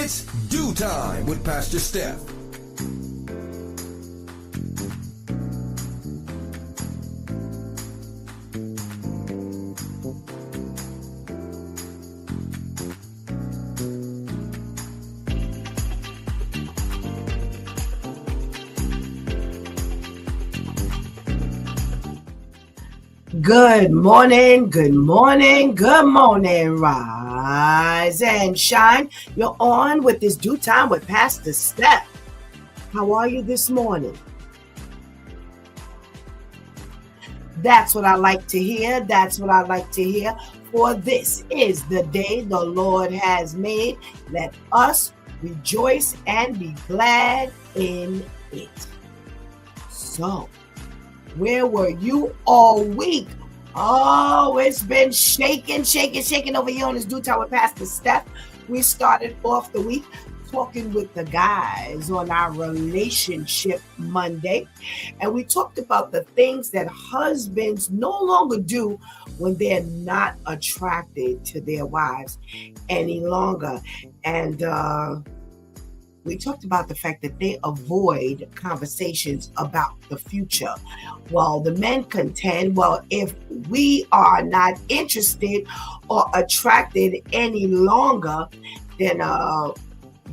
It's Do Time with Pastor Steph. Good morning, good morning, good morning. Rise and shine. You're on with this Do Time with Pastor Steph. How are you this morning? That's what I like to hear. That's what I like to hear. For this is the day the Lord has made. Let us rejoice and be glad in it. So, where were you all week? Oh, it's been shaking over here on this Do Time with Pastor Steph. We started off the week talking with the guys on our Relationship Monday. And we talked about the things that husbands no longer do when they're not attracted to their wives any longer. And we talked about the fact that they avoid conversations about the future. While the men contend, well, if we are not interested or attracted any longer, then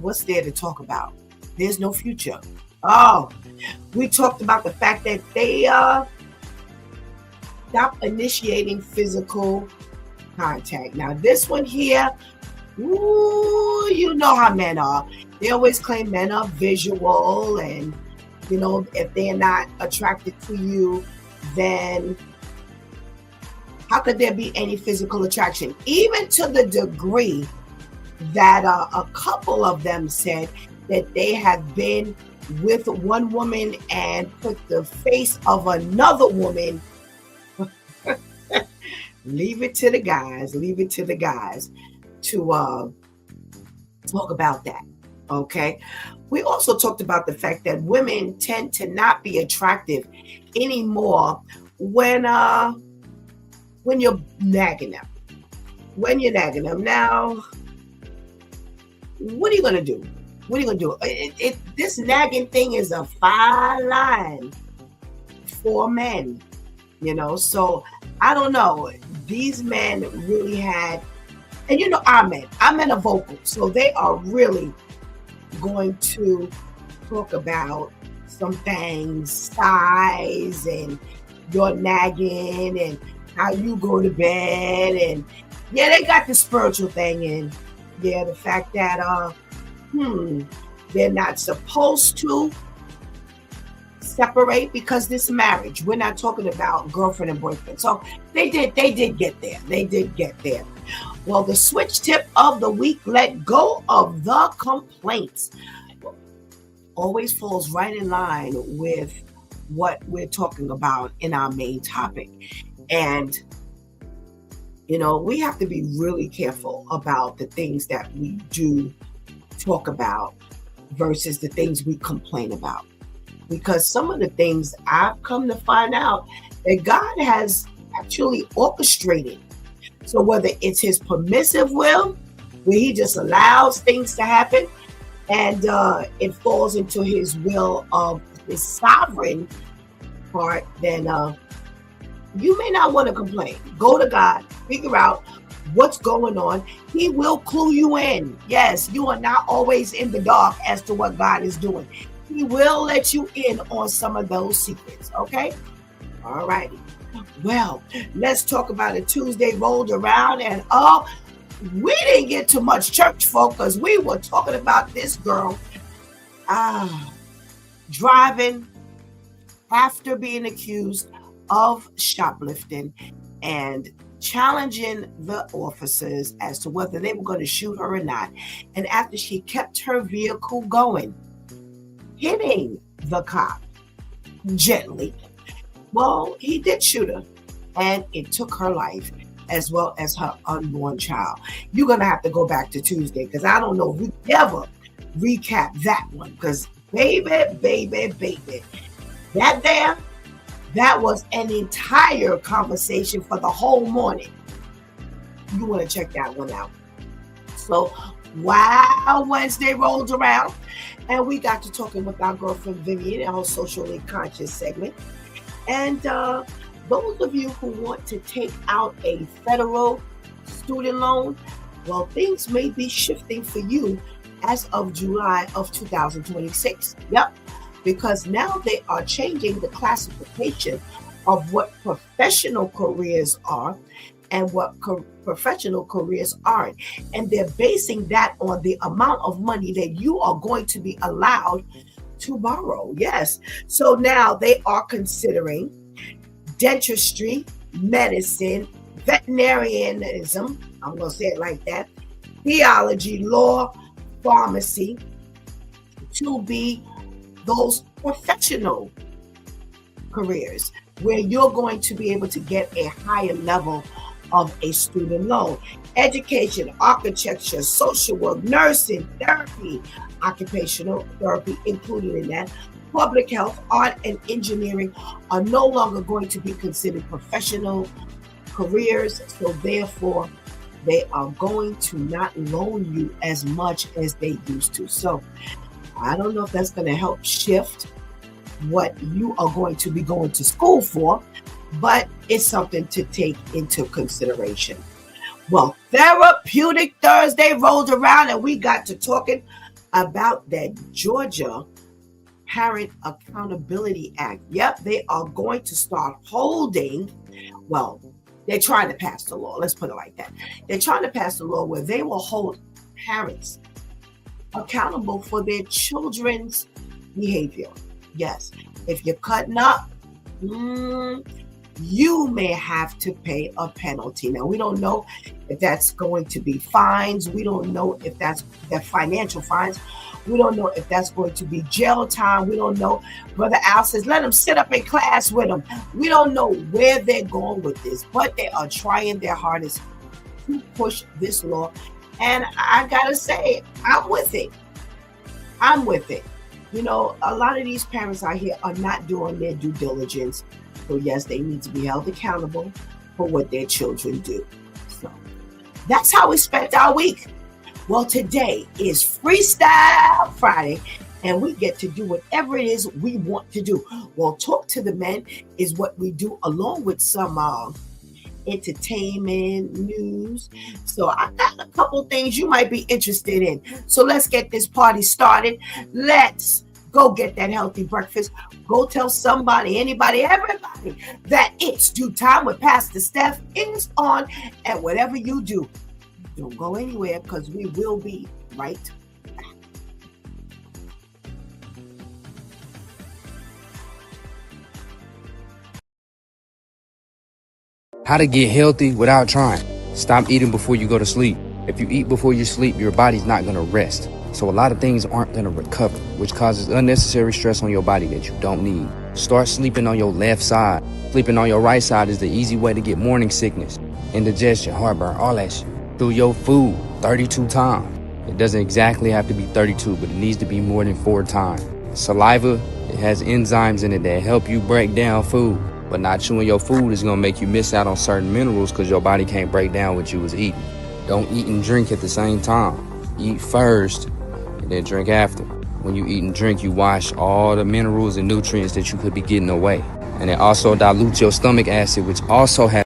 what's there to talk about? There's no future. Oh, we talked about the fact that they stop initiating physical contact. Now, this one here, ooh, you know how men are. They always claim men are visual, and if they're not attracted to you, then how could there be any physical attraction? Even to the degree that a couple of them said that they have been with one woman and put the face of another woman. Leave it to the guys to talk about that. Okay. We also talked about the fact that women tend to not be attractive anymore when you're nagging them. Now, what are you gonna do? This nagging thing is a fine line for men, So I don't know. These men really had, and our men are vocal, so they are really going to talk about some things, size and your nagging and how you go to bed, and they got the spiritual thing in. The fact that they're not supposed to separate because this marriage. We're not talking about girlfriend and boyfriend. So they did get there. Well, the switch tip of the week, let go of the complaints, always falls right in line with what we're talking about in our main topic. And, we have to be really careful about the things that we do talk about versus the things we complain about. Because some of the things I've come to find out that God has actually orchestrated. So whether it's his permissive will, where he just allows things to happen, and it falls into his will of his sovereign part, then you may not want to complain. Go to God, figure out what's going on. He will clue you in. Yes, you are not always in the dark as to what God is doing. He will let you in on some of those secrets, okay? All righty. Well, let's talk about it. Tuesday rolled around, and we didn't get too much church folk because we were talking about this girl driving after being accused of shoplifting and challenging the officers as to whether they were going to shoot her or not. And after she kept her vehicle going, hitting the cop gently, well, he did shoot her, and it took her life as well as her unborn child. You're going to have to go back to Tuesday because I don't know if we ever recap that one, because baby, that was an entire conversation for the whole morning. You want to check that one out. So Wow, Wednesday rolled around, and we got to talking with our girlfriend Vivian in her socially conscious segment. And those of you who want to take out a federal student loan, well, things may be shifting for you as of July of 2026. Yep, because now they are changing the classification of what professional careers are and what professional careers aren't. And they're basing that on the amount of money that you are going to be allowed to borrow. Yes. So now they are considering dentistry, medicine, veterinarianism, I'm going to say it like that, theology, law, pharmacy, to be those professional careers where you're going to be able to get a higher level of a student loan. Education, architecture, social work, nursing, therapy, occupational therapy included in that, public health, art, and engineering are no longer going to be considered professional careers. So therefore, they are going to not loan you as much as they used to. So I don't know if that's going to help shift what you are going to be going to school for, but it's something to take into consideration. Well, Therapeutic Thursday rolled around and we got to talking about that Georgia Parent Accountability Act. Yep, they are going to start holding, well, they're trying to pass the law. Let's put it like that. They're trying to pass the law where they will hold parents accountable for their children's behavior. Yes, if you're cutting up, you may have to pay a penalty. Now, we don't know if that's going to be fines. We don't know if that's financial fines. We don't know if that's going to be jail time. We don't know. Brother Al says, let them sit up in class with them. We don't know where they're going with this, but they are trying their hardest to push this law. And I got to say, I'm with it. I'm with it. You know, a lot of these parents out here are not doing their due diligence. So yes, they need to be held accountable for what their children do. So that's how we spent our week. Well, today is Freestyle Friday, and we get to do whatever it is we want to do. Well, Talk to the Men is what we do along with some entertainment news. So I got a couple things you might be interested in. So let's get this party started. Let's go get that healthy breakfast. Go tell somebody, anybody, everybody that it's due time with Pastor Steph is on. And whatever you do, don't go anywhere because we will be right back. How to get healthy without trying. Stop eating before you go to sleep. If you eat before you sleep, your body's not going to rest. So a lot of things aren't going to recover, which causes unnecessary stress on your body that you don't need. Start sleeping on your left side. Sleeping on your right side is the easy way to get morning sickness, indigestion, heartburn, all that shit. Through your food 32 times. It doesn't exactly have to be 32, but it needs to be more than 4 times. Saliva, it has enzymes in it that help you break down food. But not chewing your food is going to make you miss out on certain minerals because your body can't break down what you was eating. Don't eat and drink at the same time. Eat first and then drink after. When you eat and drink, you wash all the minerals and nutrients that you could be getting away. And it also dilutes your stomach acid, which also has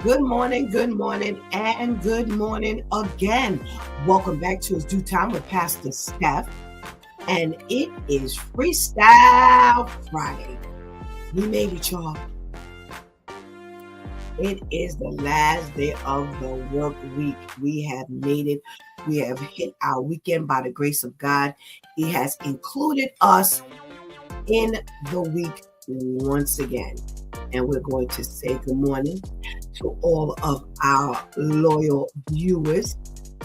Good morning, and good morning again. Welcome back to It's Due Time with Pastor Steph. And it is Freestyle Friday. We made it, y'all. It is the last day of the work week. We have made it. We have hit our weekend by the grace of God. He has included us in the week once again. And we're going to say good morning to all of our loyal viewers.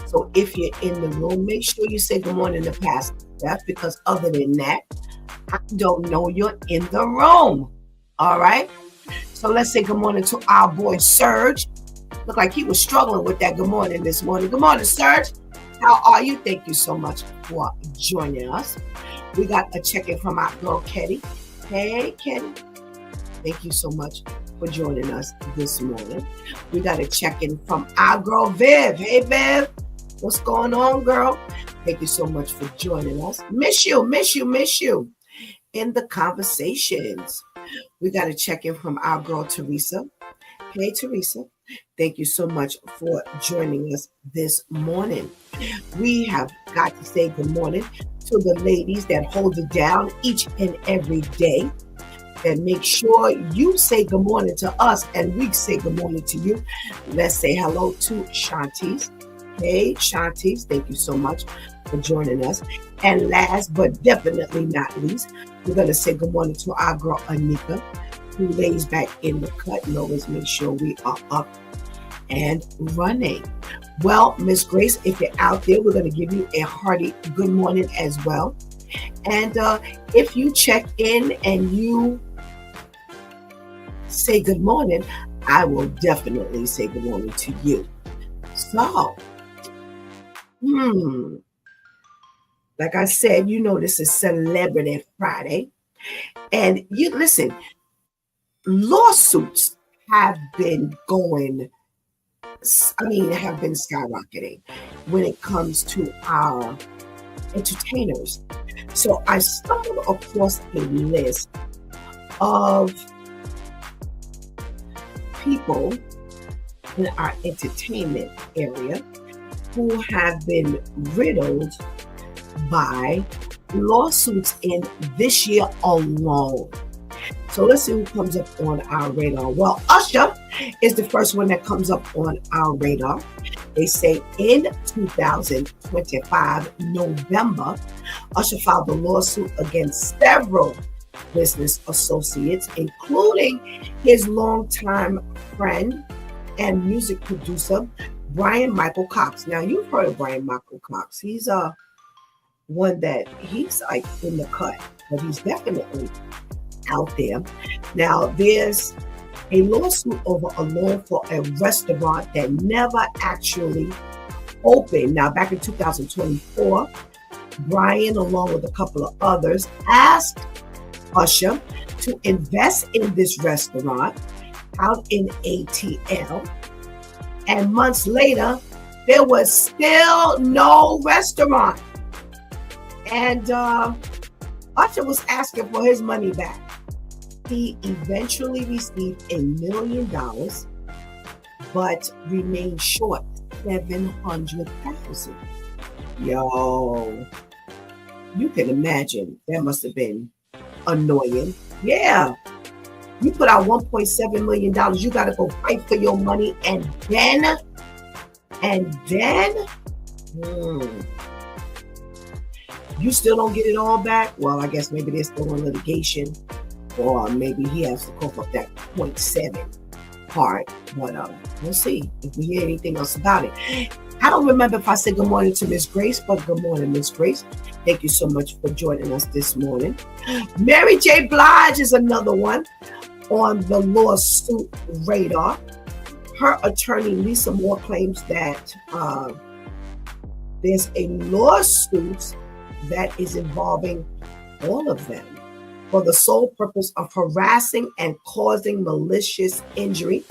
So if you're in the room, make sure you say good morning to Pastor Steph, because other than that, I don't know you're in the room. All right. So let's say good morning to our boy Serge. Looked like he was struggling with that good morning this morning. Good morning, Serge. How are you? Thank you so much for joining us. We got a check-in from our girl, Ketty. Hey, Ketty. Thank you so much for joining us this morning. We got a check-in from our girl, Viv. Hey, Viv. What's going on, girl? Thank you so much for joining us. Miss you in the conversations. We got a check-in from our girl, Teresa. Hey, Teresa. Thank you so much for joining us this morning. We have got to say good morning to the ladies that hold it down each and every day, and make sure you say good morning to us and we say good morning to you. Let's say hello to Shantice. Hey, Shantice, thank you so much for joining us. And last but definitely not least, we're going to say good morning to our girl, Anika, who lays back in the cut and always make sure we are up and running. Well, Miss Grace, if you're out there, we're going to give you a hearty good morning as well. And if you check in and you say good morning, I will definitely say good morning to you. So, like I said, you know this is Celebrity Friday. And you listen, lawsuits have been skyrocketing when it comes to our entertainers. So I stumbled across a list of people in our entertainment area who have been riddled by lawsuits in this year alone. So let's see who comes up on our radar. Well, Usher is the first one that comes up on our radar. They say in 2025, November, Usher filed a lawsuit against several business associates, including his longtime friend and music producer, Brian Michael Cox. Now, you've heard of Brian Michael Cox. He's one that he's like in the cut, but he's definitely out there. Now, there's a lawsuit over a loan for a restaurant that never actually opened. Now, back in 2024, Brian, along with a couple of others, asked Usher to invest in this restaurant out in ATL. And months later, there was still no restaurant. And Usher was asking for his money back. He eventually received $1 million, but remained short $700,000. Yo, you can imagine that must have been annoying. Yeah, you put out $1.7 million. You got to go fight for your money, and then, you still don't get it all back. Well, I guess maybe they're still in litigation, or maybe he has to cough up that 0.7 part. But we'll see if we hear anything else about it. I don't remember if I said good morning to Miss Grace, but good morning, Miss Grace. Thank you so much for joining us this morning. Mary J. Blige is another one on the lawsuit radar. Her attorney, Lisa Moore, claims that there's a lawsuit that is involving all of them for the sole purpose of harassing and causing malicious injury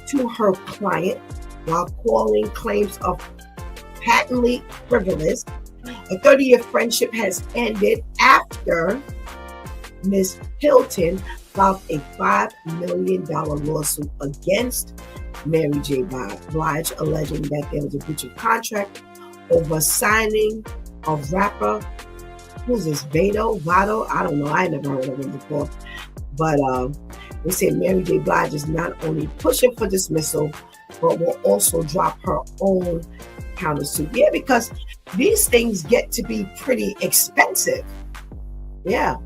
to her client while calling claims of patently frivolous. A 30-year friendship has ended after Ms. Hilton filed a $5 million lawsuit against Mary J. Blige, alleging that there was a breach of contract over signing of rapper, who's this, Vado? I don't know. I never heard of him before. But they say Mary J. Blige is not only pushing for dismissal, but will also drop her own countersuit. Yeah, because these things get to be pretty expensive. Yeah.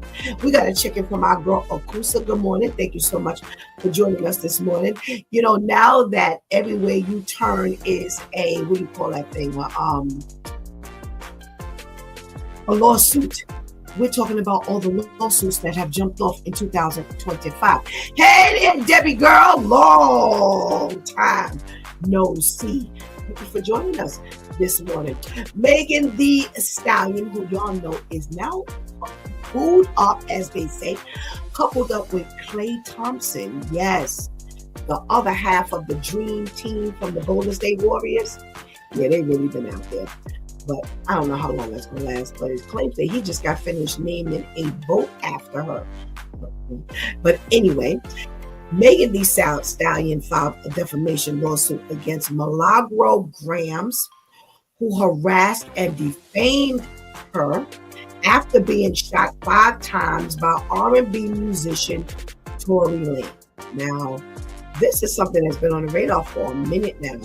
We got a check-in from our girl Akusa. Good morning. Thank you so much for joining us this morning. You know, now that everywhere you turn is what do you call that thing? A lawsuit. We're talking about all the lawsuits that have jumped off in 2025. Hey there, Debbie girl. Long time no see. Thank you for joining us this morning. Megan Thee Stallion, who y'all know is now booed up, as they say, coupled up with Klay Thompson. Yes, the other half of the dream team from the Golden State Warriors. Yeah, they really been out there. But I don't know how long that's going to last. But his claims that he just got finished naming a boat after her. But anyway, Megan Thee Stallion filed a defamation lawsuit against Milagro Grams, who harassed and defamed her after being shot 5 times by R&B musician Tory Lanez. Now, this is something that's been on the radar for a minute now.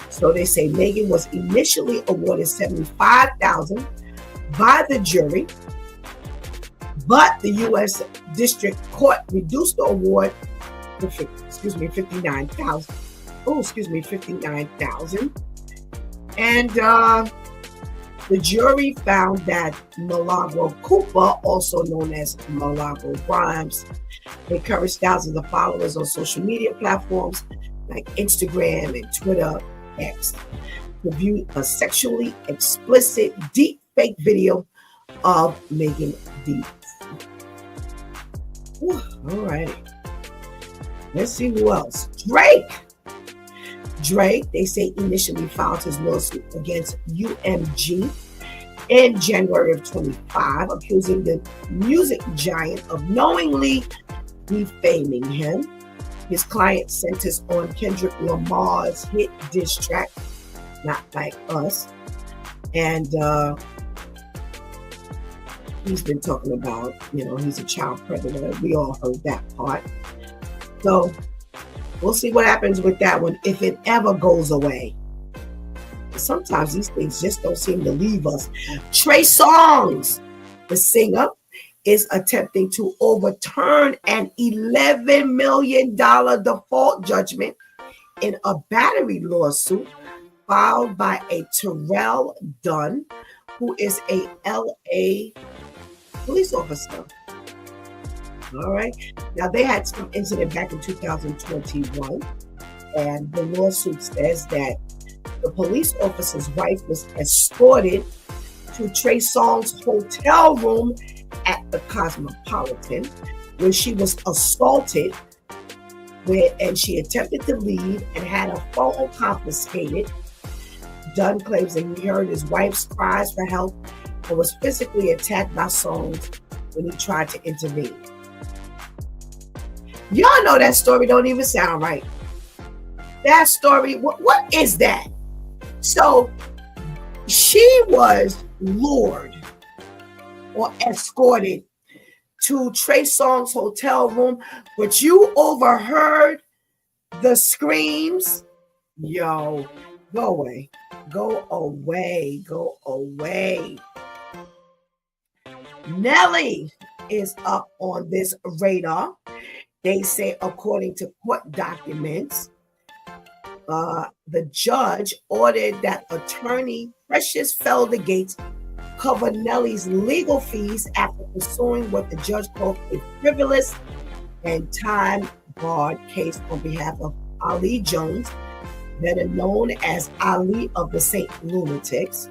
So they say Megan was initially awarded $75,000 by the jury, but the U.S. District Court reduced the award to $59,000. $59,000. And the jury found that Milagro Cooper, also known as Milagro Grimes, encouraged thousands of followers on social media platforms like Instagram and Twitter, X, to view a sexually explicit deep fake video of Megan Thee. All righty. Let's see who else. Drake, they say, initially filed his lawsuit against UMG in January of 25, accusing the music giant of knowingly defaming him. His client centers on Kendrick Lamar's hit diss track, Not Like Us. And he's been talking about, he's a child predator. We all heard that part. So we'll see what happens with that one, if it ever goes away. Sometimes these things just don't seem to leave us. Trey Songz, the singer, is attempting to overturn an $11 million default judgment in a battery lawsuit filed by a Terrell Dunn, who is a LA police officer. All right. Now, they had some incident back in 2021, and the lawsuit says that the police officer's wife was escorted to Trey Songz's hotel room at the Cosmopolitan, where she was assaulted, and she attempted to leave and had her phone confiscated. Dunn claims that he heard his wife's cries for help and was physically attacked by Songz when he tried to intervene. Y'all know that story don't even sound right. That story, what is that? So she was lured or escorted to Trey Songz's hotel room, but you overheard the screams. Yo, go away. Go away. Go away. Nelly is up on this radar. They say, according to court documents, the judge ordered that attorney Precious Felder Gates cover Nelly's legal fees after pursuing what the judge called a frivolous and time-barred case on behalf of Ali Jones, better known as Ali of the St. Lunatics.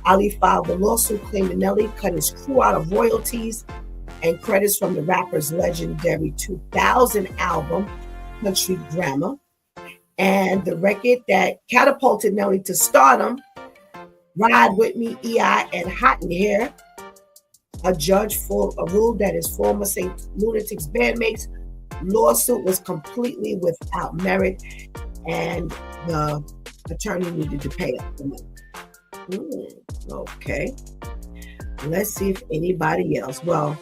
Ali filed the lawsuit claiming Nelly cut his crew out of royalties and credits from the rapper's legendary 2000 album, Country Grammar, and the record that catapulted Nelly to stardom, Ride With Me, E.I., and Hot in Here. A judge ruled that his former St. Lunatics bandmates' lawsuit was completely without merit, and the attorney needed to pay up the money. Okay. Let's see if anybody else. Well,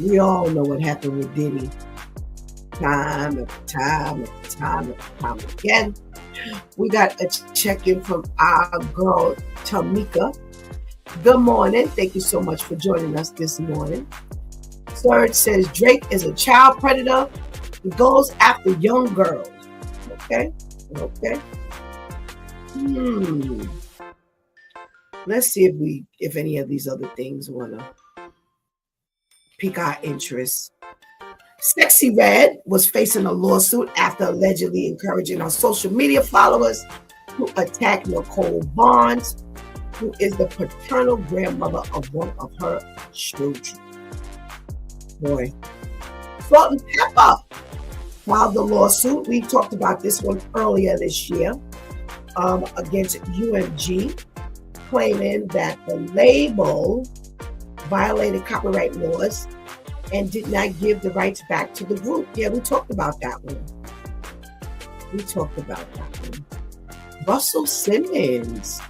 we all know what happened with Diddy. Time again. We got a check-in from our girl, Tamika. Good morning. Thank you so much for joining us this morning. Serge says Drake is a child predator. He goes after young girls. Okay. Let's see if any of these other things want to pique our interest. Sexy Red was facing a lawsuit after allegedly encouraging her social media followers to attack Nicole Barnes, who is the paternal grandmother of one of her children. Boy. Salt and Pepper filed the lawsuit. We talked about this one earlier this year against UMG, claiming that the label violated copyright laws and did not give the rights back to the group. Yeah, we talked about that one. Russell Simmons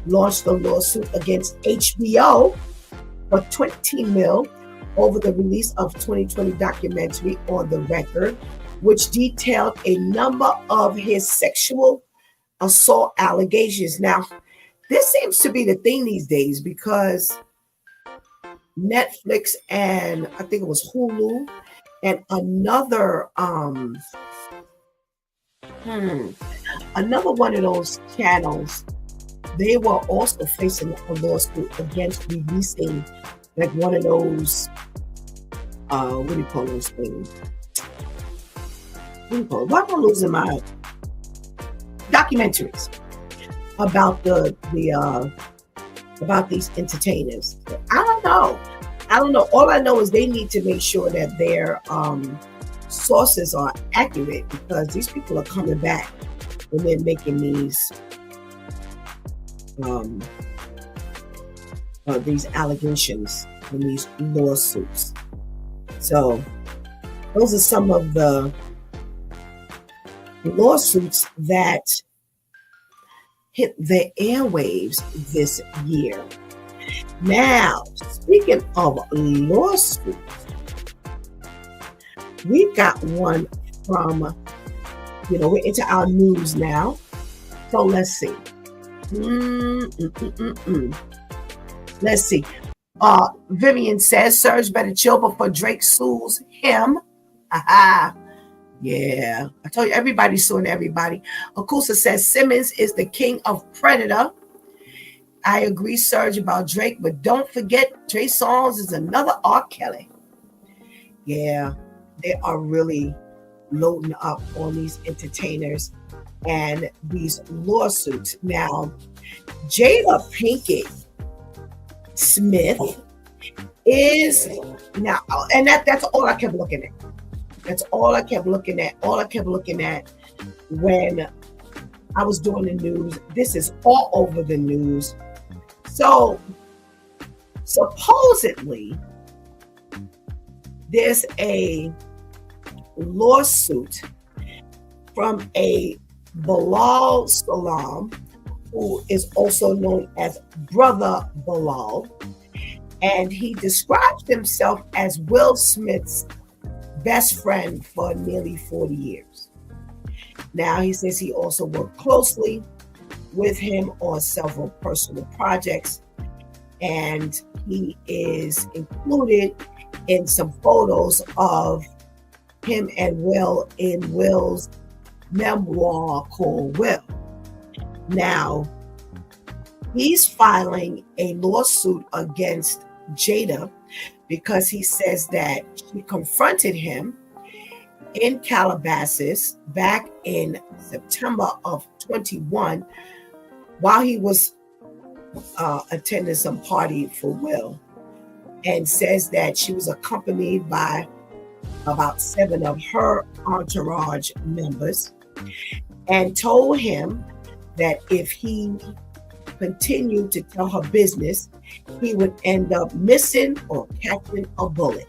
launched a lawsuit against HBO for $20 million over the release of 2020 documentary On the Record, which detailed a number of his sexual assault allegations. Now, this seems to be the thing these days because Netflix and I think it was Hulu and another one of those channels, they were also facing a lawsuit against releasing like one of those what do you call those things? Why am I losing my documentaries about about these entertainers? I don't know. All I know is they need to make sure that their sources are accurate, because these people are coming back when they're making these allegations and these lawsuits. So those are some of the lawsuits that hit the airwaves this year. Now, speaking of lawsuits, we got one from, we're into our news now. So let's see. Let's see. Vivian says Serge better chill before Drake sues him. Yeah, I told you everybody's suing everybody. Akusa says Simmons is the king of predator. I agree, Serge, about Drake, but don't forget Trey Songz is another R. Kelly. Yeah, they are really loading up on these entertainers and these lawsuits. Now, Jada Pinkett Smith is now, and that's all I kept looking at. That's all I kept looking at. All I kept looking at when I was doing the news. This is all over the news. So supposedly there's a lawsuit from a Bilal Salam, who is also known as Brother Bilal, and he describes himself as Will Smith's best friend for nearly 40 years. Now, he says he also worked closely with him on several personal projects, and he is included in some photos of him and Will in Will's memoir called Will. Now, he's filing a lawsuit against Jada because he says that she confronted him in Calabasas back in September of 21 while he was attending some party for Will, and says that she was accompanied by about 7 of her entourage members, and told him that if he continued to tell her business, he would end up missing or catching a bullet.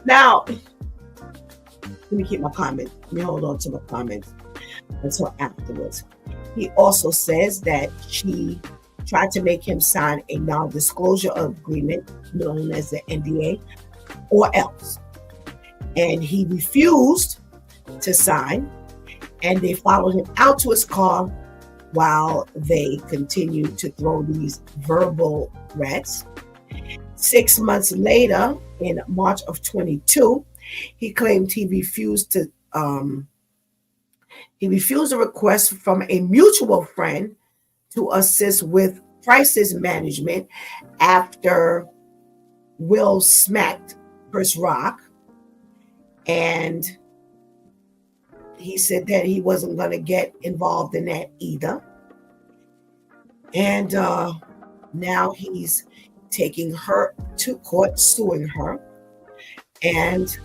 Now, let me keep my comments. Let me hold on to my comments until afterwards. He also says that she tried to make him sign a non-disclosure agreement known as the NDA or else. And he refused to sign, and they followed him out to his car while they continued to throw these verbal threats, 6 months later, in March of 22, he claimed he refused a request from a mutual friend to assist with crisis management after Will smacked Chris Rock. And he said that he wasn't going to get involved in that either. And now he's taking her to court, suing her. And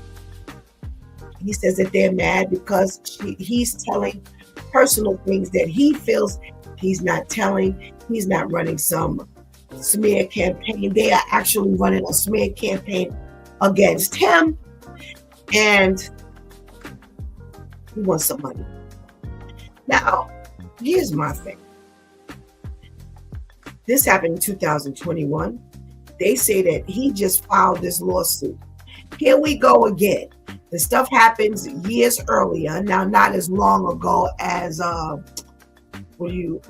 he says that they're mad because he's telling personal things that he feels he's not telling. He's not running some smear campaign. They are actually running a smear campaign against him. And he wants some money. Now, here's my thing. This happened in 2021. They say that he just filed this lawsuit. Here we go again. The stuff happens years earlier. Now, not as long ago as what do you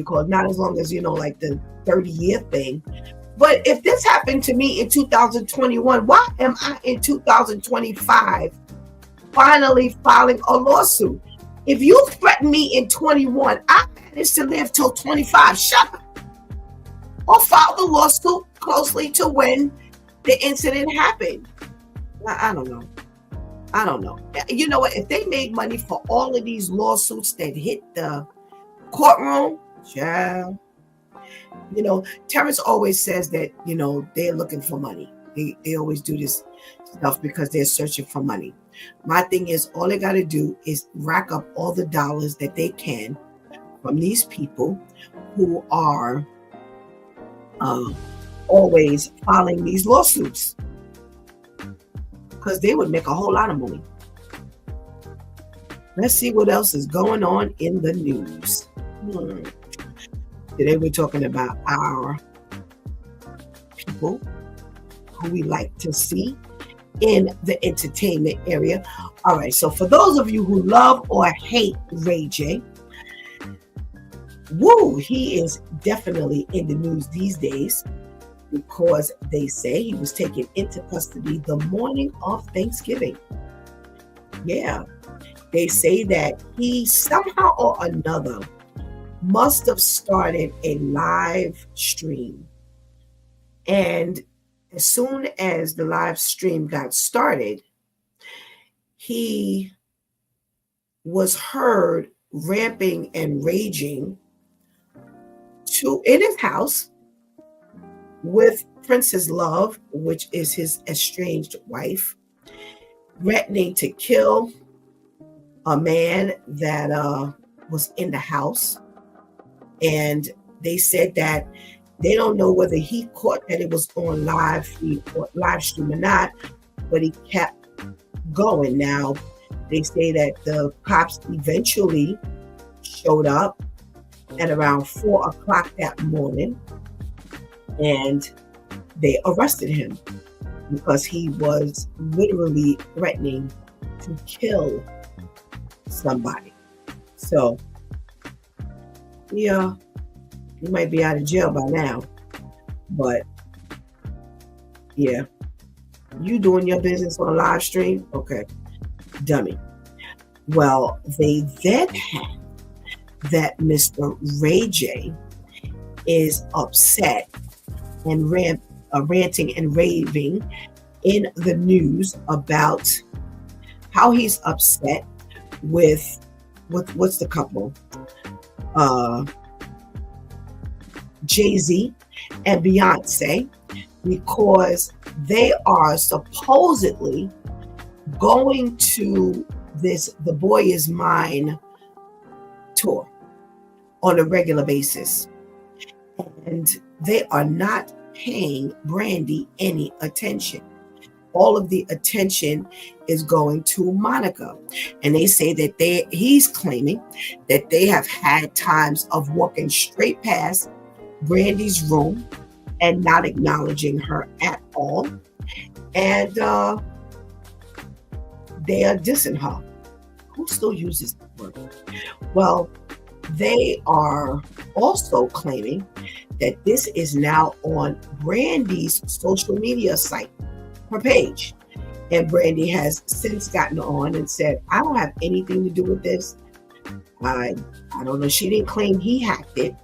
call it? Not as long as, like the 30-year thing. But if this happened to me in 2021, why am I in 2025 finally filing a lawsuit? If you threatened me in 21, I managed to live till 25. Shut up. Or file the lawsuit closely to when the incident happened. I don't know. You know what? If they made money for all of these lawsuits that hit the courtroom, child. Terrence always says that, they're looking for money. They always do this stuff because they're searching for money. My thing is, all they got to do is rack up all the dollars that they can from these people who are always filing these lawsuits, because they would make a whole lot of money. Let's see what else is going on in the news. Today we're talking about our people who we like to see in the entertainment area. All right, so for those of you who love or hate Ray J, he is definitely in the news these days because they say he was taken into custody the morning of Thanksgiving. Yeah, they say that he somehow or another must have started a live stream. And as soon as the live stream got started, he was heard ramping and raging in his house with Princess Love, which is his estranged wife, threatening to kill a man that was in the house. And they said that they don't know whether he caught that it was on live stream or not, but he kept going. Now, they say that the cops eventually showed up at around 4 o'clock that morning, and they arrested him because he was literally threatening to kill somebody. So, yeah, he might be out of jail by now, but yeah, you doing your business on a live stream? Okay, dummy. Well, they then have that Mr. Ray J is upset and ranting and raving in the news about how he's upset with what's the couple? Jay-Z and Beyonce, because they are supposedly going to this The Boy Is Mine tour on a regular basis. And they are not paying Brandy any attention. All of the attention is going to Monica. And they say that he's claiming that they have had times of walking straight past Brandy's room and not acknowledging her at all. And they are dissing her. Who still uses that word? Well, they are also claiming that this is now on Brandy's social media site, her page. And Brandy has since gotten on and said, I don't have anything to do with this. I don't know. She didn't claim he hacked it,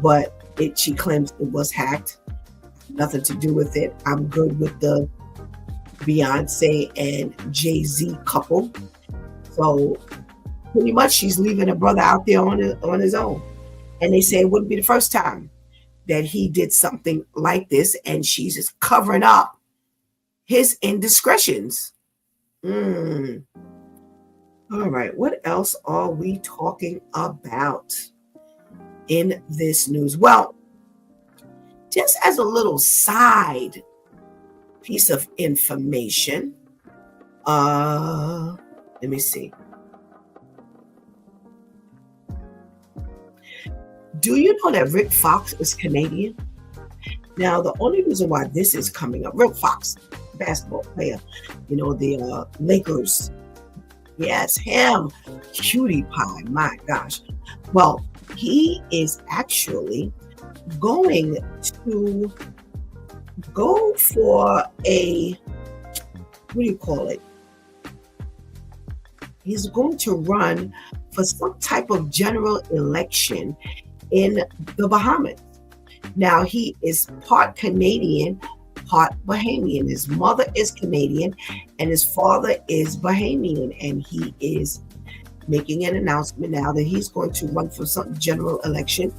but she claims it was hacked. Nothing to do with it. I'm good with the Beyonce and Jay-Z couple. So pretty much she's leaving her brother out there on his own. And they say it wouldn't be the first time that he did something like this, and she's just covering up his indiscretions. All right, what else are we talking about in this news? Well, just as a little side piece of information, let me see. Do you know that Rick Fox is Canadian? Now, the only reason why this is coming up, Rick Fox, basketball player, the Lakers. Yes, him, cutie pie, my gosh. Well, he is actually going to go for he's going to run for some type of general election in the Bahamas. Now, he is part Canadian, part Bahamian. His mother is Canadian and his father is Bahamian, and he is making an announcement now that he's going to run for some general election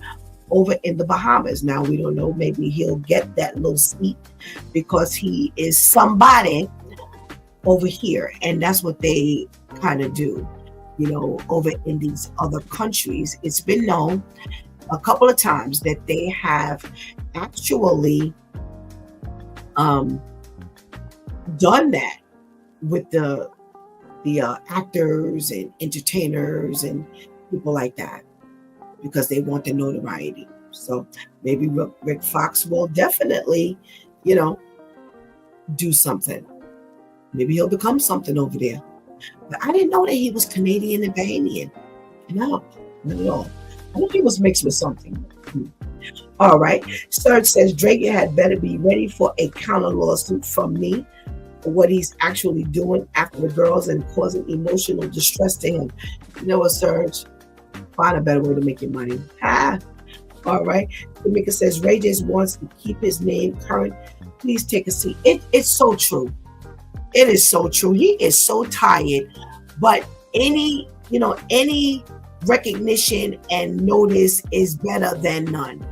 over in the Bahamas. Now, we don't know, maybe he'll get that little seat because he is somebody over here, and that's what they kind of do, over in these other countries. It's been known a couple of times that they have actually done that with the actors and entertainers and people like that, because they want the notoriety. So maybe Rick Fox will definitely, do something. Maybe he'll become something over there. But I didn't know that he was Canadian and Bahamian. No, not at all. I think he was mixed with something. All right. Serge says Drake had better be ready for a counter lawsuit from me for what he's actually doing after the girls and causing emotional distress to him. You know what, Serge? Find a better way to make your money. All right. Tamika says Ray just wants to keep his name current. Please take a seat. It's so true. It is so true. He is so tired. But any recognition and notice is better than none.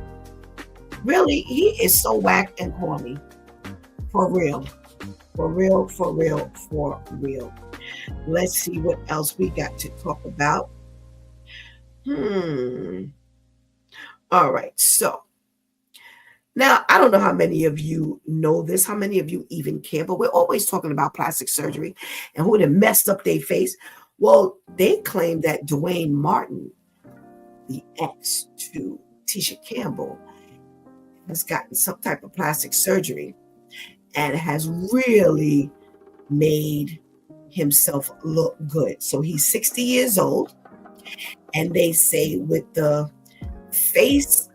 Really, he is so whack and corny. For real. For real, for real, for real. Let's see what else we got to talk about. All right, so now I don't know how many of you know this, how many of you even care, but we're always talking about plastic surgery and who done messed up their face. Well, they claim that Dwayne Martin, the ex to Tisha Campbell, has gotten some type of plastic surgery and has really made himself look good. So he's 60 years old, and they say with the face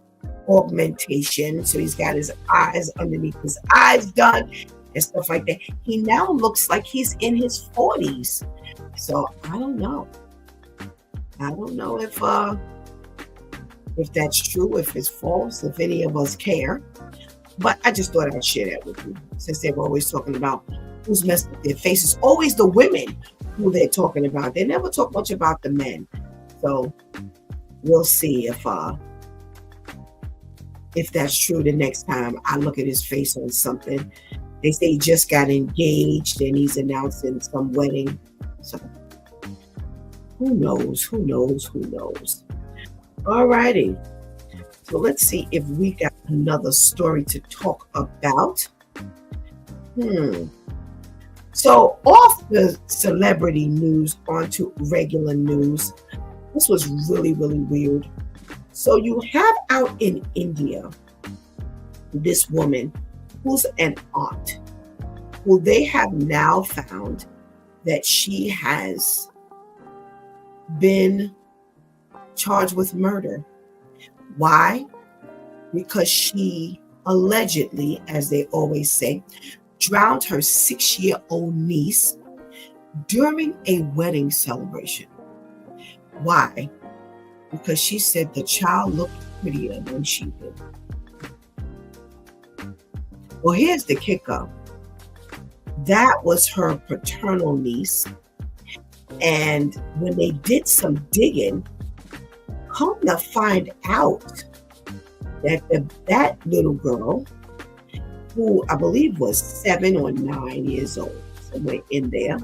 augmentation, so he's got his eyes underneath his eyes done and stuff like that, he now looks like he's in his 40s. So I don't know if that's true, if it's false, if any of us care. But I just thought I'd share that with you, since they were always talking about who's messed with their faces. Always the women who they're talking about. They never talk much about the men. So we'll see if that's true the next time I look at his face on something. They say he just got engaged and he's announcing some wedding. So who knows? All righty. So let's see if we got another story to talk about. So off the celebrity news onto regular news. This was really, really weird. So you have out in India this woman who's an aunt, who they have now found that she has been charged with murder. Why? because she allegedly, as they always say, drowned her 6-year-old niece during a wedding celebration. Why? Because she said the child looked prettier than she did. Well, here's the kicker. That was her paternal niece. And when they did some digging, come to find out that that little girl, who I believe was 7 or 9 years old, somewhere in there,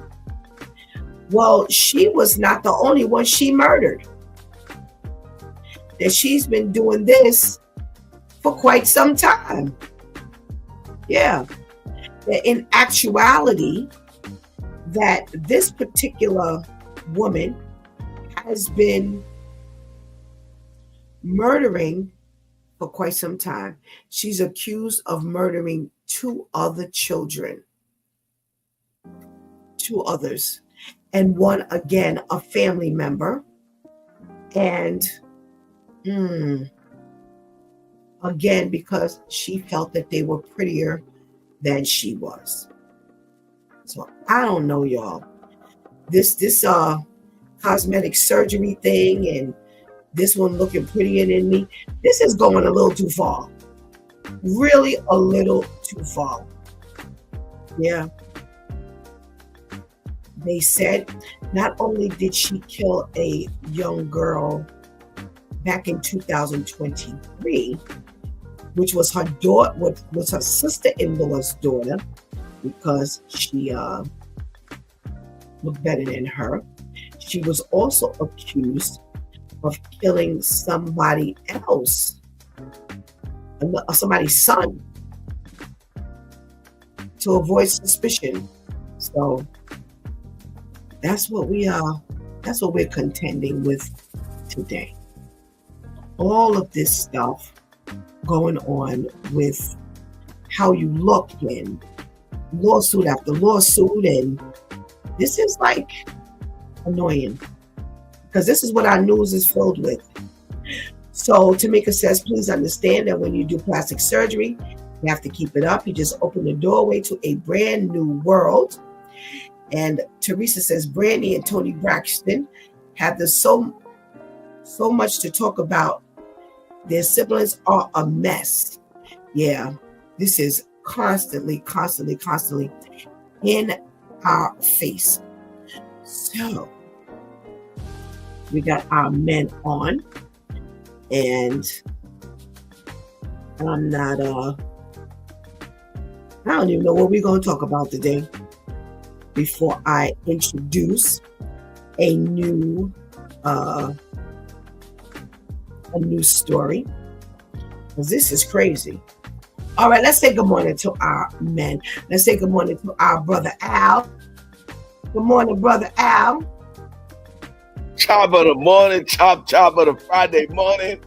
well, she was not the only one she murdered. That she's been doing this for quite some time. Yeah. In actuality, that this particular woman has been murdering for quite some time. She's accused of murdering 2 other children. 2 others. And one, again, a family member. And again, because she felt that they were prettier than she was. So I don't know, y'all. This cosmetic surgery thing and this one looking prettier than me, this is going a little too far. Really a little too far. Yeah. They said not only did she kill a young girl back in 2023, which was her daughter, was her sister-in-law's daughter, because she looked better than her. She was also accused of killing somebody else, somebody's son, to avoid suspicion. So that's what we're contending with today. All of this stuff going on with how you look and lawsuit after lawsuit, and this is like annoying because this is what our news is filled with. So Tamika says, please understand that when you do plastic surgery, you have to keep it up. You just open the doorway to a brand new world. And Teresa says, Brandy and Tony Braxton have so much to talk about. Their siblings are a mess. Yeah, this is constantly in our face. So we got our men on, and I don't even know what we're going to talk about today before I introduce a new story, because this is crazy. All right, let's say good morning to our men. Let's say good morning to our brother Al. Good morning, brother Al. Chop of the morning, chop of the Friday morning.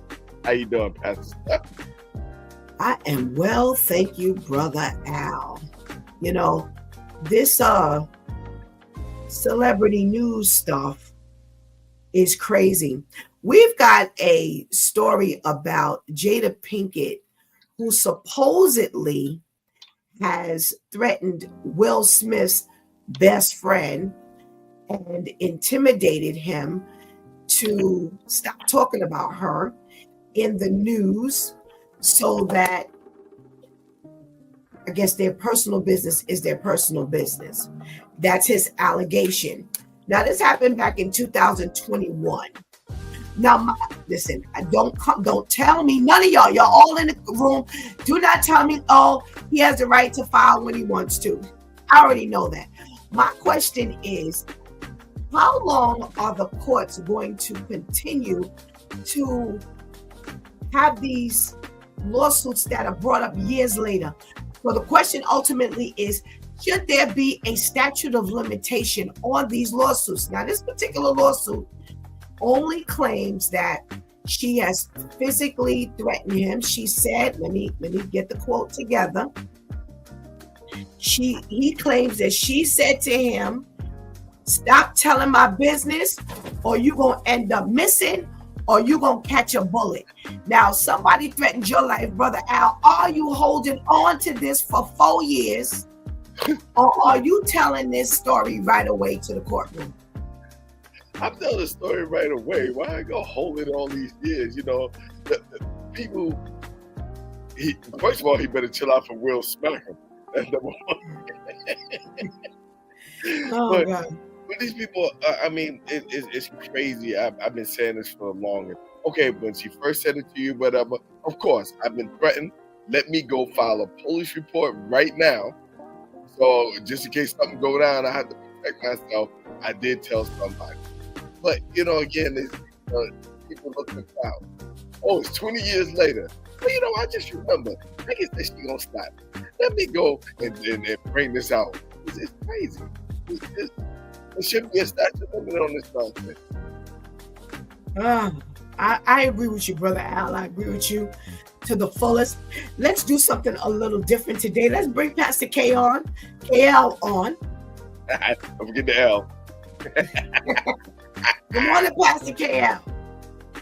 How you doing, Pastor Steph? I am well, thank you, brother Al. You know, this celebrity news stuff is crazy. We've got a story about Jada Pinkett, who supposedly has threatened Will Smith's best friend and intimidated him to stop talking about her in the news, so that I guess their personal business is their personal business. That's his allegation. Now, this happened back in 2021. Now, listen, don't tell me, none of y'all all in the room, do not tell me, oh, he has the right to file when he wants to. I already know that. My question is, how long are the courts going to continue to have these lawsuits that are brought up years later? So the question ultimately is, should there be a statute of limitation on these lawsuits? Now, this particular lawsuit only claims that she has physically threatened him. She said, let me get the quote together. He claims that she said to him, stop telling my business, or you're going to end up missing, or you're going to catch a bullet. Now, somebody threatened your life, Brother Al. Are you holding on to this for 4 years? Or are you telling this story right away to the courtroom? I'm telling the story right away. Why I go hold it all these years? You know, the people. First of all, he better chill out from Will Smack him. That's number one. God. But these people, I mean, it's crazy. I've been saying this for long. Okay, when she first said it to you, whatever. Of course, I've been threatened. Let me go file a police report right now. So just in case something go down, I have to protect myself. I did tell somebody. But, you know, again, people look at out. Oh, it's 20 years later. Well, you know, I just remember. I guess that she gonna stop. Let me go and bring this out. It's crazy. There shouldn't be a statute limit on this nonsense. I agree with you, Brother Al. I agree with you to the fullest. Let's do something a little different today. Let's bring Pastor KL on. Don't forget the L. Good morning, Pastor KL.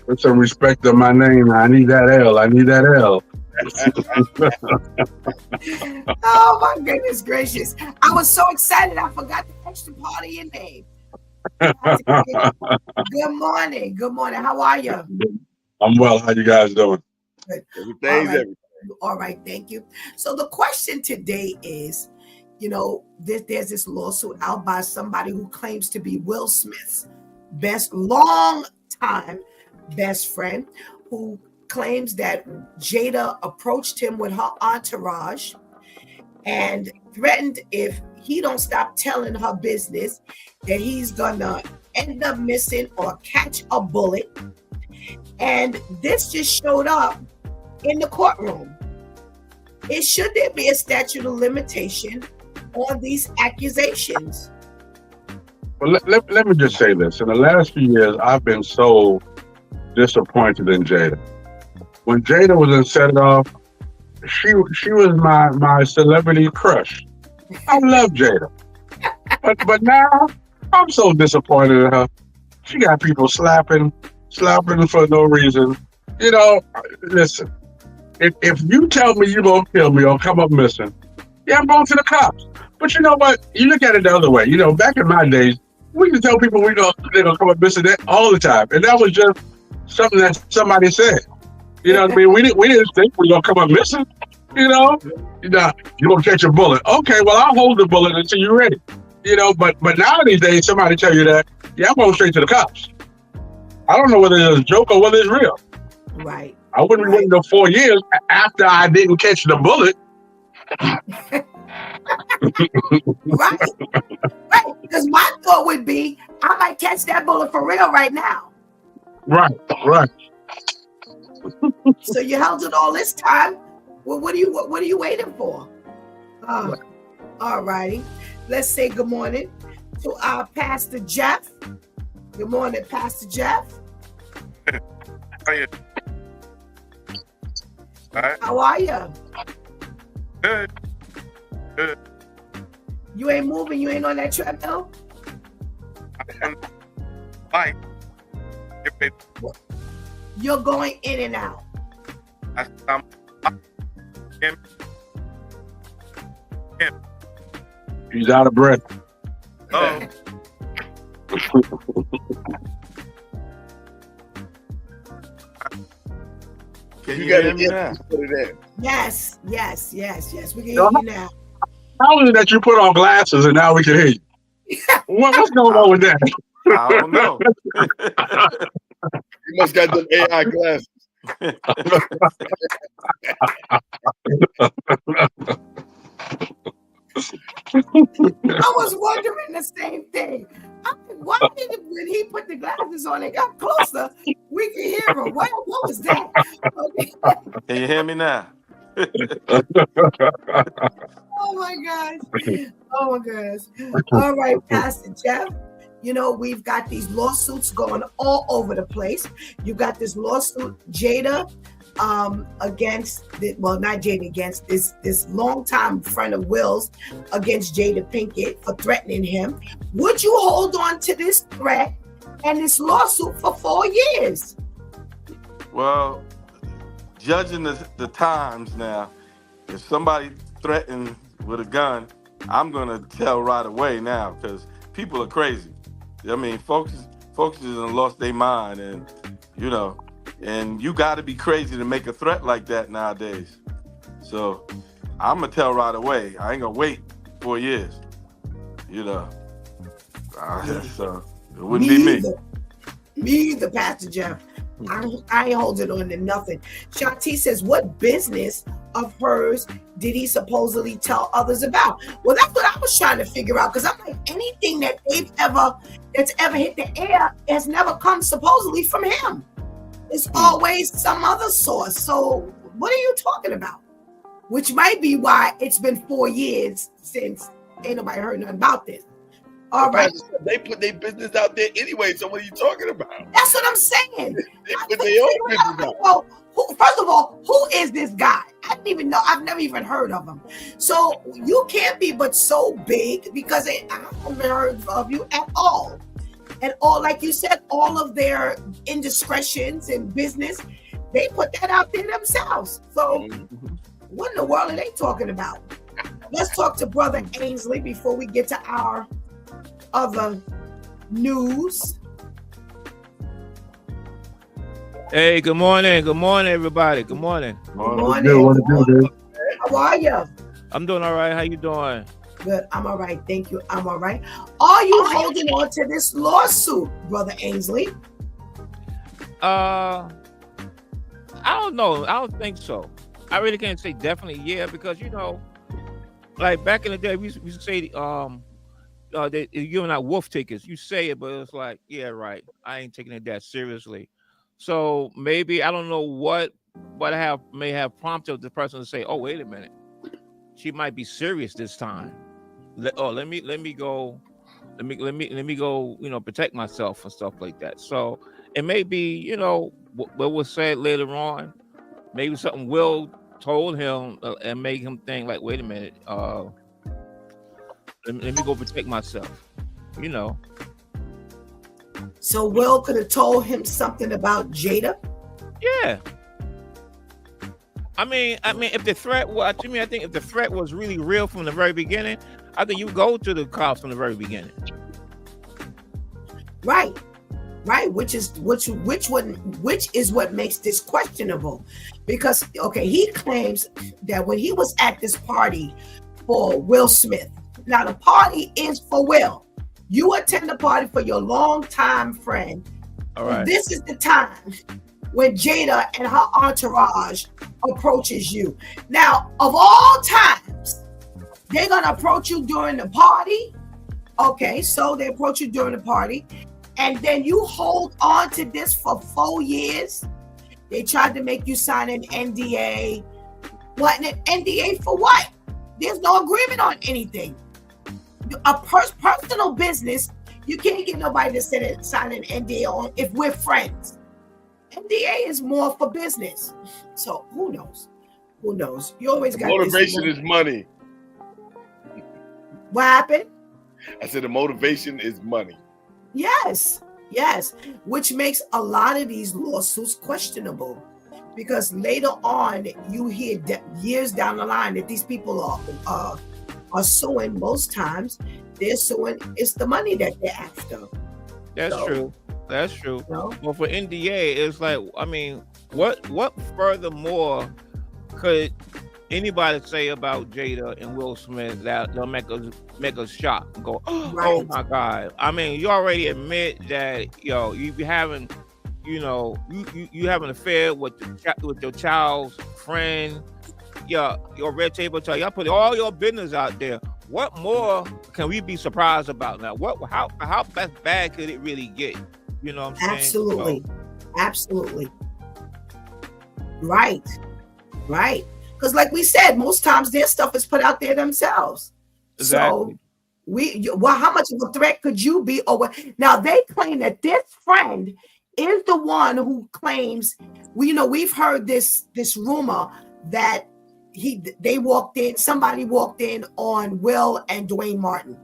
Put some respect on my name. I need that L. Oh my goodness gracious. I was so excited I forgot the extra part of your name. Good morning. How are you? I'm well. How you guys doing? Good. Everything. All right, thank you. So the question today is, you know, there's this lawsuit out by somebody who claims to be Will Smith's long-time best friend, who claims that Jada approached him with her entourage and threatened if he don't stop telling her business that he's gonna end up missing or catch a bullet. And this just showed up in the courtroom. Should there be a statute of limitation on these accusations? Well, let me just say this. In the last few years, I've been so disappointed in Jada. When Jada was in Set It Off, she was my celebrity crush. I love Jada. But now, I'm so disappointed in her. She got people slapping for no reason. You know, listen, if you tell me you're going to kill me or come up missing, yeah, I'm going to the cops. But you know what? You look at it the other way. You know, back in my days, we used to tell people they're going to come up missing all the time. And that was just something that somebody said. You know what I mean? We didn't think we were going to come up missing. You know, you're going to catch a bullet. Okay, well, I'll hold the bullet until you're ready. You know, but now these days, somebody tell you that, yeah, I'm going straight to the cops. I don't know whether it's a joke or whether it's real. Right. I wouldn't be waiting no 4 years after I didn't catch the bullet. Right. Because my thought would be, I might catch that bullet for real right now. Right. So you held it all this time. Well, what are you waiting for? All righty. Let's say good morning to our Pastor Jeff. Good morning, Pastor Jeff. How are you? All right. How are you? Good. You ain't moving. You ain't on that treadmill. Bike. You're going in and out. He's out of breath. Oh. Can you hear me now? Put it in. Yes. We can hear you now. How is it that you put on glasses and now we can hear you? What's going on with that? I don't know. You must got them AI glasses. I was wondering the same thing. Why did when he put the glasses on and got closer, we could hear him? What was that? Okay. Can you hear me now? Oh my gosh. All right, Pastor Jeff. You know, we've got these lawsuits going all over the place. You've got this lawsuit, Jada, against this longtime friend of Will's against Jada Pinkett for threatening him. Would you hold on to this threat and this lawsuit for 4 years? Well, judging the times now, if somebody threatened with a gun, I'm gonna tell right away now because people are crazy. I mean, folks just lost their mind, and and you got to be crazy to make a threat like that nowadays. So I'm gonna tell right away. I ain't gonna wait 4 years. So it wouldn't be me. Me either, Pastor Jeff. I ain't holding on to nothing. Shanti says, what business of hers did he supposedly tell others about? Well, that's what I was trying to figure out, because I'm like, anything that that's ever hit the air has never come supposedly from him. It's always some other source. So what are you talking about? Which might be why it's been 4 years since ain't nobody heard nothing about this. All right. They put their business out there anyway, so what are you talking about? That's what I'm saying. They put their own business out. Well, first of all, who is this guy? I didn't even know. I've never even heard of him. So you can't be but so big, because I haven't heard of you at all. And all, like you said, all of their indiscretions in business, they put that out there themselves. So what in the world are they talking about? Let's talk to Brother Ainsley before we get to our other news. Hey, good morning. Good morning, everybody. Good morning. Good morning. How are you? I'm doing all right. How you doing? Good. I'm all right. Thank you. I'm all right. Are you holding on to this lawsuit, Brother Ainsley? I don't know. I don't think so. I really can't say definitely yeah, because like back in the day, we used to say they giving out wolf tickets. You say it, but it's like, yeah, right. I ain't taking it that seriously. So maybe I don't know what may have prompted the person to say, oh, wait a minute, she might be serious this time. Let me go, protect myself and stuff like that. So it may be, what was said later on, maybe something Will told him and made him think like, wait a minute, let me go protect myself, So Will could have told him something about Jada? Yeah. I mean, if the threat was, to me, I think if the threat was really real from the very beginning, I think you go to the cops from the very beginning. Right. Which is what makes this questionable, because he claims that when he was at this party for Will Smith, now the party is for Will. You attend the party for your longtime friend. All right. This is the time when Jada and her entourage approaches you. Now, of all times, they're gonna approach you during the party. Okay, so they approach you during the party, and then you hold on to this for 4 years. They tried to make you sign an NDA. What, an NDA for what? There's no agreement on anything. A personal business, you can't get nobody to sign an NDA on if we're friends. NDA is more for business. So who knows? You always got motivation is money. What happened? I said the motivation is money. Yes, which makes a lot of these lawsuits questionable, because later on you hear years down the line that these people are suing. Most times they're suing, it's the money that they're after. That's true. Well, for NDA, it's like, I mean, what furthermore could anybody say about Jada and Will Smith that they'll make us shocked and go, oh my God. I mean, you already admit that you be having, you have an affair with your child's friend, your red table child. Y'all put all your business out there. What more can we be surprised about now? How bad could it really get? You know what I'm saying? Absolutely. Right. Because like we said, most times their stuff is put out there themselves. Exactly. So how much of a threat could you be? Now they claim that this friend is the one who claims, we've heard this rumor that somebody walked in on Will and Dwayne Martin,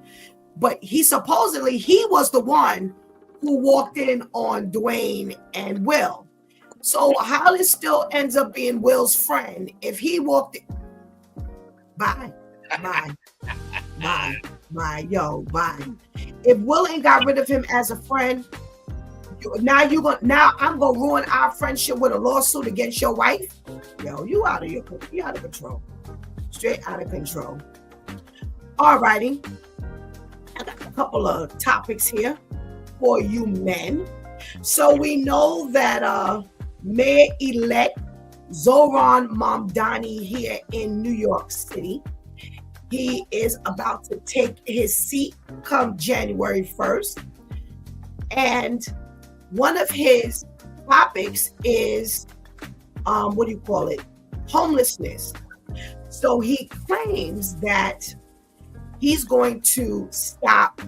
but he was the one who walked in on Dwayne and Will. So Hollis still ends up being Will's friend. If he walked in, bye. If Will ain't got rid of him as a friend, now I'm gonna ruin our friendship with a lawsuit against your wife. Yo, you out of control. Straight out of control. All righty. I got a couple of topics here for you men. So we know that Mayor-elect Zohran Mamdani here in New York City, he is about to take his seat come January 1st. And one of his topics is, homelessness. So he claims that he's going to stop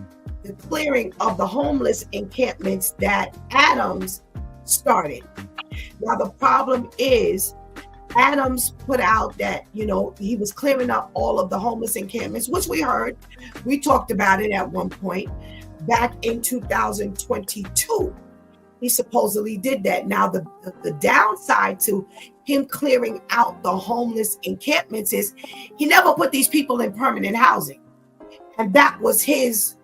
the clearing of the homeless encampments that Adams started. Now, the problem is Adams put out that, he was clearing up all of the homeless encampments, which we heard. We talked about it at one point back in 2022. He supposedly did that. Now, the downside to him clearing out the homeless encampments is he never put these people in permanent housing. And that was his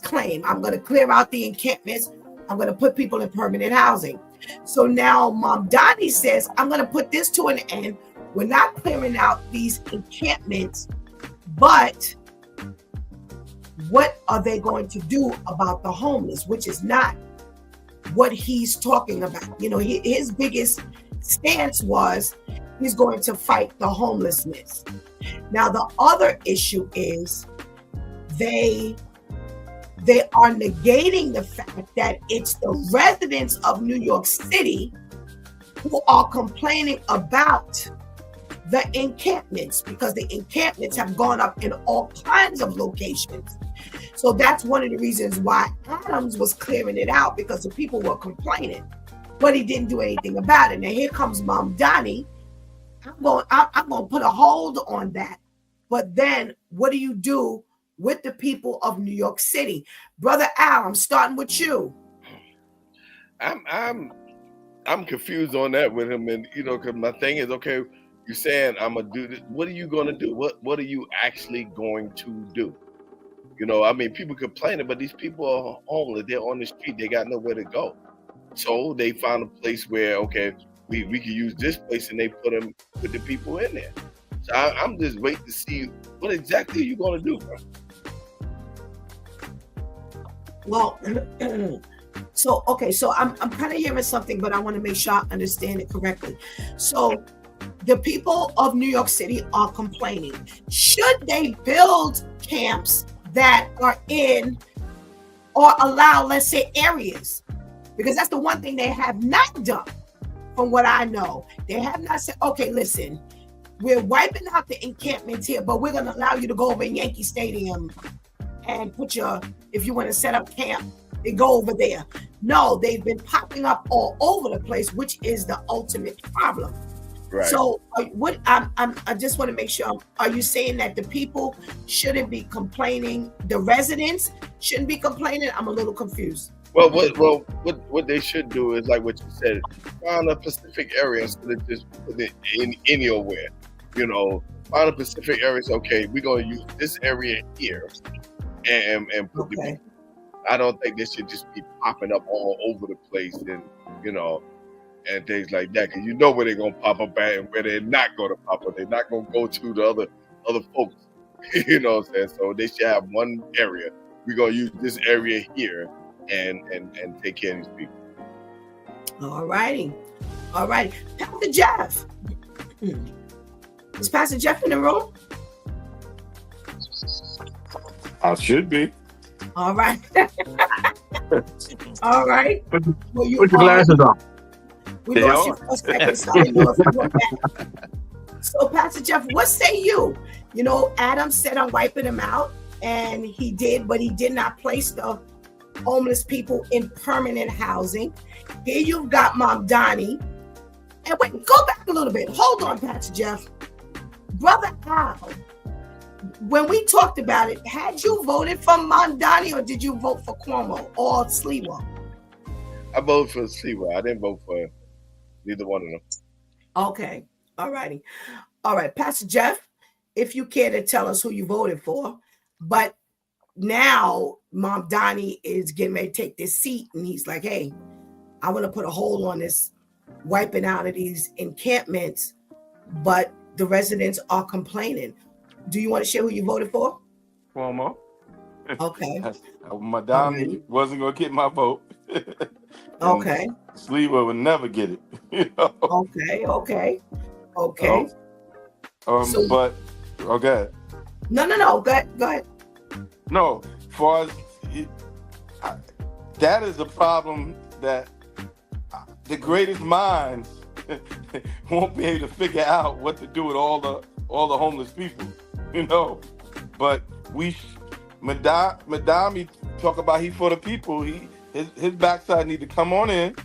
claim. I'm going to clear out the encampments. I'm going to put people in permanent housing. So now Mamdani says, I'm going to put this to an end. We're not clearing out these encampments, but what are they going to do about the homeless, which is not what he's talking about. His biggest stance was he's going to fight the homelessness. Now, the other issue is they are negating the fact that it's the residents of New York City who are complaining about the encampments, because the encampments have gone up in all kinds of locations. So that's one of the reasons why Adams was clearing it out, because the people were complaining, but he didn't do anything about it. Now here comes Mamdani. I'm going to put a hold on that. But then what do you do with the people of New York City? Brother Al, I'm starting with you. I'm confused on that with him, and because my thing is, okay, you're saying I'm gonna do this. What are you gonna do? What are you actually going to do? People complaining, but these people are homeless. They're on the street. They got nowhere to go. So they found a place where, okay, we can use this place, and they put the people in there. So I'm just waiting to see what exactly are you gonna do, bro. Well, so I'm kind of hearing something, but I want to make sure I understand it correctly. So the people of New York City are complaining. Should they build camps that are in, or allow, let's say, areas? Because that's the one thing they have not done, from what I know. They have not said, okay, listen, we're wiping out the encampments here, but we're going to allow you to go over in Yankee Stadium and if you want to set up camp, they go over there. No, they've been popping up all over the place, which is the ultimate problem. Right. So I just want to make sure, are you saying that the people shouldn't be complaining? The residents shouldn't be complaining? I'm a little confused. Well, what they should do is, like what you said, find a specific area instead of just put it in anywhere. Find a specific area. Okay, we're going to use this area here and put the people. I don't think this should just be popping up all over the place, and and things like that, because where they're gonna pop up at and where they're not gonna pop up. They're not gonna go to the other folks. You know what I'm saying? So they should have one area. We're gonna use this area here and take care of these people. All righty. Pastor Jeff. Is Pastor Jeff in the room? I should be. All right. All right. Put your glasses on. We lost you for a second, so I know if you went back. So, Pastor Jeff, what say you? Adam said I'm wiping him out, and he did, but he did not place the homeless people in permanent housing. Here you've got Mamdani. And wait, go back a little bit. Hold on, Pastor Jeff. Brother Al, when we talked about it, had you voted for Mamdani, or did you vote for Cuomo or Sliwa? I voted for Sliwa. I didn't vote Neither one of them. Okay. All righty. All right. Pastor Jeff, if you care to tell us who you voted for, but now Mom Donnie is getting ready to take this seat and he's like, hey, I want to put a hold on this wiping out of these encampments, but the residents are complaining. Do you want to share who you voted for? Cuomo. Okay. Madame wasn't going to get my vote. Okay. Sleever would never get it. You know? Okay. But okay. No. Go ahead. No, as far as that is a problem that the greatest minds won't be able to figure out what to do with all the homeless people, you know. But Madame talk about he for the people. His backside need to come on in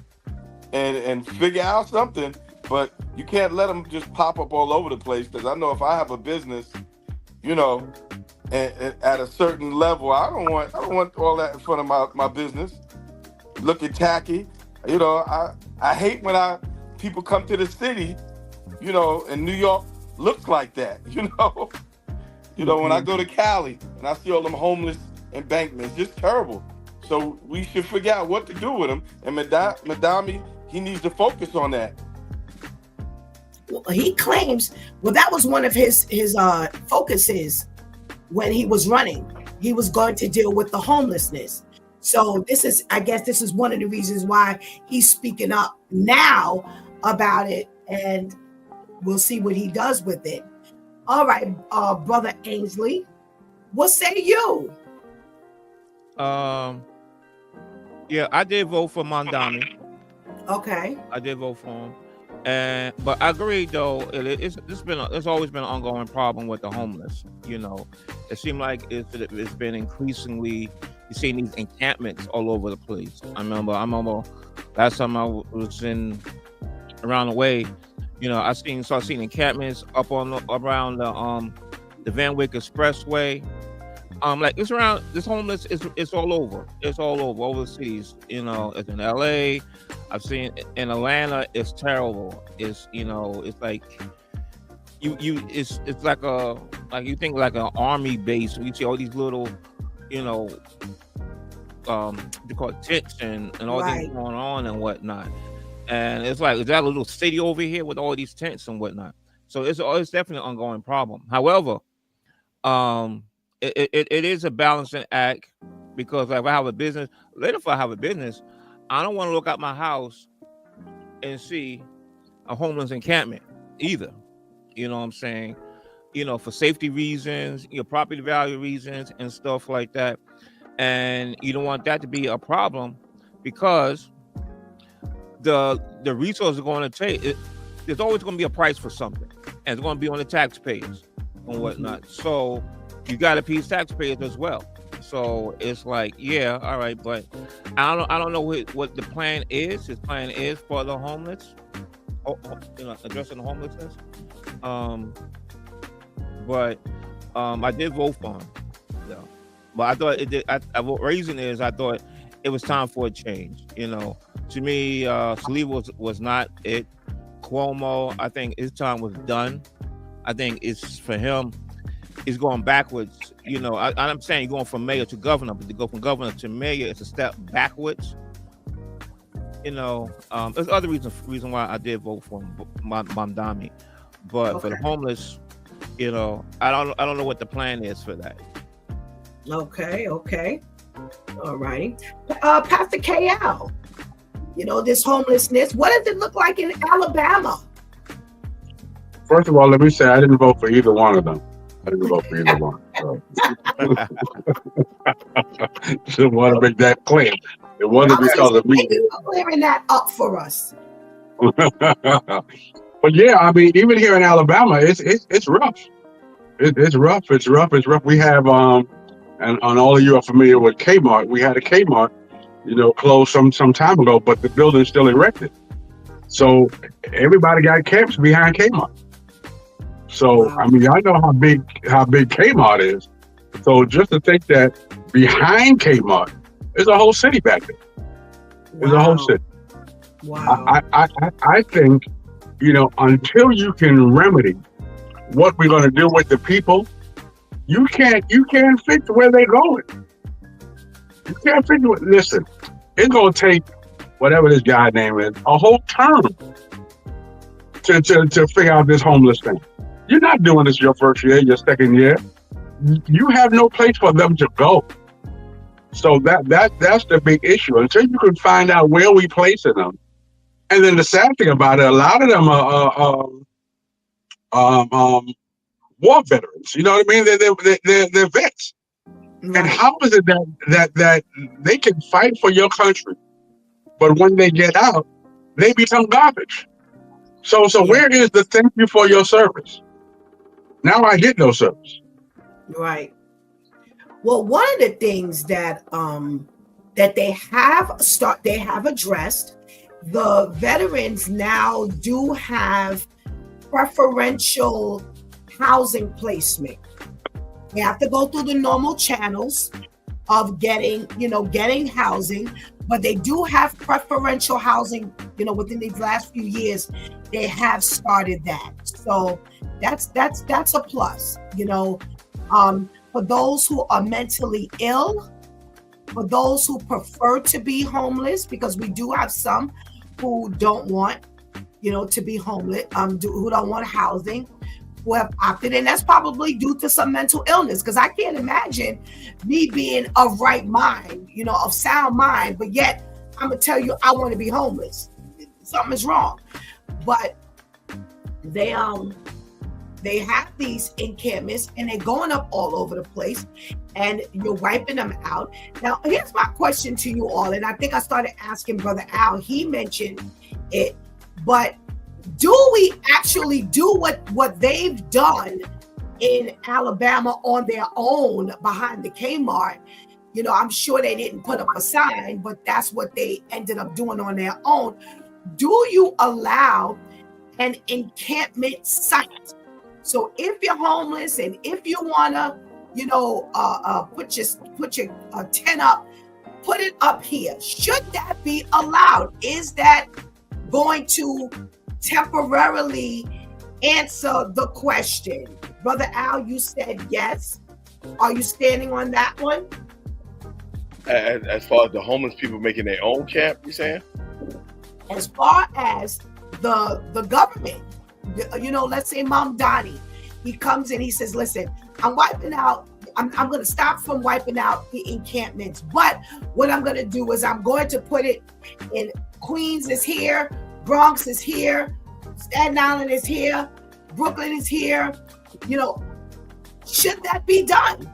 and figure out something. But you can't let them just pop up all over the place, because I know if I have a business, you know, and at a certain level, I don't want all that in front of my business looking tacky. You know, I hate when people come to the city, you know, and New York looks like that, you know. You know, when I go to Cali and I see all them homeless embankments, just terrible. So we should figure out what to do with them. And Madame, he needs to focus on that. Well, he claims, that was one of his focuses when he was running. He was going to deal with the homelessness. So I guess this is one of the reasons why he's speaking up now about it, and we'll see what he does with it. All right, Brother Ainsley, what say you? Yeah, I did vote for Mondani. Okay. I did vote for him. But I agree, though, it's always been an ongoing problem with the homeless. You know, it seemed like it's been increasingly, you see these encampments all over the place. I remember last time I was around the way, you know, I started seeing encampments up around the Van Wyck Expressway. Like it's around, this homeless it's all over. It's all over the cities. You know, it's in LA. I've seen in Atlanta. It's terrible. It's, you know, it's like it's like you think like an army base. You see all these little, you know, they call it tents and all things going on and whatnot. And it's like, is that a little city over here with all these tents and whatnot? So it's definitely an ongoing problem. However, it is a balancing act, because like if I have a business, I don't want to look out my house and see a homeless encampment either. You know what I'm saying? You know, for safety reasons, property value reasons and stuff like that. And you don't want that to be a problem, because the resources are going to take, there's always going to be a price for something, and it's going to be on the taxpayers and whatnot. So you got to appease taxpayers as well. So it's like, yeah, all right, but I don't know what the plan is. His plan is for the homeless, you know, addressing the homelessness. But I did vote for him. Yeah. But I thought reason is I thought it was time for a change. You know, to me, Saliba was not it. Cuomo, I think his time was done. I think it's for him. He's going backwards. You know, I'm saying going from mayor to governor, but to go from governor to mayor, it's a step backwards. You know, there's other reason why I did vote for him, Mamdani. But for the homeless, you know, I don't know what the plan is for that. Okay. All right. Pastor KL, you know, this homelessness, what does it look like in Alabama? First of all, let me say I didn't vote for either one of them. I didn't vote for either one. So. Just want to make that clear. It wasn't because of me. Thank you for clearing that up for us. But yeah, I mean, even here in Alabama, it's rough. It's rough. It's rough. We have and all of you are familiar with Kmart. We had a Kmart, you know, closed some time ago, but the building's still erected. So everybody got camps behind Kmart. So I mean, I know how big Kmart is. So just to think that behind Kmart is a whole city back there. There's a whole city. Wow. I think, until you can remedy what we're going to do with the people, you can't fix where they're going. You can't fix it. Listen, it's going to take whatever this guy name is a whole term to figure out this homeless thing. You're not doing this your first year, your second year. You have no place for them to go. So that's the big issue. Until you can find out where we placing them, and then the sad thing about it, a lot of them are war veterans. You know what I mean? They're vets. And Right. how is it that they can fight for your country, but when they get out, they become garbage? So Yeah. where is the thank you for your service? Now I get no service. Right. Well, one of the things that they have addressed, the veterans now do have preferential housing placement. They have to go through the normal channels of getting housing, but they do have preferential housing. Within these last few years, they have started that. So that's a plus. For those who are mentally ill, for those who prefer to be homeless, because we do have some who don't want, to be homeless, who don't want housing, who have opted in. That's probably due to some mental illness, because I can't imagine me being of right mind, of sound mind, but yet I'm gonna tell you I want to be homeless. Something is wrong. But they have these encampments and they're going up all over the place and you're wiping them out. Now, here's my question to you all, and I think I started asking Brother Al, he mentioned it, but do we actually do what they've done in Alabama on their own behind the Kmart? I'm sure they didn't put up a sign, but that's what they ended up doing on their own. Do you allow an encampment site? So if you're homeless and if you wanna, put your tent up, put it up here. Should that be allowed? Is that going to temporarily answer the question? Brother Al, you said yes. Are you standing on that one? As far as the homeless people making their own camp, you saying? As far as the government, let's say Mom Donnie, he comes and he says, listen, I'm wiping out, I'm going to stop from wiping out the encampments, but what I'm going to do is I'm going to put it in Queens is here, Bronx is here, Staten Island is here, Brooklyn is here. Should that be done?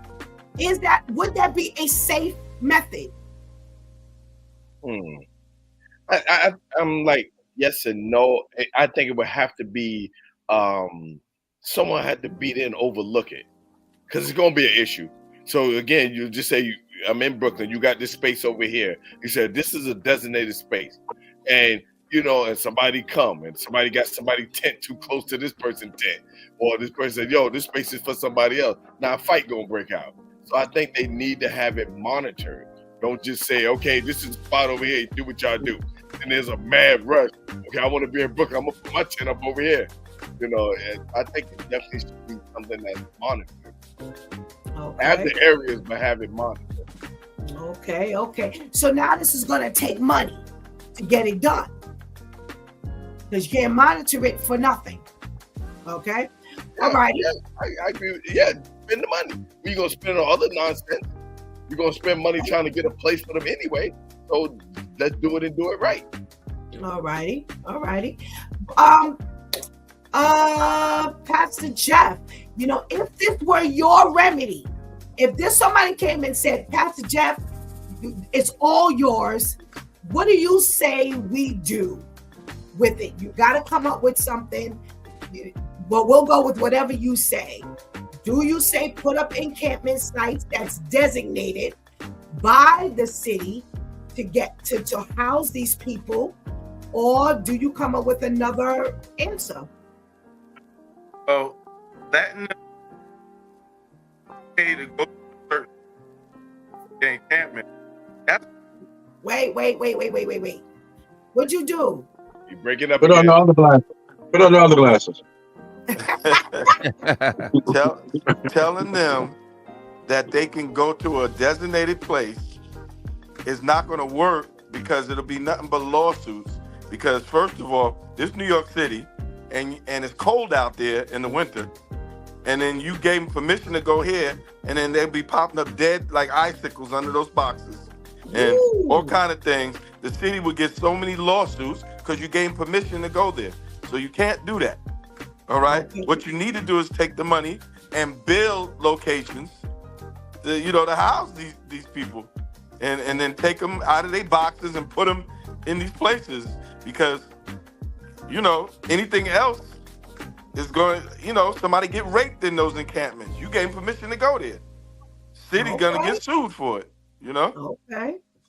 Would that be a safe method? I'm like yes and no. I think it would have to be someone had to be there and overlook it, because it's gonna be an issue. So again, you just say I'm in Brooklyn. You got this space over here. You said this is a designated space, and and somebody come and somebody got somebody tent too close to this person's tent, or this person said, "Yo, this space is for somebody else." Now a fight gonna break out. So I think they need to have it monitored. Don't just say, "Okay, this is a spot over here. Do what y'all do." And there's a mad rush. Okay, I want to be in Brooklyn. I'm gonna put my tent up over here. And I think it definitely should be something that's monitored. Okay. Have the areas, but have it monitored. Okay. So now this is going to take money to get it done, because you can't monitor it for nothing. Okay. All right. Yeah, I agree with you. Yeah, spend the money. You're going to spend on other nonsense. You're going to spend money trying to get a place for them anyway. So let's do it and do it right. All righty. Pastor Jeff, if this were your remedy, if this somebody came and said, Pastor Jeff, it's all yours, what do you say we do with it? You got to come up with something, but we'll go with whatever you say. Do you say put up encampment sites that's designated by the city to get to house these people, or do you come up with another answer? Well, that okay to go to certain encampment. Wait. What'd you do? You breaking up Put on again. the other glasses. Put on the other glasses. Telling them that they can go to a designated place is not going to work because it'll be nothing but lawsuits. Because first of all, this New York City, and it's cold out there in the winter, and then you gave them permission to go here, and then they'll be popping up dead like icicles under those boxes, and all kind of things. The city would get so many lawsuits because you gave them permission to go there. So you can't do that. All right. Okay. What you need to do is take the money and build locations, to house these people, and then take them out of their boxes and put them in these places, because anything else is going. Somebody get raped in those encampments. You gave them permission to go there. City gonna get sued for it.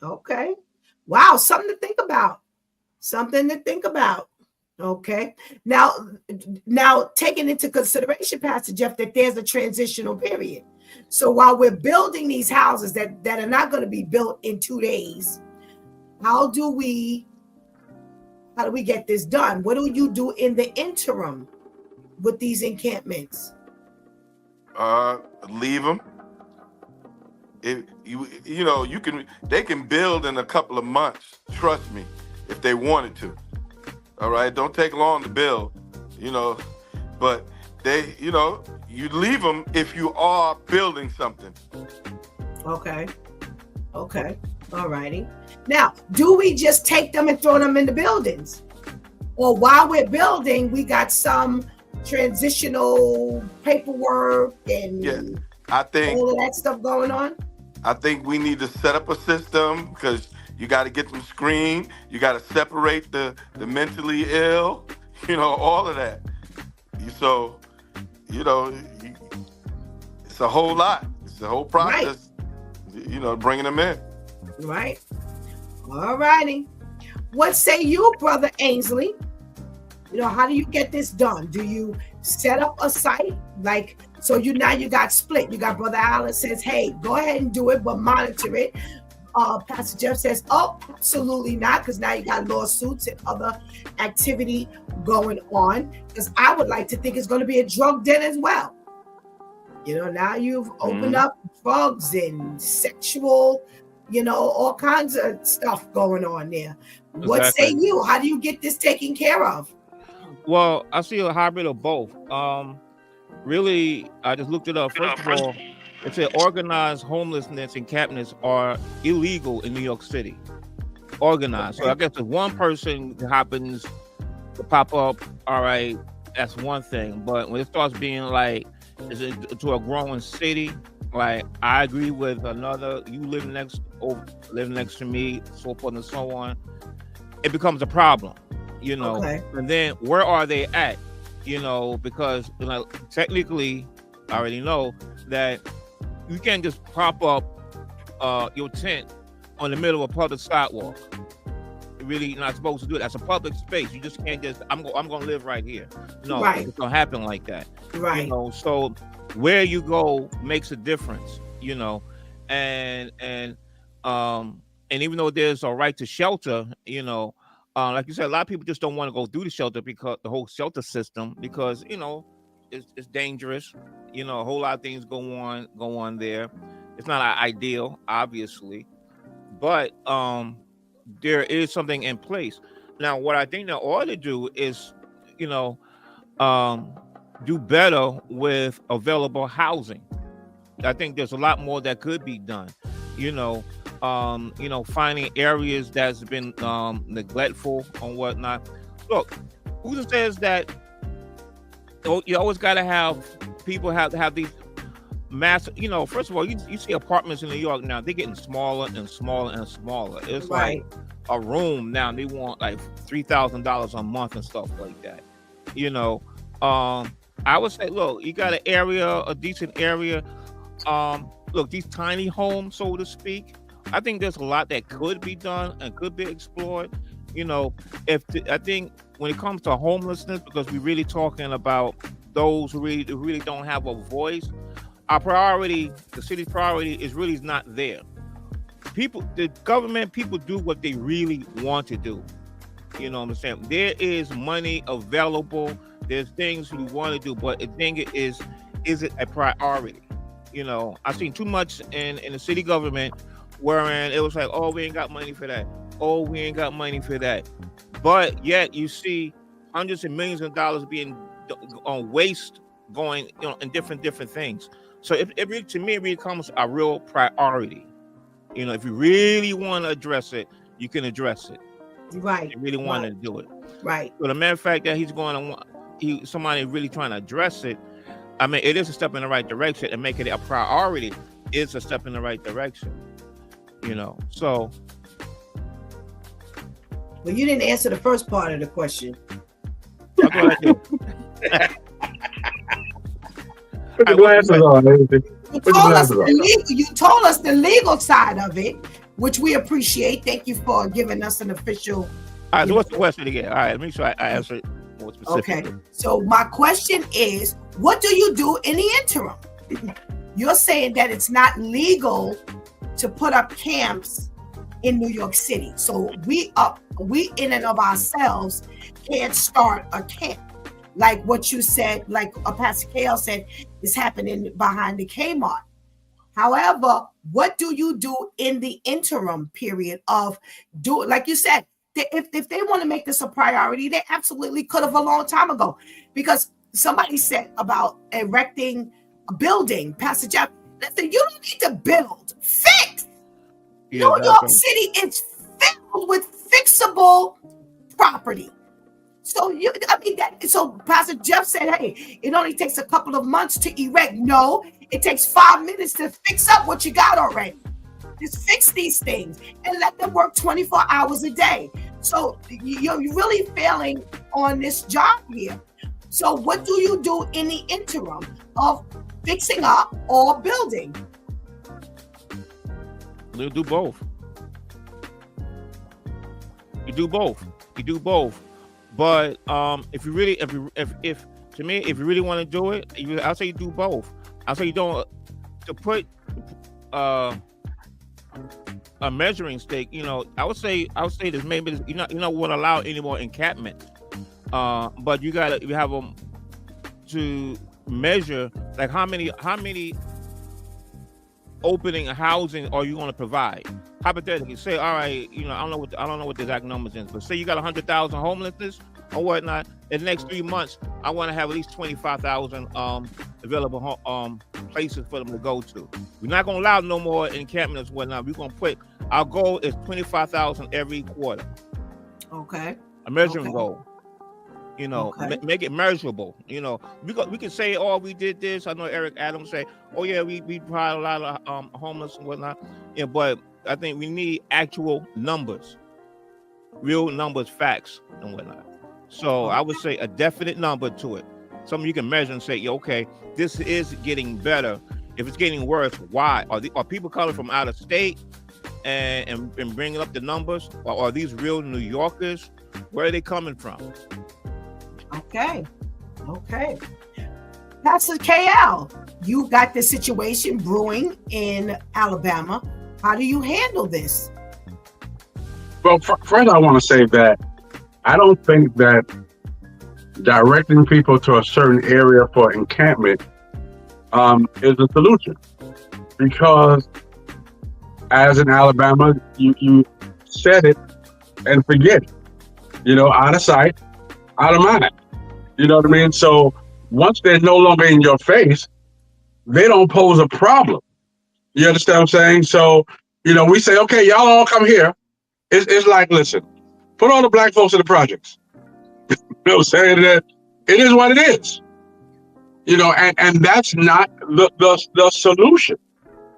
Okay. Wow, something to think about. Okay. Now taking into consideration, Pastor Jeff, that there's a transitional period. So while we're building these houses that are not going to be built in 2 days, how do we get this done? What do you do in the interim with these encampments? Leave them. They can build in a couple of months. Trust me, if they wanted to. All right, don't take long to build. But they, you leave them if you are building something. Okay. All righty. Now, do we just take them and throw them in the buildings? Or while we're building, we got some transitional paperwork and I think all of that stuff going on? I think we need to set up a system, because you got to get them screened. You got to separate the mentally ill, all of that. So, it's a whole lot. It's a whole process, bringing them in. Right. All righty. What say you, Brother Ainsley? How do you get this done? Do you set up a site? So you got split. You got Brother Allen says, hey, go ahead and do it, but monitor it. Pastor Jeff says, oh, absolutely not, because now you got lawsuits and other activity going on. Because I would like to think it's going to be a drug den as well. Now you've opened up drugs and sexual, all kinds of stuff going on there. Exactly. What say you? How do you get this taken care of? Well, I see a hybrid of both. Really, I just looked it up. First of all, it said organized homelessness encampments are illegal in New York City. Organized. So I guess if one person happens to pop up, all right, that's one thing. But when it starts being to a growing city, I agree with another. You live next to me, so forth and so on. It becomes a problem, Okay. And then where are they at? Because technically, I already know that you can't just prop up your tent on the middle of a public sidewalk. You're really not supposed to do it. That's a public space. You just can't just, I'm going to live right here. No, right. It's going to happen like that. Right. So where you go makes a difference, and even though there's a right to shelter, like you said, a lot of people just don't want to go through the shelter, because the whole shelter system, because, it's dangerous. A whole lot of things go on there. It's not ideal, obviously, but there is something in place. Now, what I think they ought to do is, do better with available housing. I think there's a lot more that could be done. Finding areas that's been neglectful and whatnot. Look, who says that you always got to have people have to have these massive, first of all, you see apartments in New York now, they're getting smaller and smaller and smaller. It's right. Like a room now, they want like $3,000 a month and stuff like that. I would say, look, you got a decent area. Look, these tiny homes, so to speak, I think there's a lot that could be done and could be explored. I think when it comes to homelessness, because we're really talking about those who really don't have a voice, the city's priority is really not there. The government people do what they really want to do. You know what I'm saying? There is money available. There's things we want to do, but the thing is it a priority? You know, I've seen too much in the city government wherein it was like, oh, we ain't got money for that. Oh, we ain't got money for that. But yet you see hundreds of millions of dollars being on waste going, you know, in different things. So to me, it becomes a real priority. You know, if you really want to address it, you can address it. Right. If you really want to do it. Right. So the matter of fact that he's going to somebody really trying to address it, I mean, it is a step in the right direction, and making it a priority is a step in the right direction. You know, so. Well, you didn't answer the first part of the question. I'll go ahead. Put the glasses on. You told us the legal side of it, which we appreciate. Thank you for giving us an official. All right, so what's the question again? All right, let me sure I answer it more specifically. Okay, so my question is, what do you do in the interim? You're saying that it's not legal to put up camps in New York City. So we in and of ourselves can't start a camp. Like what you said, like Pastor Kale said, is happening behind the Kmart. However, what do you do in the interim period of like you said, if they want to make this a priority, they absolutely could have a long time ago. Because somebody said about erecting a building, Pastor Jeff, listen, you don't need to build, fix. Yeah, New York City is filled with fixable property. So so Pastor Jeff said, hey, it only takes a couple of months to erect. No, it takes 5 minutes to fix up what you got already. Just fix these things and let them work 24 hours a day. So you're really failing on this job here. So what do you do in the interim of fixing up or building? You do both. You do both. But if you really want to do it, I'll say you do both. I'll say you don't to put a measuring stick. You know, I would say this maybe you won't allow any more encampment. But you have them to measure like how many opening housing are you going to provide? Hypothetically, say, all right, I don't know what the exact numbers is, but say you got 100,000 homelessness or whatnot. In the next 3 months, I want to have at least 25,000 available places for them to go to. We're not going to allow no more encampments and whatnot. We're going to put our goal is 25,000 every quarter. Okay. A measuring goal. Make it measurable. We can say, oh, we did this. I know Eric Adams say, oh yeah, we provide a lot of homeless and whatnot. Yeah, but I think we need actual numbers, real numbers, facts and whatnot. So I would say a definite number to it. Something you can measure and say, okay, this is getting better. If it's getting worse, why? Are people coming from out of state and bringing up the numbers? Or are these real New Yorkers? Where are they coming from? Okay. Pastor KL, you got the situation brewing in Alabama. How do you handle this? Well, first I want to say that I don't think that directing people to a certain area for encampment is a solution. Because as in Alabama, you set it and forget it. Out of sight, out of mind. You know what I mean? So once they're no longer in your face, they don't pose a problem. You understand what I'm saying? So, we say, okay, y'all all come here. It's like, listen, put all the black folks in the projects. You know what I'm saying? That it is what it is. And that's not the solution.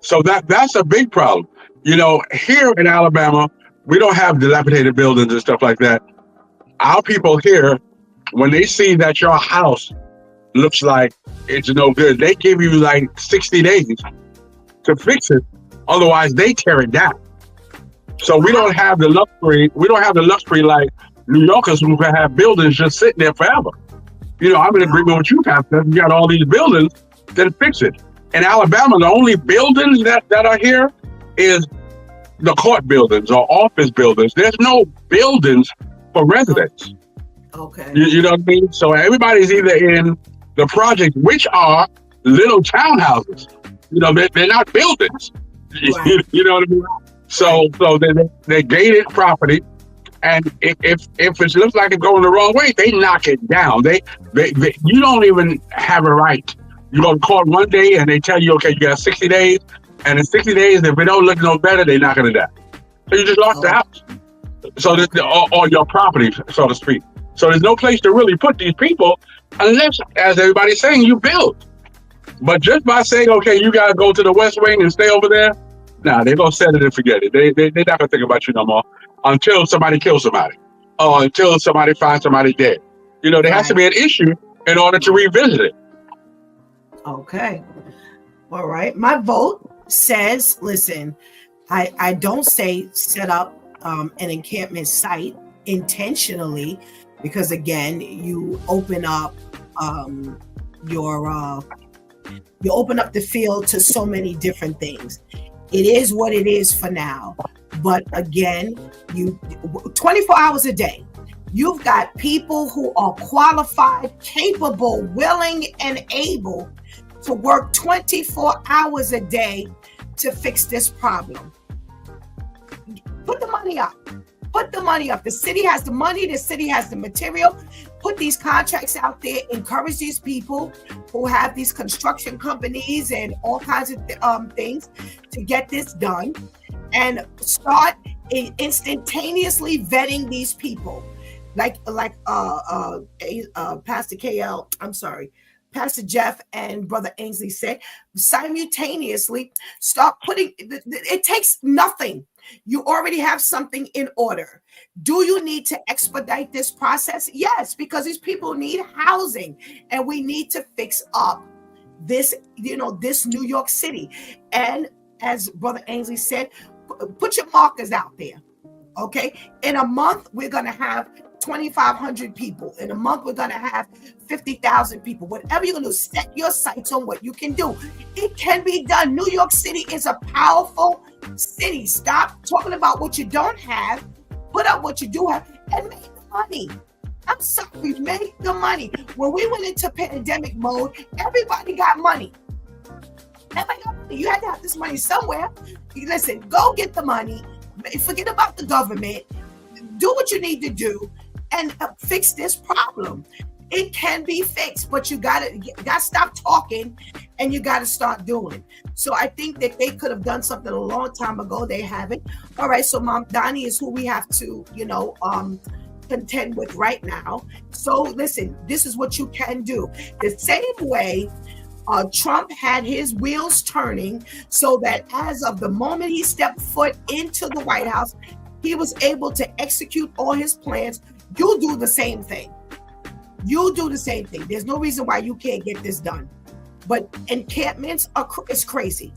So that's a big problem. Here in Alabama, we don't have dilapidated buildings and stuff like that. Our people here, when they see that your house looks like it's no good, they give you like 60 days to fix it. Otherwise, they tear it down. So we don't have the luxury. We don't have the luxury like New Yorkers who can have buildings just sitting there forever. I'm in agreement with you, Pastor. You got all these buildings, then fix it. In Alabama, the only buildings that are here is the court buildings or office buildings. There's no buildings for residents. Okay. You know what I mean? So everybody's either in the project, which are little townhouses. You know, they're not buildings. Right. You know what I mean? So they gated property, and if it looks like it's going the wrong way, they knock it down. They you don't even have a right. You go to court one day, and they tell you, okay, you got 60 days, and in 60 days, if it don't look no better, they're knocking it down. So you just lost the house. So or your property, so to speak. So there's no place to really put these people unless, as everybody's saying, you build. But just by saying, okay, you gotta go to the West Wing and stay over there, nah, they're gonna set it and forget it. They're not gonna think about you no more until somebody kills somebody or until somebody finds somebody dead. You know, there has to be an issue in order to revisit it. Okay. All right. My vote says, listen, I don't say set up an encampment site intentionally, because again, you open up you open up the field to so many different things. It is what it is for now. But again, you 24 hours a day, you've got people who are qualified, capable, willing, and able to work 24 hours a day to fix this problem. Put the money up. Put the money up. The city has the money. The city has the material. Put these contracts out there. Encourage these people who have these construction companies and all kinds of things to get this done, and start instantaneously vetting these people, like Pastor KL. I'm sorry. Pastor Jeff and Brother Ainsley said, simultaneously start putting, it takes nothing. You already have something in order. Do you need to expedite this process? Yes, because these people need housing, and we need to fix up this, this New York City. And as Brother Ainsley said, put your markers out there. Okay. In a month, we're going to have 2,500 people. In a month, we're going to have 50,000 people. Whatever you're going to do, set your sights on what you can do. It can be done. New York City is a powerful city. Stop talking about what you don't have. Put up what you do have and make the money. I'm sorry, make the money. When we went into pandemic mode, everybody got money. Everybody got money. You had to have this money somewhere. Listen, go get the money. Forget about the government. Do what you need to do and fix this problem. It can be fixed, but you gotta stop talking and you gotta start doing. So I think that they could have done something a long time ago. They haven't. All right, so Mom Donnie is who we have to, contend with right now. So listen, this is what you can do. The same way Trump had his wheels turning, so that as of the moment he stepped foot into the White House, he was able to execute all his plans. You do the same thing. You do the same thing. There's no reason why you can't get this done. But encampments is crazy.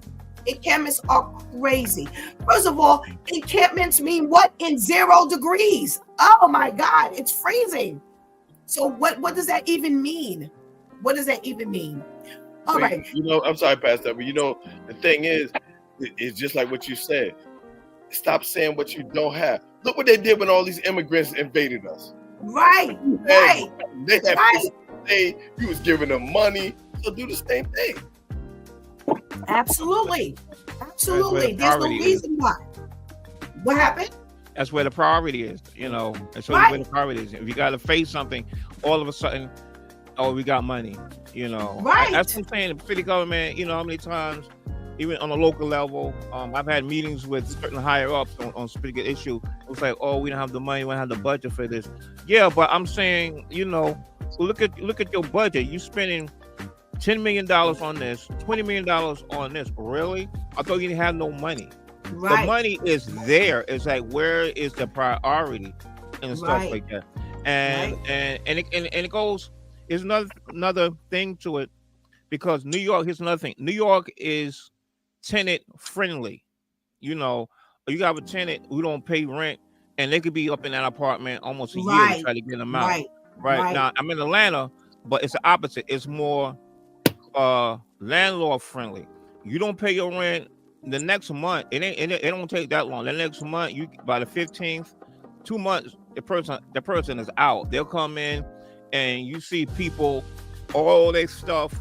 Encampments are crazy. First of all, encampments mean what? In 0 degrees. Oh my God, it's freezing. So what does that even mean? What does that even mean? All right. I'm sorry, Pastor, but the thing is, it's just like what you said. Stop saying what you don't have. Look what they did when all these immigrants invaded us. Right. They had places to stay. You was giving them money. So do the same thing. Absolutely. There's no reason why. What happened? That's where the priority is, That's where the priority is. If you got to face something, all of a sudden, we got money, Right. That's what I'm saying. The city government, how many times, even on a local level, I've had meetings with certain higher ups on particular issue. It was like, we don't have the money, we don't have the budget for this. Yeah, but I'm saying, look at your budget. You spending $10 million on this, $20 million on this. Really? I thought you didn't have no money. Right. The money is there. It's like, where is the priority and stuff like that? And it goes. There's another thing to it, because New York. Here's another thing. New York is tenant friendly. You have a tenant who don't pay rent, and they could be up in that apartment almost a year to try to get them out. Right. Now I'm in Atlanta, but it's the opposite. It's more landlord friendly. You don't pay your rent the next month. It don't take that long. The next month, by the 15th, 2 months, the person is out. They'll come in and you see people, all their stuff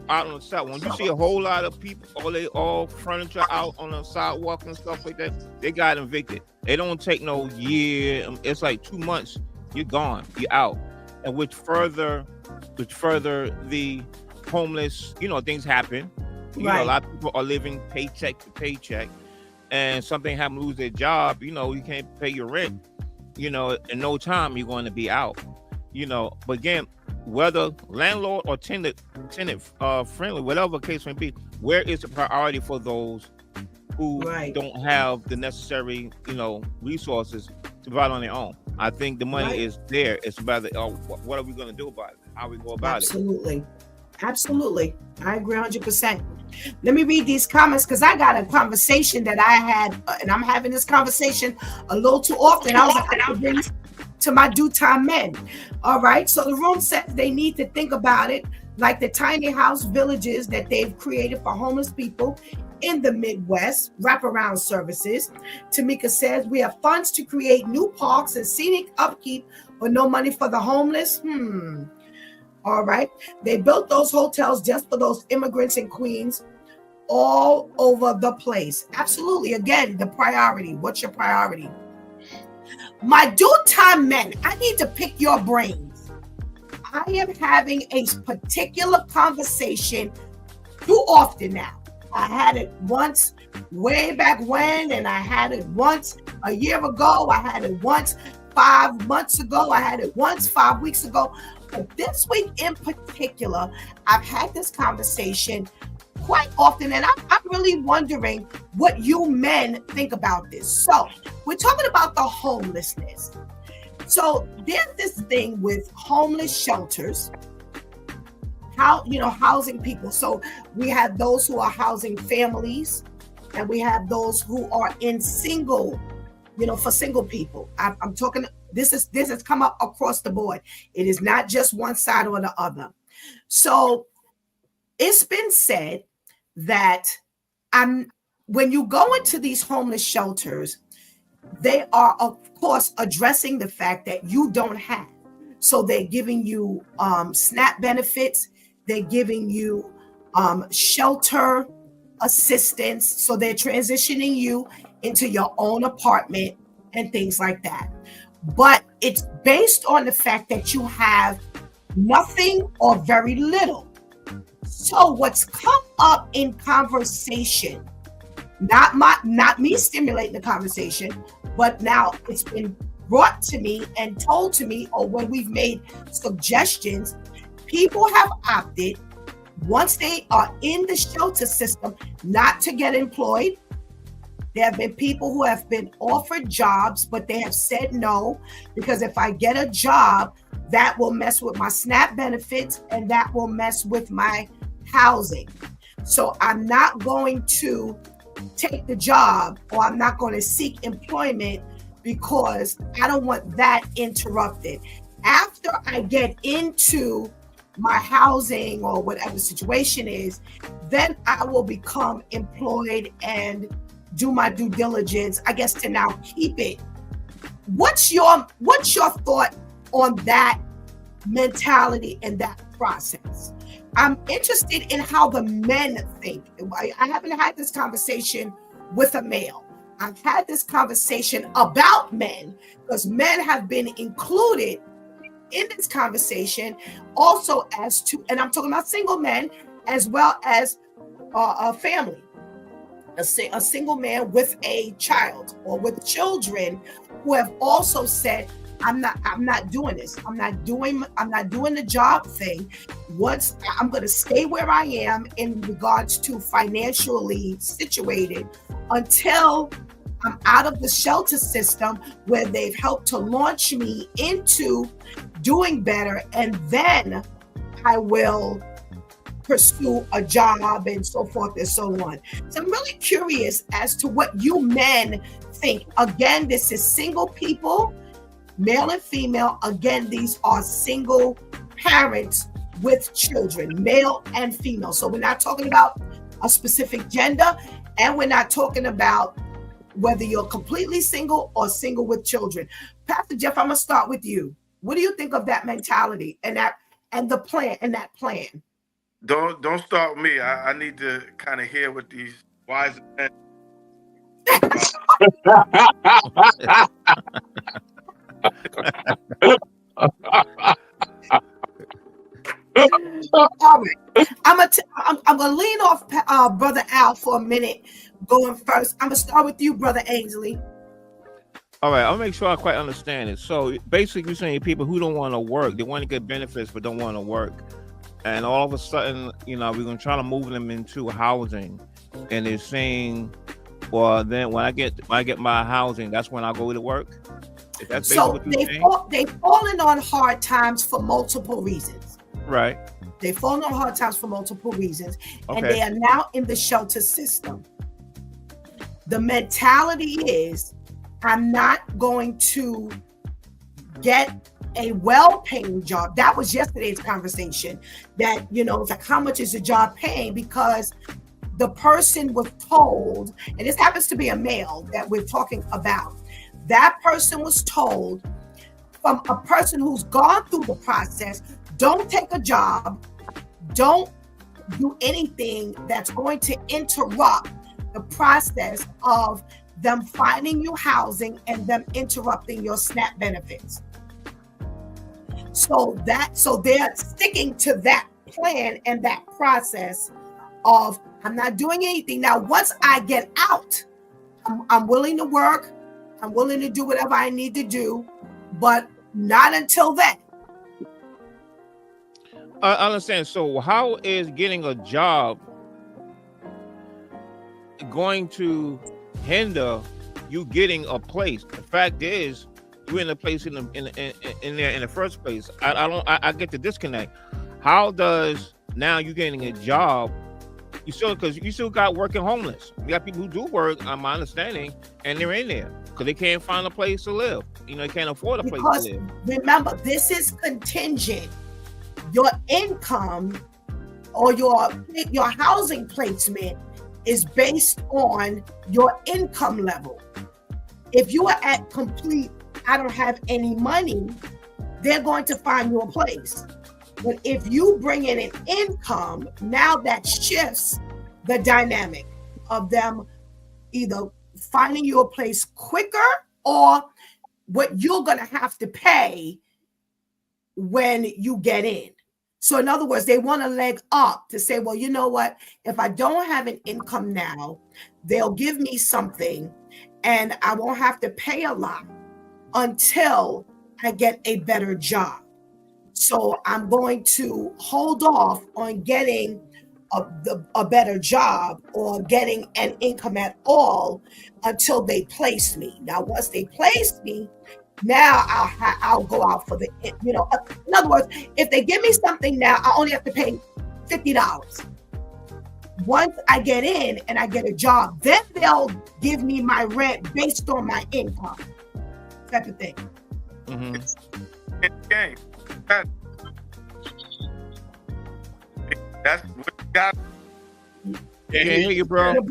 out on the side. When you see a whole lot of people, all furniture out on the sidewalk and stuff like that, they got evicted. They don't take no year. It's like 2 months. You're gone. You're out. And which further the homeless. Things happen. A lot of people are living paycheck to paycheck, and something happens, lose their job. You can't pay your rent. In no time you're going to be out. But again, whether landlord or tenant friendly, whatever the case may be, where is the priority for those who don't have the necessary, resources to provide on their own? I think the money is there. It's about what are we going to do about it? How we go about it? Absolutely. I agree 100%. Let me read these comments because I got a conversation that I had, and I'm having this conversation a little too often. I was like, I bring this to my due time men. All right. So the room says they need to think about it like the tiny house villages that they've created for homeless people in the Midwest, wraparound services. Tamika says we have funds to create new parks and scenic upkeep, but no money for the homeless. All right. They built those hotels just for those immigrants in Queens all over the place. Absolutely. Again, the priority. What's your priority? My due time men, I need to pick your brains. I am having a particular conversation too often now. I had it once way back when, and I had it once a year ago. I had it once 5 months ago. I had it once 5 weeks ago. But this week in particular, I've had this conversation quite often, and I'm really wondering what you men think about this. So we're talking about the homelessness. So there's this thing with homeless shelters, housing people. So we have those who are housing families, and we have those who are in single, for single people. I'm talking. This has come up across the board. It is not just one side or the other. So it's been said that when you go into these homeless shelters, they are, of course, addressing the fact that you don't have. So they're giving you SNAP benefits. They're giving you shelter assistance. So they're transitioning you into your own apartment and things like that. But it's based on the fact that you have nothing or very little. So what's come up in conversation, not me stimulating the conversation, but now it's been brought to me and told to me, or when we've made suggestions, people have opted, once they are in the shelter system, not to get employed. There have been people who have been offered jobs, but they have said no, because if I get a job, that will mess with my SNAP benefits and that will mess with my housing. So I'm not going to take the job, or I'm not going to seek employment because I don't want that interrupted. After I get into my housing or whatever situation is, then I will become employed and do my due diligence, I guess, to now keep it. What's your thought on that mentality and that process? I'm interested in how the men think. I haven't had this conversation with a male. I've had this conversation about men, because men have been included in this conversation also as to, and I'm talking about single men as well as a family. A single man with a child or with children who have also said, I'm not doing this. I'm not doing the job thing. I'm going to stay where I am in regards to financially situated until I'm out of the shelter system, where they've helped to launch me into doing better, and then I will pursue a job and so forth and so on. So I'm really curious as to what you men think. Again, this is single people, male and female. Again, these are single parents with children, male and female. So we're not talking about a specific gender, and we're not talking about whether you're completely single or single with children. Pastor Jeff, I'm gonna start with you. What do you think of that mentality and the plan and that plan? Don't start with me. I need to kind of hear what these wise men. All right. I'm gonna lean off Brother Al for a minute going first. I'm gonna start with you, Brother Ainsley. All right, I'll make sure I quite understand it. So basically, you're saying people who don't want to work, they want to get benefits but don't want to work, and all of a sudden, we're gonna try to move them into housing, and they're saying, well, then when I get my housing, that's when I go to work. Is that basically what you're saying? They've fallen on hard times for multiple reasons. Right. They've fallen on hard times for multiple reasons, Okay. and they are now in the shelter system. The mentality is, I'm not going to get a well-paying job. That was yesterday's conversation. That, it's like, how much is the job paying? Because the person was told, and this happens to be a male that we're talking about, that person was told from a person who's gone through the process, don't take a job, don't do anything that's going to interrupt the process of them finding you housing and them interrupting your SNAP benefits. So they're sticking to that plan and that process of, I'm not doing anything. Now, once I get out, I'm willing to work. I'm willing to do whatever I need to do, but not until then. I understand. So how is getting a job going to hinder you getting a place? The fact is, you're in a place in the first place. I get the disconnect. How does now you getting a job? You still got working homeless. You got people who do work, on my understanding, and they're in there because they can't find a place to live. They can't afford a place to live. Remember, this is contingent. Your income or your housing placement is based on your income level. If you are at complete, I don't have any money, they're going to find you a place. But if you bring in an income, now that shifts the dynamic of them either finding you a place quicker or what you're going to have to pay when you get in. So in other words, they want a leg up to say, well, you know what? If I don't have an income now, they'll give me something and I won't have to pay a lot until I get a better job. So I'm going to hold off on getting a better job or getting an income at all until they place me. Now, once they place me, now I'll go out for the, in other words, if they give me something now, I only have to pay $50. Once I get in and I get a job, then they'll give me my rent based on my income, type of thing. Mm-hmm. It's game. That's what you got. Can't hear you, bro. You're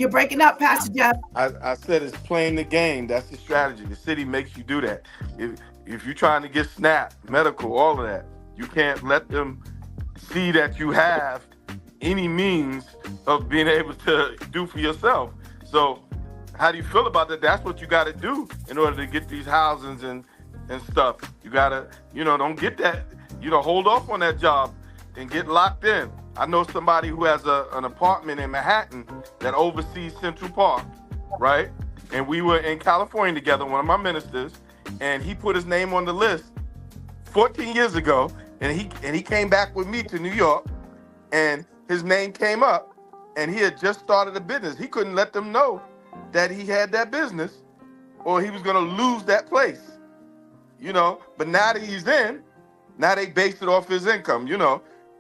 breaking up, Pastor Jeff. I said it's playing the game. That's the strategy. The city makes you do that. If you're trying to get SNAP, medical, all of that, you can't let them see that you have any means of being able to do for yourself. So how do you feel about that? That's what you got to do in order to get these housings and stuff. You got to, don't get that, hold off on that job and get locked in. I know somebody who has an apartment in Manhattan that oversees Central Park, right? And we were in California together, one of my ministers, and he put his name on the list 14 years ago, and he came back with me to New York, and his name came up, and he had just started a business. He couldn't let them know that he had that business, or he was gonna lose that place, But now that he's in, now they base it off his income,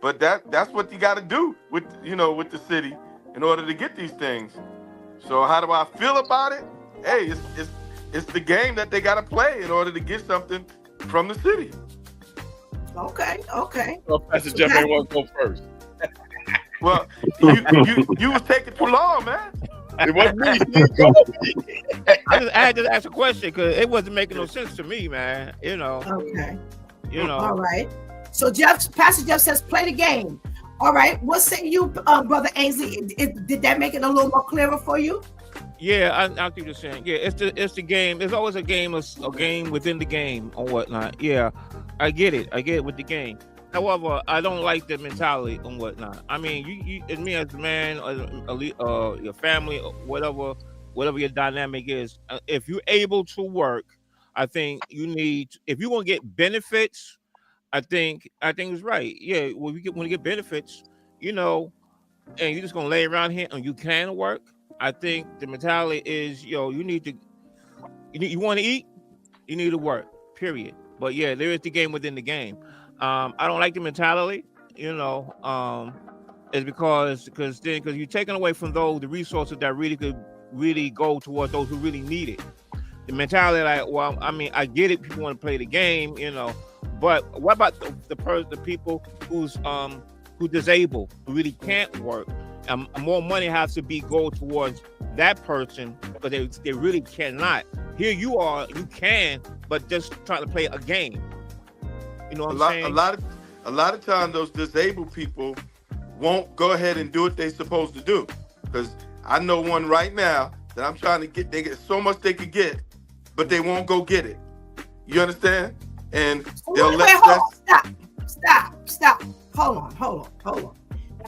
But that's what you got to do with the city in order to get these things. So how do I feel about it? Hey, it's the game that they got to play in order to get something from the city. Okay. Well, Pastor Jeff ain't want to go first. Well, you was taking too long, man. It wasn't me. He didn't call me. I had to ask a question because it wasn't making no sense to me, man. Okay. You know. All right. So Pastor Jeff says, play the game. All right. What say you, Brother Ainsley? Did that make it a little more clearer for you? Yeah, I think you're saying. Yeah, it's the game. There's always a game within the game or whatnot. Yeah, I get it with the game. However, I don't like the mentality and whatnot. I mean, you as me as a man, your family, or whatever your dynamic is. If you're able to work, I think you need. If you want to get benefits, I think it's right. Yeah, when you get benefits, and you're just gonna lay around here and you can work. I think the mentality is, you want to eat, you need to work. Period. But yeah, there is the game within the game. I don't like the mentality. It's because you're taking away from the resources that really could really go towards those who really need it. The mentality, like, well, I mean, I get it. People want to play the game, but what about the people who's disabled, who really can't work? More money has to go towards that person because they really cannot. Here you are, you can, but just trying to play a game. You know what I'm saying? A lot of times those disabled people won't go ahead and do what they're supposed to do. Because I know one right now that I'm trying to get. They get so much they could get, but they won't go get it. You understand? And they'll Stop. Hold on.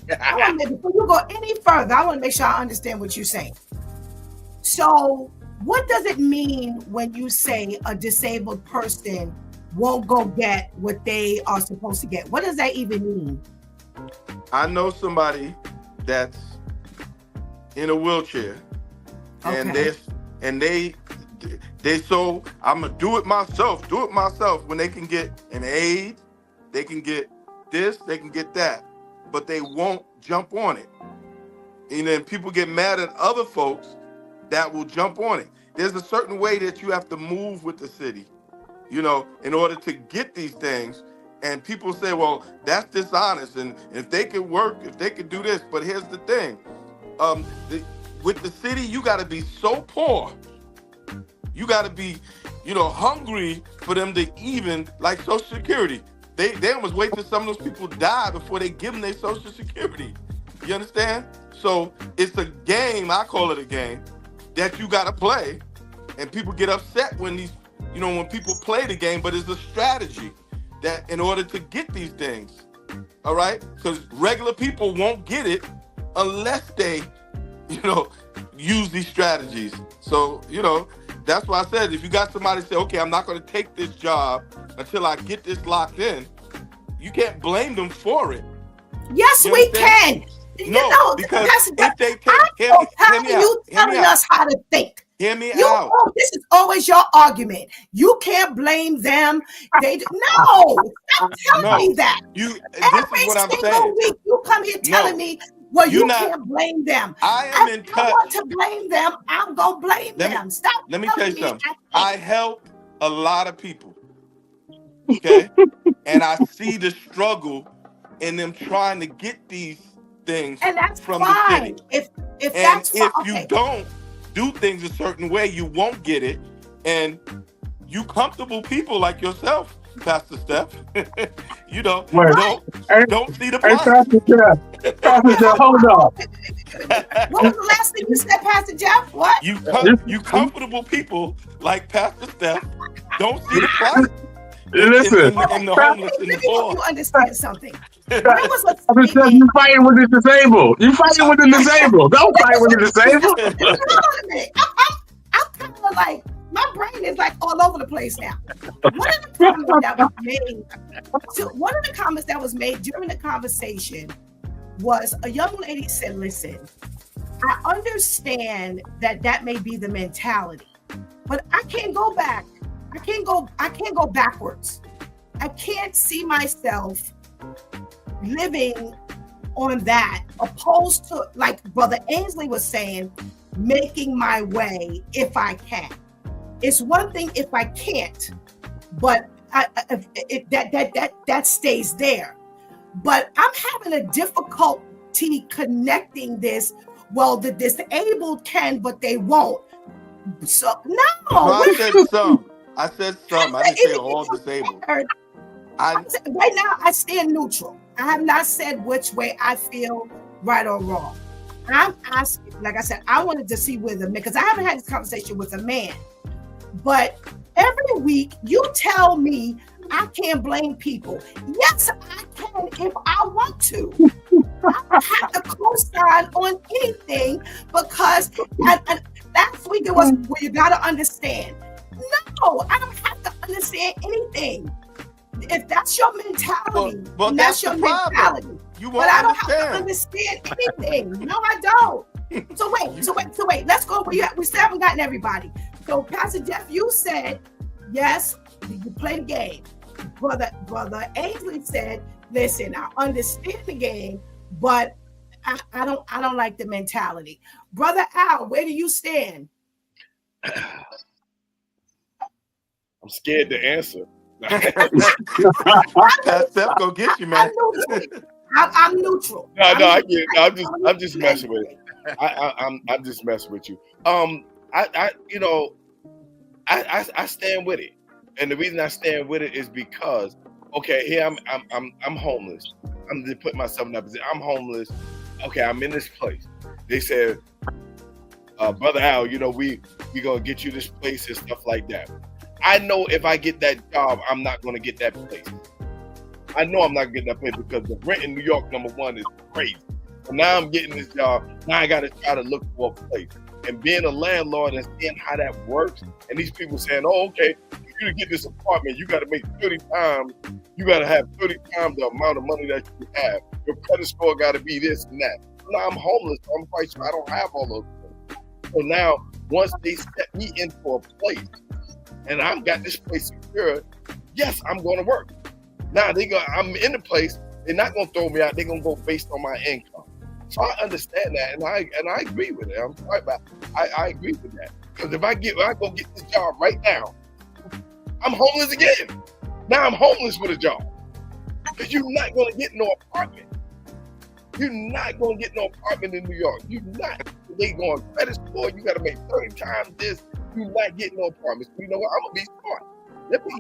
Before you go any further, I want to make sure I understand what you're saying. So, what does it mean when you say a disabled person won't go get what they are supposed to get? What does that even mean? I know somebody that's in a wheelchair, and they so I'm gonna do it myself. When they can get an aid, they can get this, they can get that, but they won't jump on it. And then people get mad at other folks that will jump on it. There's a certain way that you have to move with the city, in order to get these things. And people say, well, that's dishonest. And if they could work, if they could do this. But here's the thing. With the city, you got to be so poor. You got to be, hungry for them to even, like Social Security. They almost wait till some of those people die before they give them their Social Security. You understand? So it's a game, I call it a game, that you got to play. And people get upset when when people play the game, but it's a strategy that in order to get these things, all right? Because regular people won't get it unless they, use these strategies. So, that's why I said, if you got somebody say, okay, I'm not going to take this job until I get this locked in, you can't blame them for it. Yes, we can. No, because if they take, you telling us how to think. Hear me out. This is always your argument. You can't blame them. Stop telling me that. This is what I'm saying. Week you come here telling me, well, you can't blame them. I am in touch. I want to blame them. I'm gonna blame them. Stop. Let me tell you something. I help a lot of people. Okay, and I see the struggle in them trying to get these things from the city. If you don't do things a certain way, you won't get it. And you comfortable people like yourself, Pastor Steph, don't see the point. Pastor Jeff, hold on. What was the last thing you said, Pastor Jeff? What? You comfortable people like Pastor Steph don't see the point. Listen, in the homeless and the poor. You understand something. You fighting with the disabled. You fighting with the disabled. Don't fight with the disabled. I'm kind of like, my brain is like all over the place now. One of the comments that was made during the conversation was a young lady said, listen, I understand that may be the mentality, but I can't go back. I can't go backwards. I can't see myself living on that, opposed to, like Brother Ainsley was saying, making my way if I can. It's one thing if I can't, but that stays there. But I'm having a difficulty connecting this well, the disabled can, but they won't. So no. I said some. I didn't say all disabled. Right now, I stand neutral. I have not said which way I feel, right or wrong. I'm asking, like I said, I wanted to see with a man, because I haven't had this conversation with a man. But every week you tell me I can't blame people. Yes, I can if I want to. I don't have to co-sign on anything, because and last week it was where you gotta understand. No, I don't have to understand anything. If that's your mentality, but that's your mentality. But I don't have to understand anything. No, I don't. So wait. Let's go. We still haven't gotten everybody. So Pastor Jeff, you said yes, you play the game. Brother Ainsley said, listen, I understand the game, but I don't like the mentality. Brother Al, where do you stand? I'm scared to answer. Steph go get you, man. I'm neutral. No, I get it. I'm just messing with it. I'm just messing with you. I stand with it, and the reason I stand with it is because, okay, here I'm homeless. I'm just putting myself in that position. I'm homeless. Okay, I'm in this place. They said, Brother Al, we gonna get you this place and stuff like that. I know if I get that job, I'm not gonna get that place. I know I'm not getting that place because the rent in New York, number one, is crazy. So now I'm getting this job. Now I got to try to look for a place. And being a landlord and seeing how that works, and these people saying, oh, okay, for you to get this apartment, you got to make 30 times, you got to have 30 times the amount of money that you have. Your credit score got to be this and that. Now I'm homeless, so I'm quite sure I don't have all those things. So now, once they set me into a place, and I've got this place secured, yes, I'm going to work. Now I'm in the place. They're not gonna throw me out. They're gonna go based on my income. So I understand that, and I agree with it. I'm sorry about it. I agree with that, because if I go get this job right now, I'm homeless again. Now I'm homeless with a job, because you're not gonna get no apartment. You're not gonna get no apartment in New York. You're not. They going credit score. You got to make 30 times this. You're not getting no apartments. So you know what? I'm gonna be smart.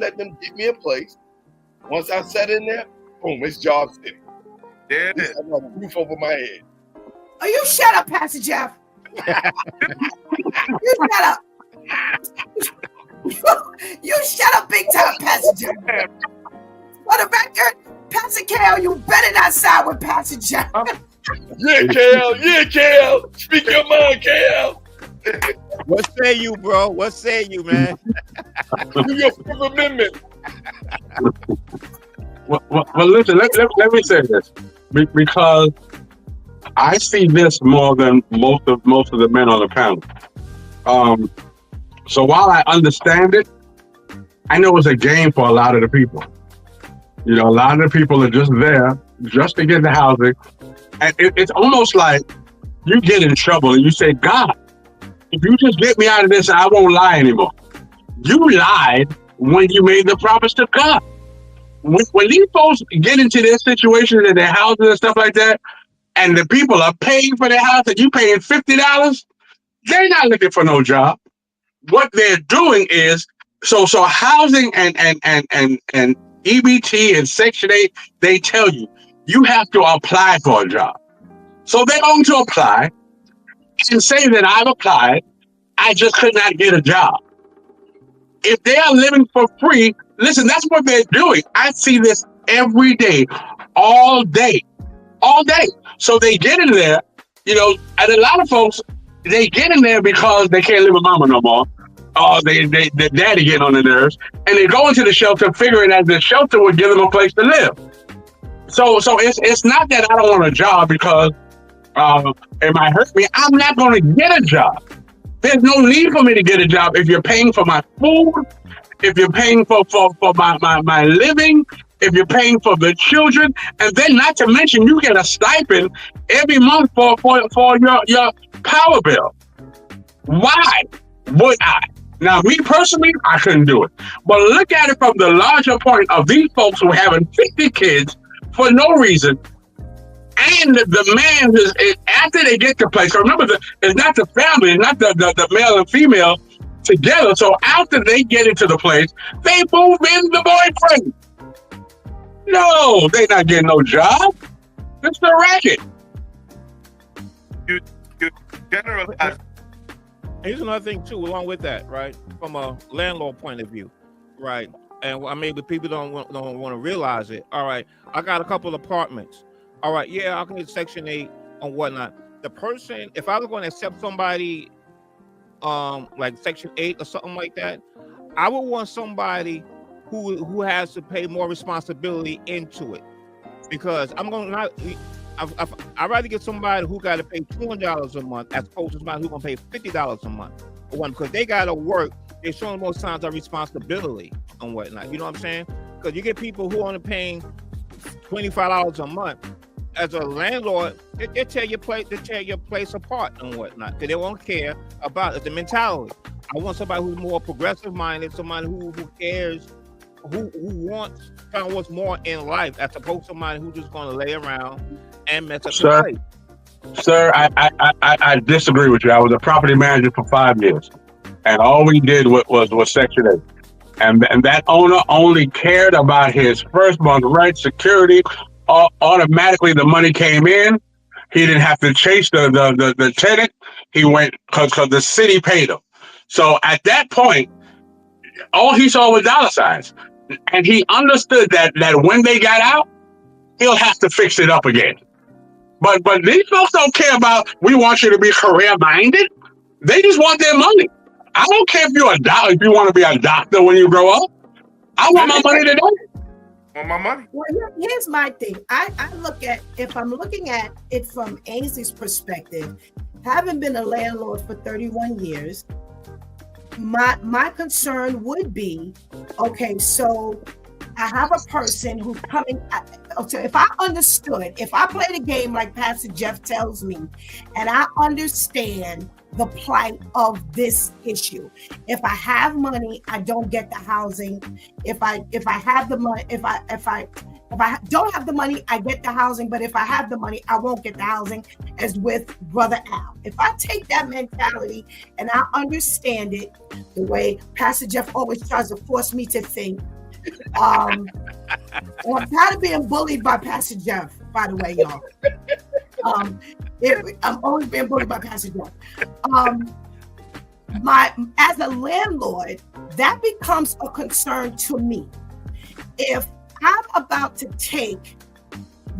Let them get me a place. Once I sat in there, boom, it's Job City. There it is. I got a roof over my head. Oh, you shut up, Pastor Jeff. You shut up. You shut up big time, Pastor Jeff. For the record, Pastor Kale, you better not side with Pastor Jeff. Yeah, Kale. Speak your mind, Kale. What say you, bro? What say you, man? Do your Fifth Amendment. Well, listen. Let me say this, because I see this more than most of the men on the panel. So while I understand it, I know it's a game for a lot of the people. A lot of the people are just there just to get the housing, and it's almost like you get in trouble and you say, God, if you just get me out of this, I won't lie anymore. You lied when you made the promise to God. When these folks get into their situations in their houses and stuff like that, and the people are paying for their house and you paying $50, they're not looking for no job. What they're doing is so housing and EBT and Section 8, they tell you have to apply for a job. So they're going to apply and say that I've applied, I just could not get a job. If they are living for free, listen, that's what they're doing. I see this every day, all day. So they get in there, and a lot of folks, they get in there because they can't live with mama no more. Their daddy getting on their nerves, and they go into the shelter figuring that the shelter would give them a place to live. So it's not that I don't want a job because it might hurt me. I'm not going to get a job. There's no need for me to get a job if you're paying for my food, if you're paying for my living, if you're paying for the children, and then not to mention you get a stipend every month for your power bill. Why would I? Now, me personally, I couldn't do it. But look at it from the larger point of these folks who are having 50 kids for no reason, And the man is after they get the place. So remember, it's not the family, it's not the male and female together. So after they get into the place, they move in the boyfriend. No, they not getting no job. It's the racket. You generalize. Here's another thing too, along with that, right? From a landlord point of view, right? And I mean, the people don't want to realize it. All right, I got a couple of apartments. All right, yeah, I can get Section 8 and whatnot. The person, if I was going to accept somebody, like Section 8 or something like that, I would want somebody who has to pay more responsibility into it, because I'm going to I'd rather get somebody who got to pay $200 a month as opposed to somebody who's going to pay $50 a month. One, because they got to work. They're showing more signs of responsibility and whatnot. You know what I'm saying? Because you get people who are only paying $25 a month. As a landlord, they tear your place apart and whatnot, because they won't care about it. The mentality. I want somebody who's more progressive minded, somebody who cares, who wants more in life, as opposed to somebody who's just going to lay around and mess up the place. Sir, I disagree with you. I was a property manager for 5 years, and all we did was Section 8. And that owner only cared about his first month rent, security. Automatically the money came in. He didn't have to chase the tenant. He went because the city paid him. So at that point, all he saw was dollar signs. And he understood that when they got out, he'll have to fix it up again. But these folks don't care about, we want you to be career minded. They just want their money. I don't care if you're a doctor, if you want to be a doctor when you grow up. I want my money today. My money. Well, here's my thing. If I'm looking at it from Ainsley's perspective, having been a landlord for 31 years, my concern would be, okay, so I have a person who's coming. Okay, if I play the game like Pastor Jeff tells me, and I understand the plight of this issue. If I have money, I don't get the housing. If I have the money, if I don't have the money, I get the housing. But if I have the money, I won't get the housing. As with Brother Al, if I take that mentality and I understand it the way Pastor Jeff always tries to force me to think. I'm tired of being bullied by Pastor Jeff, by the way, y'all. I'm always being bullied by Pastor Jeff. As a landlord, that becomes a concern to me. If I'm about to take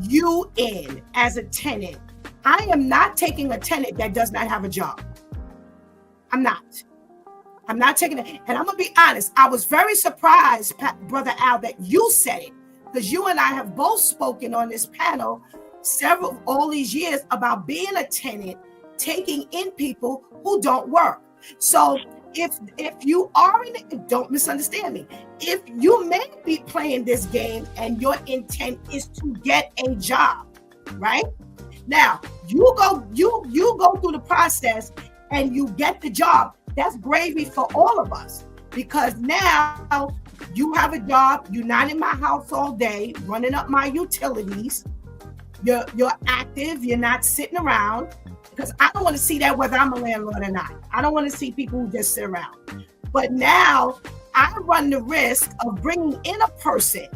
you in as a tenant, I am not taking a tenant that does not have a job. I'm not taking it. And I'm going to be honest, I was very surprised, Brother Al, that you said it, because you and I have both spoken on this panel all these years about being a tenant, taking in people who don't work. So if you are don't misunderstand me, if you may be playing this game and your intent is to get a job, right? Now you go through the process and you get the job. That's gravy for all of us, because now you have a job. You're not in my house all day running up my utilities. You're active. You're not sitting around, because I don't want to see that whether I'm a landlord or not. I don't want to see people who just sit around. But now I run the risk of bringing in a person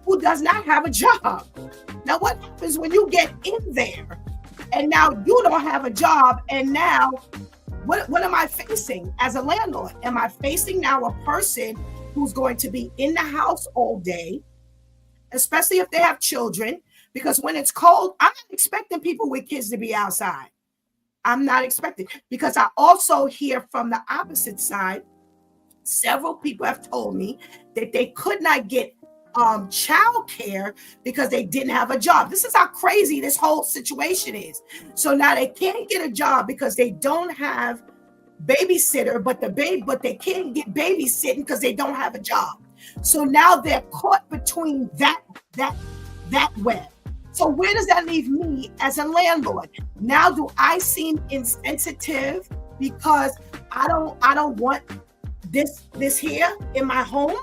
who does not have a job. Now, what happens when you get in there and now you don't have a job, and now what am I facing as a landlord? Am I facing now a person who's going to be in the house all day, especially if they have children? Because when it's cold, I'm not expecting people with kids to be outside. I'm not expecting, because I also hear from the opposite side, several people have told me that they could not get child care because they didn't have a job. This is how crazy this whole situation is. So now they can't get a job because they don't have babysitter, but they can't get babysitting because they don't have a job. So now they're caught between that web. So where does that leave me as a landlord? Now, do I seem insensitive because I don't want this here in my home?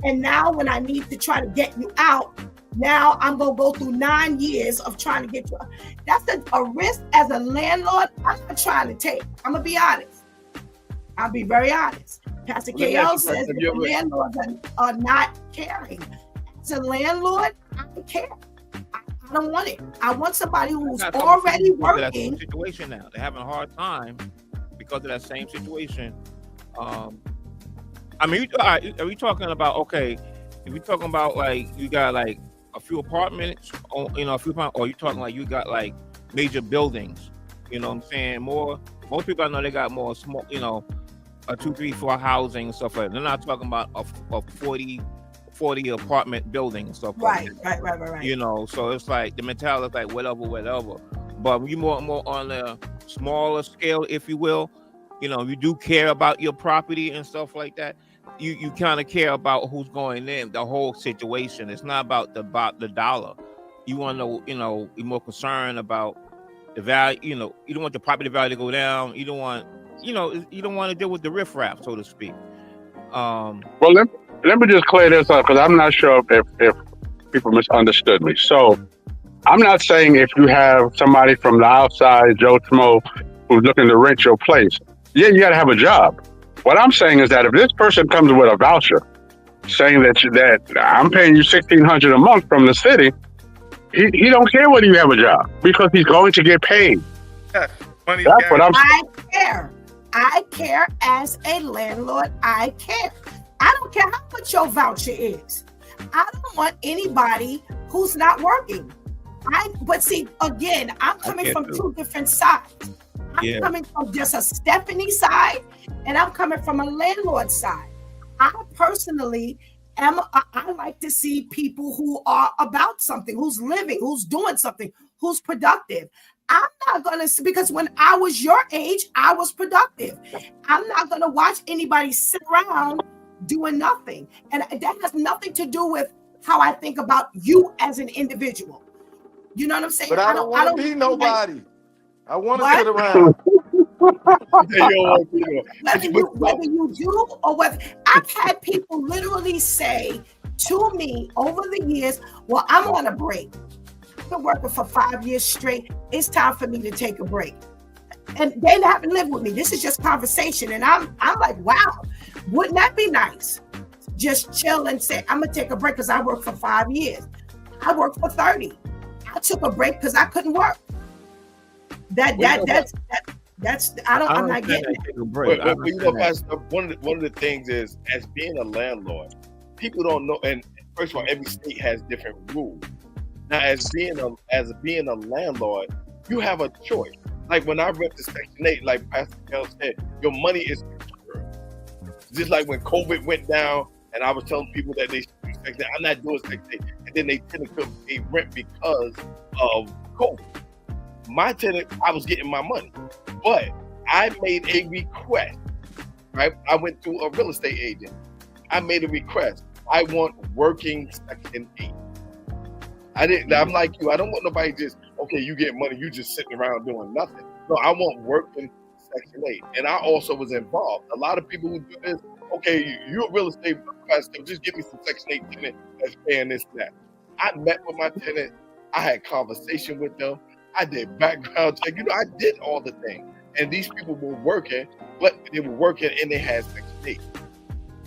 And now when I need to try to get you out, Now I'm gonna go through 9 years of trying to get you. That's a risk as a landlord I'm not trying to take. I'm gonna be honest. I'll be very honest. Pastor KL says that the landlords are not caring. As a landlord, I don't care. I don't want it. I want somebody who's already working. That same situation now. They're having a hard time because of that same situation. I mean, are we talking about, okay, if we're talking about like you got like a few apartments, or, you know, a few apartments, or you talking like you got like major buildings, you know what I'm saying? Most people I know they got more small, you know, a 2, 3, 4 housing and stuff like that. They're not talking about a 40 apartment building and stuff like that. Right. You know, so it's like the mentality is like whatever. But you more on a smaller scale, if you will, you know, you do care about your property and stuff like that. You kind of care about who's going in, the whole situation. It's not about the dollar. You want to know, you know, you're more concerned about the value. You know, you don't want the property value to go down. You don't want, you know, you don't want to deal with the riffraff, so to speak. Well, let me just clear this up because I'm not sure if people misunderstood me. So I'm not saying if you have somebody from the outside, Joe Schmo, who's looking to rent your place, yeah, you got to have a job. What I'm saying is that if this person comes with a voucher saying that I'm paying you $1,600 a month from the city, he don't care whether you have a job because he's going to get paid. That's what I'm saying. I care as a landlord. I care. I don't care how much your voucher is. I don't want anybody who's not working. But see, again, I'm coming from two different sides. I'm coming from just a Stephanie side, and I'm coming from a landlord side. I personally I like to see people who are about something, who's living, who's doing something, who's productive. I'm not going to, because when I was your age, I was productive. I'm not going to watch anybody sit around doing nothing. And that has nothing to do with how I think about you as an individual. You know what I'm saying? But I don't want to be nobody. I want to sit around. Whether you do or whether, I've had people literally say to me over the years, well, I'm on a break. I've been working for 5 years straight. It's time for me to take a break. And they haven't lived with me. This is just conversation. And I'm like, wow, wouldn't that be nice? Just chill and say, I'm gonna take a break because I worked for 5 years. I worked for 30. I took a break because I couldn't work. I'm not getting it. But you know, Pastor, one of the things is, as being a landlord, people don't know. And first of all, every state has different rules. Now, as being a landlord, you have a choice. Like when I rent the Section 8, like Pastor Kel said, your money is secure. Just like when COVID went down, and I was telling people that they should do Section 8, I'm not doing Section 8, and then they couldn't pay rent because of COVID. My tenant, I was getting my money, but I made a request, right? I went to a real estate agent. I made a request. I want working Section 8. I'm like you. I don't want nobody just, okay, you get money, you just sitting around doing nothing. No, I want working Section 8. And I also was involved. A lot of people who do this, okay, you're a real estate investor, just give me some Section 8 tenant that's paying this and that. I met with my tenant. I had conversation with them. I did background check. You know, I did all the things. And these people were working, but they were working and they had Section 8.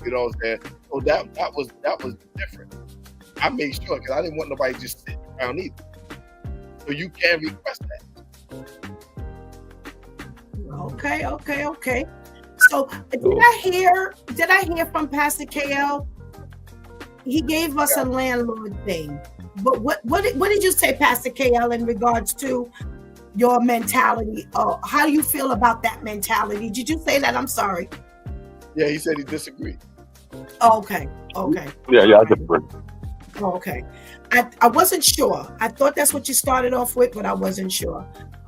You know what I'm saying? So that was different. I made sure because I didn't want nobody just sitting around either. So you can request that. Okay. So did I hear from Pastor KL? He gave us a landlord thing. But what did you say, Pastor KL, in regards to your mentality? How do you feel about that mentality? Did you say that? I'm sorry. Yeah, he said he disagreed. Okay. Yeah, I disagree. Okay. I wasn't sure. I thought that's what you started off with, but I wasn't sure.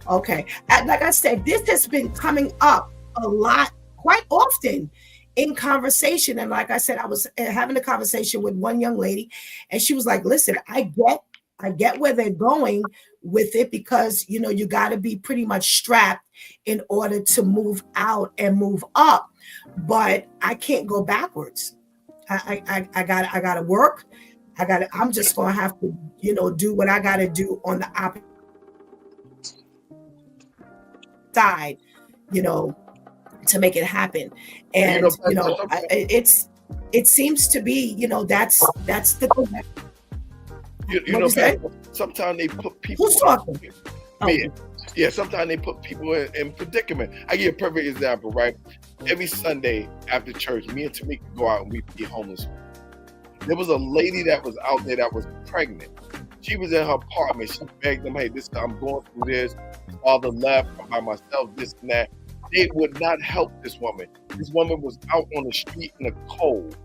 Okay. Like I said, this has been coming up a lot, quite often in conversation. And like I said, I was having a conversation with one young lady, and she was like, listen, I get where they're going with it, because, you know, you got to be pretty much strapped in order to move out and move up. But I can't go backwards. I gotta work. I'm just gonna have to, do what I gotta do on the opposite side, to make it happen. And it seems to be, that's the thing. Sometimes they put people. Who's talking? Yeah, sometimes they put people in predicament. I give a perfect example, right? Every Sunday after church, me and Tamika go out and we feed homeless. There was a lady that was out there that was pregnant. She was in her apartment. She begged them, hey, I'm going through this. Father left, I'm by myself, this and that. They would not help this woman. This woman was out on the street in the cold,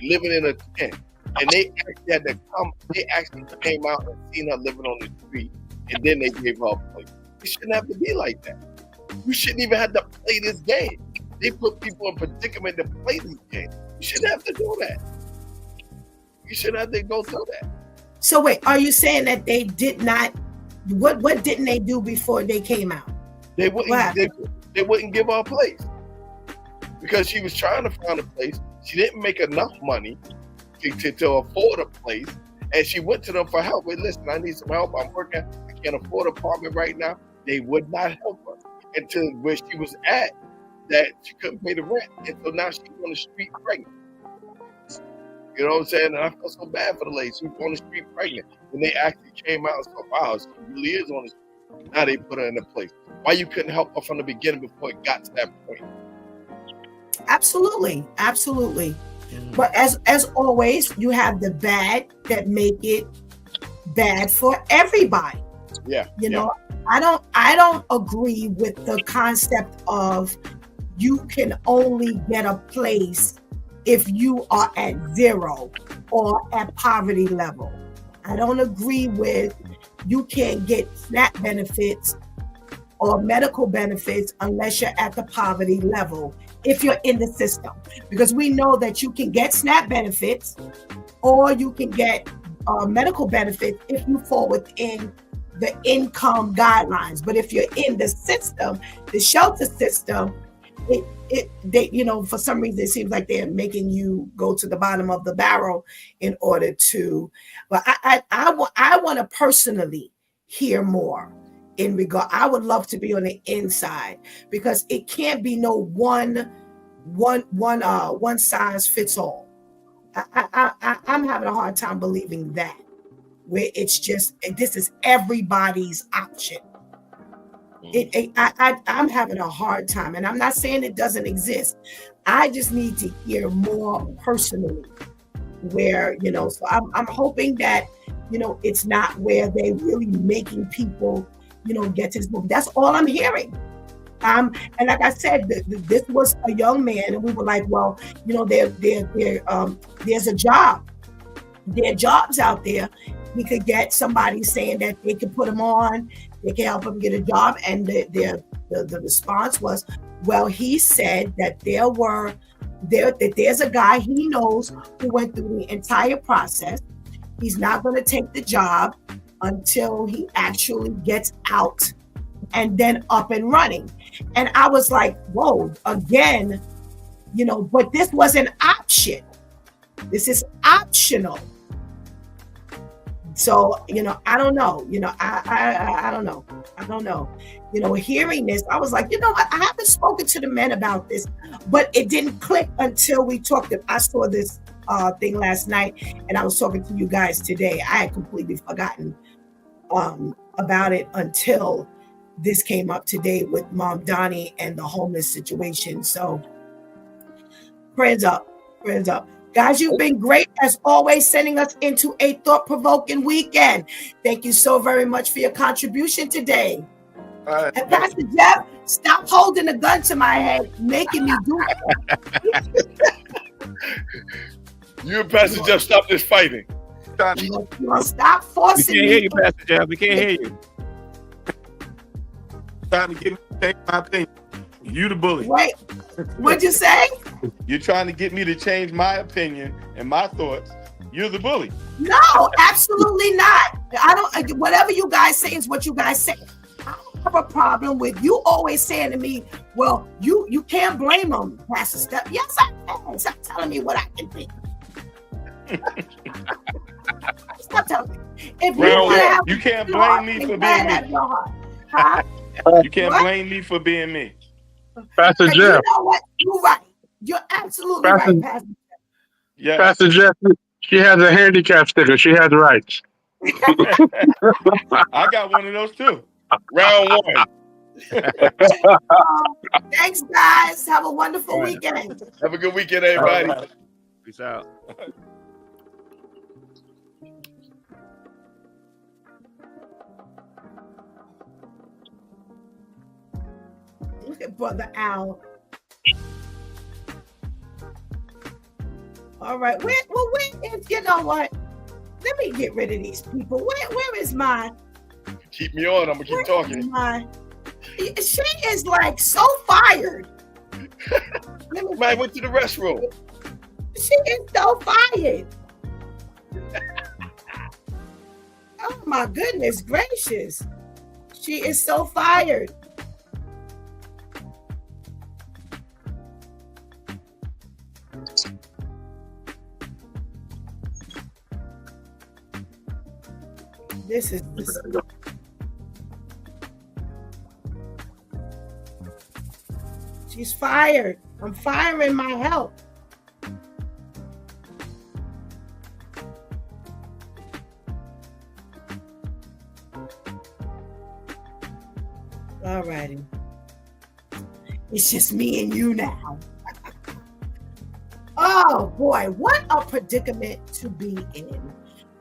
living in a tent. And they actually had to come. They actually came out and seen her living on the street, and then they gave her a place. It shouldn't have to be like that. You shouldn't even have to play this game. They put people in predicament to play this game. You shouldn't have to do that. You shouldn't have to go through that. So wait, are you saying that they did not? What didn't they do before they came out? They wouldn't give her a place because she was trying to find a place. She didn't make enough money to afford a place, and she went to them for help. Wait, listen, I need some help. I'm working. I can't afford an apartment right now. They would not help her until where she was at, that she couldn't pay the rent, and so now she's on the street pregnant. You know what I'm saying? And I feel so bad for the lady. She was on the street pregnant. When they actually came out and said, wow, she really is on the street. Now they put her in a place. Why you couldn't help her from the beginning before it got to that point? Absolutely. But as always, you have the bad that make it bad for everybody. Yeah. I don't agree with the concept of you can only get a place if you are at zero or at poverty level. I don't agree with you can't get SNAP benefits or medical benefits unless you're at the poverty level if you're in the system. Because we know that you can get SNAP benefits or you can get medical benefits if you fall within the income guidelines. But if you're in the system, the shelter system, for some reason it seems like they're making you go to the bottom of the barrel in order to. But I want to personally hear more in regard. I would love to be on the inside because it can't be no one size fits all. I'm having a hard time believing that, where it's just this is everybody's option. I'm having a hard time, and I'm not saying it doesn't exist. I just need to hear more personally where, so I'm hoping that, it's not where they really making people, get to this movie. That's all I'm hearing. And like I said, this was a young man, and we were like, well, there's a job. There are jobs out there. We could get somebody saying that they could put him on, they can help him get a job. And the response was, well, he said that there's a guy he knows who went through the entire process. He's not going to take the job until he actually gets out and then up and running. And I was like, whoa, again, but this was an option. This is optional. So, I don't know, I don't know. I don't know. Hearing this, I was like, what? I haven't spoken to the men about this, but it didn't click until we talked. I saw this thing last night and I was talking to you guys today. I had completely forgotten about it until this came up today with Mom Donnie and the homeless situation. So prayers up. Guys, you've been great as always, sending us into a thought-provoking weekend. Thank you so very much for your contribution today. And Pastor Jeff, stop holding a gun to my head, making me do it. You and Pastor Jeff, stop this fighting. Stop forcing me. We can't hear you, Pastor Jeff. We can't hear you. Trying to get me to change my opinion. You the bully. Wait, what'd you say? You're trying to get me to change my opinion and my thoughts. You're the bully. No, absolutely not. Whatever you guys say is what you guys say. I don't have a problem with you always saying to me, well, you can't blame them, Pastor Steph. Yes, I can. Stop telling me what I can think. I'm telling you. If you Round want to one. have You can't your heart, blame me then for go ahead being and have me. your heart. Huh? You can't What? blame me for being me. Pastor And you Jeff, know what? You're right. You're absolutely Pastor, right, Pastor. Yeah. Pastor Jeff, she has a handicap sticker. She has rights. I got one of those too. Round one. Thanks, guys. Have a wonderful weekend. Have a good weekend, everybody. All right. Peace out. Look at Brother Al. All right. Where is, you know what? Let me get rid of these people. Where is my? Keep me on. I'm gonna keep talking. She is like so fired. I went to the restroom. She is so fired. Oh my goodness gracious. She is so fired. This is she's fired. I'm firing my help. All righty. It's just me and you now. Oh boy, what a predicament to be in.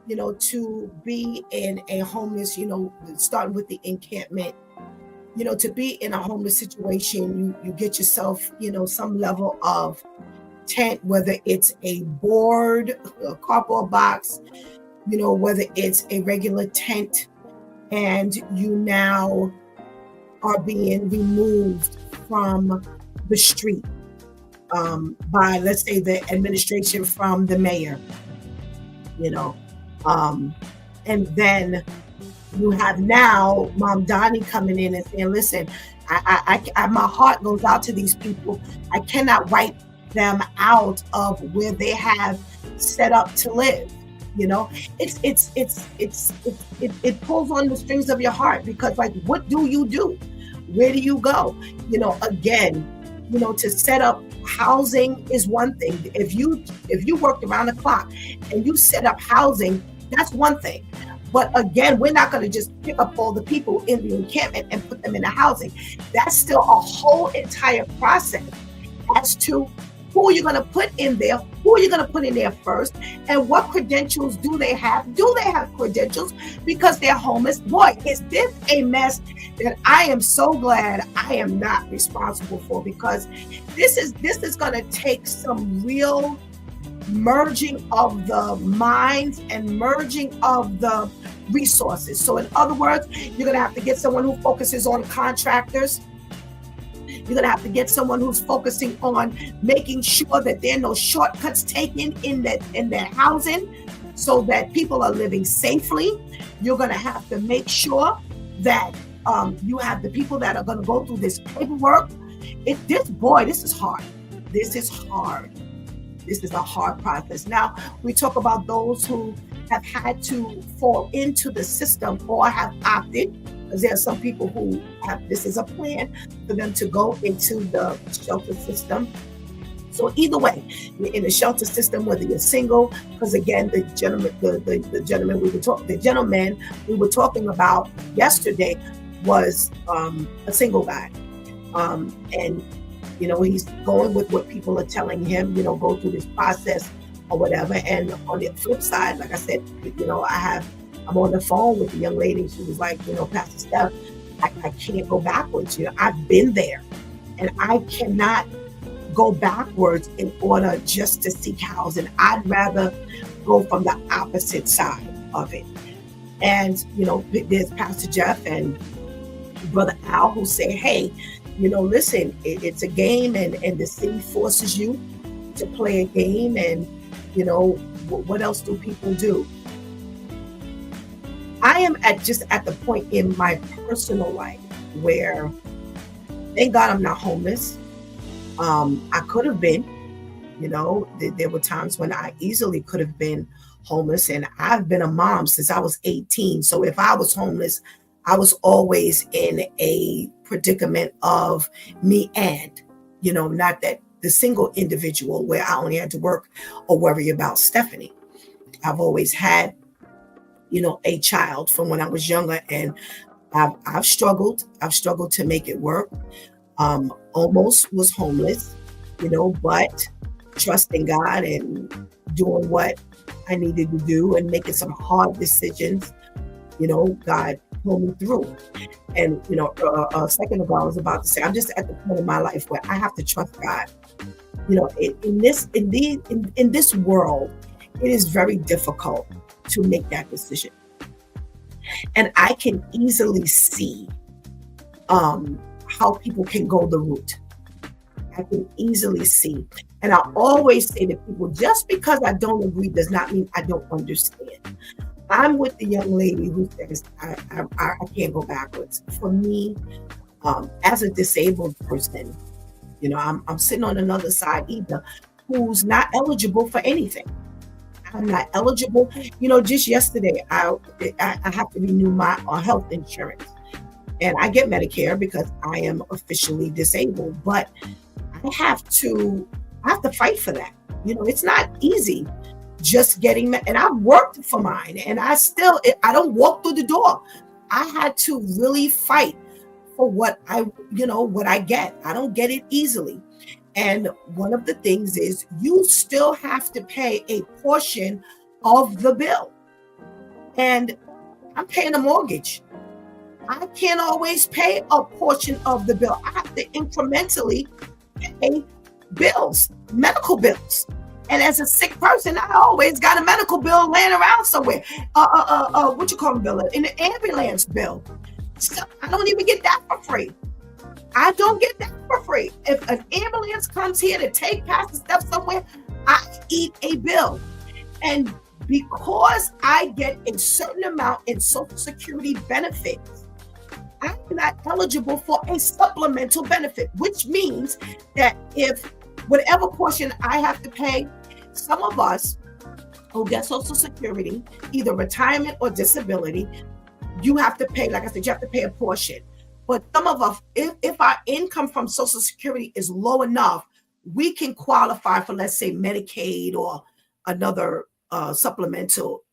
You know, to be in a homeless, you know, starting with the encampment, you know, to be in a homeless situation, you get yourself, you know, some level of tent, whether it's a board, a cardboard box, you know, whether it's a regular tent, and you now are being removed from the street by, let's say, the administration, from the mayor, you know. And then you have now Mom Donnie coming in and saying, listen, I my heart goes out to these people. I cannot wipe them out of where they have set up to live. You know, it pulls on the strings of your heart, because like, what do you do? Where do you go? You know, again, you know, to set up housing is one thing. If you worked around the clock and you set up housing, that's one thing. But again, we're not going to just pick up all the people in the encampment and put them in the housing. That's still a whole entire process as to who you're going to put in there, who you're going to put in there first, and what credentials do they have? Do they have credentials? Because they're homeless. Boy, is this a mess that I am so glad I am not responsible for, because this is going to take some real merging of the minds and merging of the resources. So in other words, you're going to have to get someone who focuses on contractors. You're going to have to get someone who's focusing on making sure that there are no shortcuts taken in their housing, so that people are living safely. You're going to have to make sure that you have the people that are going to go through this paperwork. This is hard. This is hard. This is a hard process. Now, we talk about those who have had to fall into the system or have opted, because there are some people who have, this is a plan for them to go into the shelter system. So either way, you're in the shelter system, whether you're single, because again, the gentleman we were talking about yesterday was a single guy. And you know, he's going with what people are telling him, you know, go through this process or whatever. And on the flip side, like I said, you know, I'm on the phone with the young lady. She was like, you know, Pastor Steph, I can't go backwards. You know, I've been there, and I cannot go backwards in order just to seek housing. I'd rather go from the opposite side of it. And, you know, there's Pastor Jeff and Brother Al who say, hey, you know, listen, it's a game, and the city forces you to play a game. And, you know, what else do people do? I am at the point in my personal life where, thank God I'm not homeless. I could have been, There were times when I easily could have been homeless, and I've been a mom since I was 18. So if I was homeless, I was always in a predicament of me and, not that the single individual where I only had to work or worry about Stephanie. I've always had, a child from when I was younger, and I've struggled. I've struggled to make it work. Almost was homeless, but trusting God and doing what I needed to do and making some hard decisions, God pulled me through. And, a second ago, I was about to say, I'm just at the point in my life where I have to trust God. In this world, it is very difficult to make that decision. And I can easily see how people can go the route. I can easily see. And I always say to people, just because I don't agree does not mean I don't understand. I'm with the young lady who says, I can't go backwards. For me, as a disabled person, I'm sitting on another side either who's not eligible for anything. I'm not eligible. Just yesterday, I have to renew my health insurance. And I get Medicare because I am officially disabled, but I have to fight for that. It's not easy just getting, and I've worked for mine, and I don't walk through the door. I had to really fight for what I get. I don't get it easily. And one of the things is you still have to pay a portion of the bill. And I'm paying a mortgage. I can't always pay a portion of the bill. I have to incrementally pay bills, medical bills. And as a sick person, I always got a medical bill laying around somewhere. What you call a bill? An ambulance bill. So I don't even get that for free. I don't get that for free. If an ambulance comes here to take Pastor Steph somewhere, I eat a bill. And because I get a certain amount in Social Security benefits, I'm not eligible for a supplemental benefit, which means that if whatever portion I have to pay, some of us who get Social Security, either retirement or disability, you have to pay, like I said, you have to pay a portion. But some of us, if our income from Social Security is low enough, we can qualify for, let's say, Medicaid or another supplemental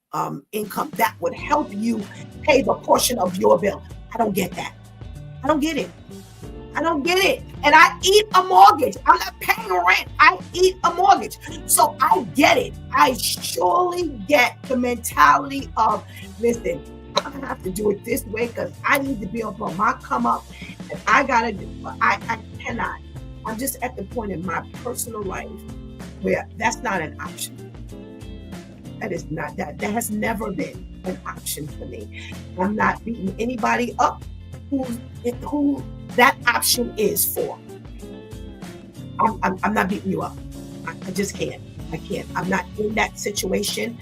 income that would help you pay the portion of your bill. I don't get that. I don't get it. I don't get it. And I eat a mortgage. I'm not paying rent. I eat a mortgage. So I get it. I surely get the mentality of, listen, I'm gonna have to do it this way because I need to be up on my come up, and I gotta do. I cannot. I'm just at the point in my personal life where that's not an option. That is not that. That has never been an option for me. I'm not beating anybody up who that option is for. I'm not beating you up. I just can't. I can't. I'm not in that situation.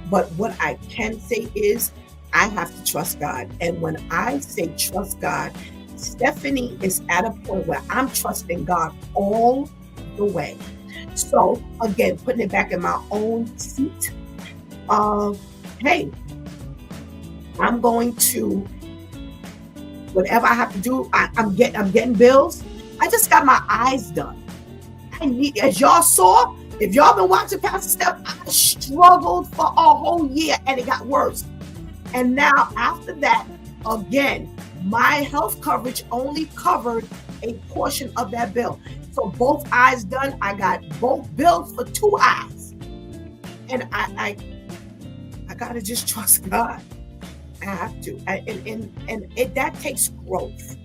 But what I can say is, I have to trust God. And when I say trust God, Stephanie is at a point where I'm trusting God all the way. So again, putting it back in my own seat of, hey, I'm going to, whatever I have to do, I'm getting bills. I just got my eyes done. I need, as y'all saw, if y'all been watching Pastor Steph, I struggled for a whole year and it got worse. And now after that, again, my health coverage only covered a portion of that bill. So both eyes done, I got both bills for 2 eyes. And I gotta just trust God. I have to. That takes growth.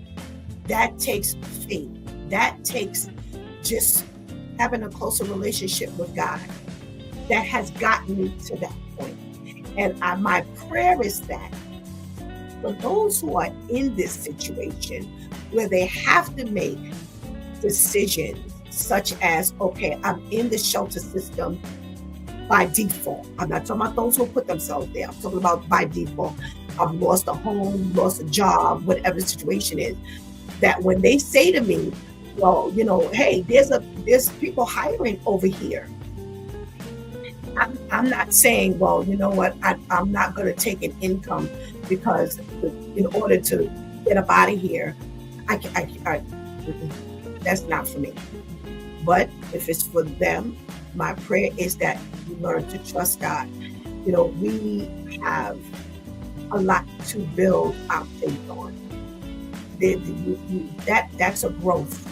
That takes faith. That takes just having a closer relationship with God. That has gotten me to that point. And my prayer is that for those who are in this situation where they have to make decisions such as, okay, I'm in the shelter system by default. I'm not talking about those who put themselves there. I'm talking about by default. I've lost a home, lost a job, whatever the situation is. That when they say to me, Well, hey, there's people hiring over here. I'm not saying, well, you know what, I'm not going to take an income because in order to get up out of here, that's not for me. But if it's for them, my prayer is that you learn to trust God. We have a lot to build our faith on. That's a growth.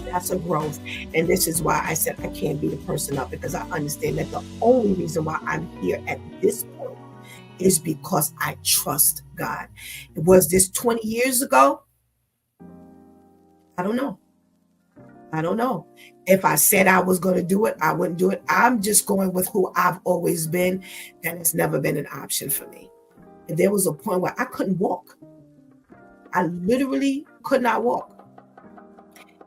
That's a growth. And this is why I said I can't beat a person up, because I understand that the only reason why I'm here at this point is because I trust God. Was this 20 years ago? I don't know. If I said I was going to do it, I wouldn't do it. I'm just going with who I've always been. That has never been an option for me. And there was a point where I couldn't walk. I literally could not walk.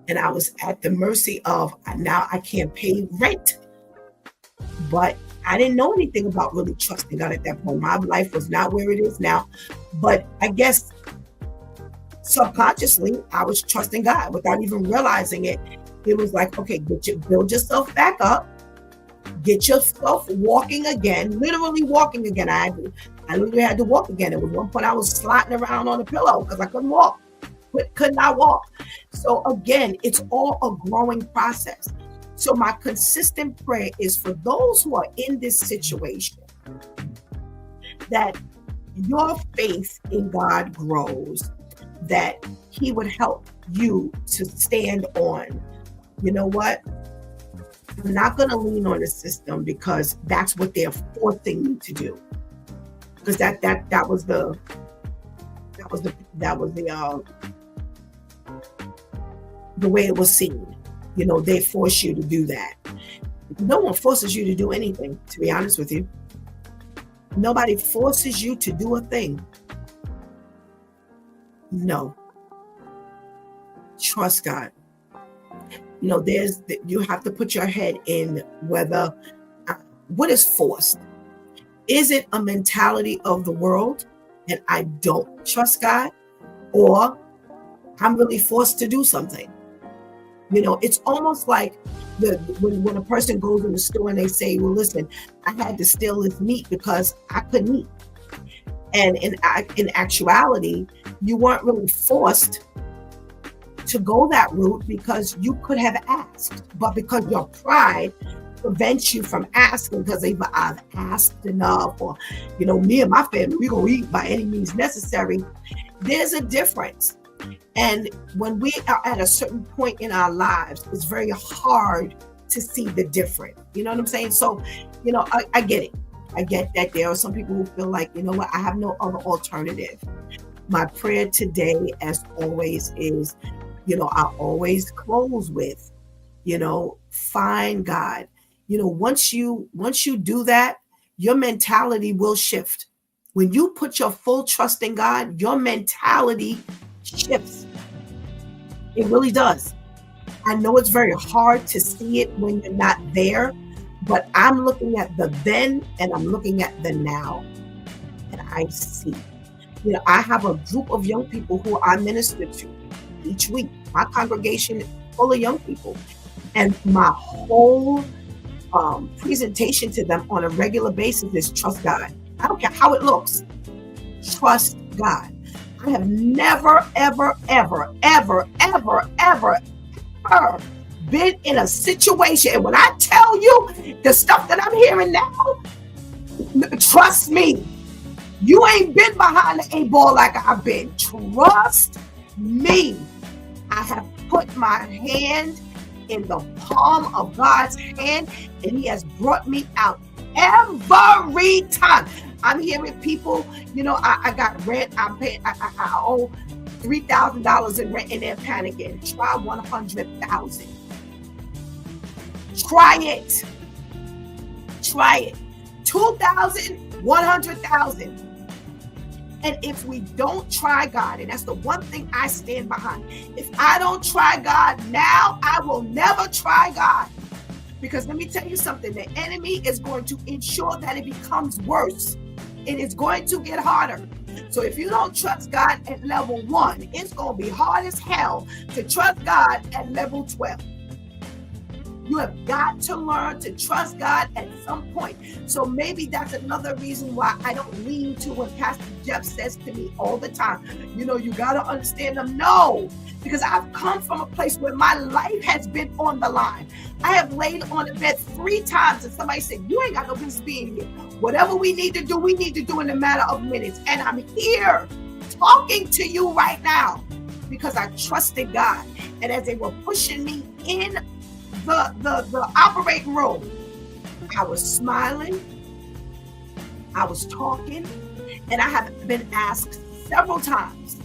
And I was at the mercy of, now I can't pay rent. But I didn't know anything about really trusting God at that point. My life was not where it is now. But I guess subconsciously, I was trusting God without even realizing it. It was like, okay, build yourself back up. Get yourself walking again, literally walking again. I literally had to walk again. At one point I was sliding around on a pillow because I couldn't walk. Could not walk. So again, it's all a growing process. So my consistent prayer is for those who are in this situation, that your faith in God grows, that He would help you to stand on, you know what? I'm not going to lean on the system because that's what they're forcing me to do. Because that was the way it was seen. They force you to do that. No one forces you to do anything, to be honest with you. Nobody forces you to do a thing. No. Trust God. You have to put your head in whether, what is forced? Is it a mentality of the world and I don't trust God, or I'm really forced to do something? It's almost like when a person goes in the store and they say, well, listen, I had to steal this meat because I couldn't eat. And in actuality, you weren't really forced to go that route because you could have asked, but because your pride prevents you from asking, because I've asked enough, or me and my family, we're gonna eat by any means necessary. There's a difference. And when we are at a certain point in our lives, it's very hard to see the difference. You know what I'm saying? So, I get it. I get that there are some people who feel like, you know what, I have no other alternative. My prayer today, as always, is, I always close with, find God. Once you do that, your mentality will shift. When you put your full trust in God, your mentality shifts. It really does. I know it's very hard to see it when you're not there, but I'm looking at the then and I'm looking at the now, and I see. I have a group of young people who I minister to each week. My congregation is full of young people, and my whole presentation to them on a regular basis is trust God. I don't care how it looks. Trust God. I have never, ever, ever, ever, ever, ever, ever been in a situation. And when I tell you the stuff that I'm hearing now, trust me, you ain't been behind the 8 ball like I've been. Trust me. I have put my hand in the palm of God's hand, and He has brought me out every time. I'm hearing people, I got rent. I owe $3,000 in rent, and they're panicking. Try 100,000. Try it. 2,000, 100,000. And if we don't try God, and that's the one thing I stand behind, if I don't try God now, I will never try God. Because let me tell you something, the enemy is going to ensure that it becomes worse. It is going to get harder. So if you don't trust God at level 1, it's going to be hard as hell to trust God at level 12. You have got to learn to trust God at some point. So maybe that's another reason why I don't lean to when Pastor Jeff says to me all the time, you know, you got to understand them. No, because I've come from a place where my life has been on the line. I have laid on the bed 3 times and somebody said, you ain't got no business being here. Whatever we need to do, we need to do in a matter of minutes. And I'm here talking to you right now because I trusted God. And as they were pushing me in the operating room, I was smiling, I was talking, and I have been asked several times,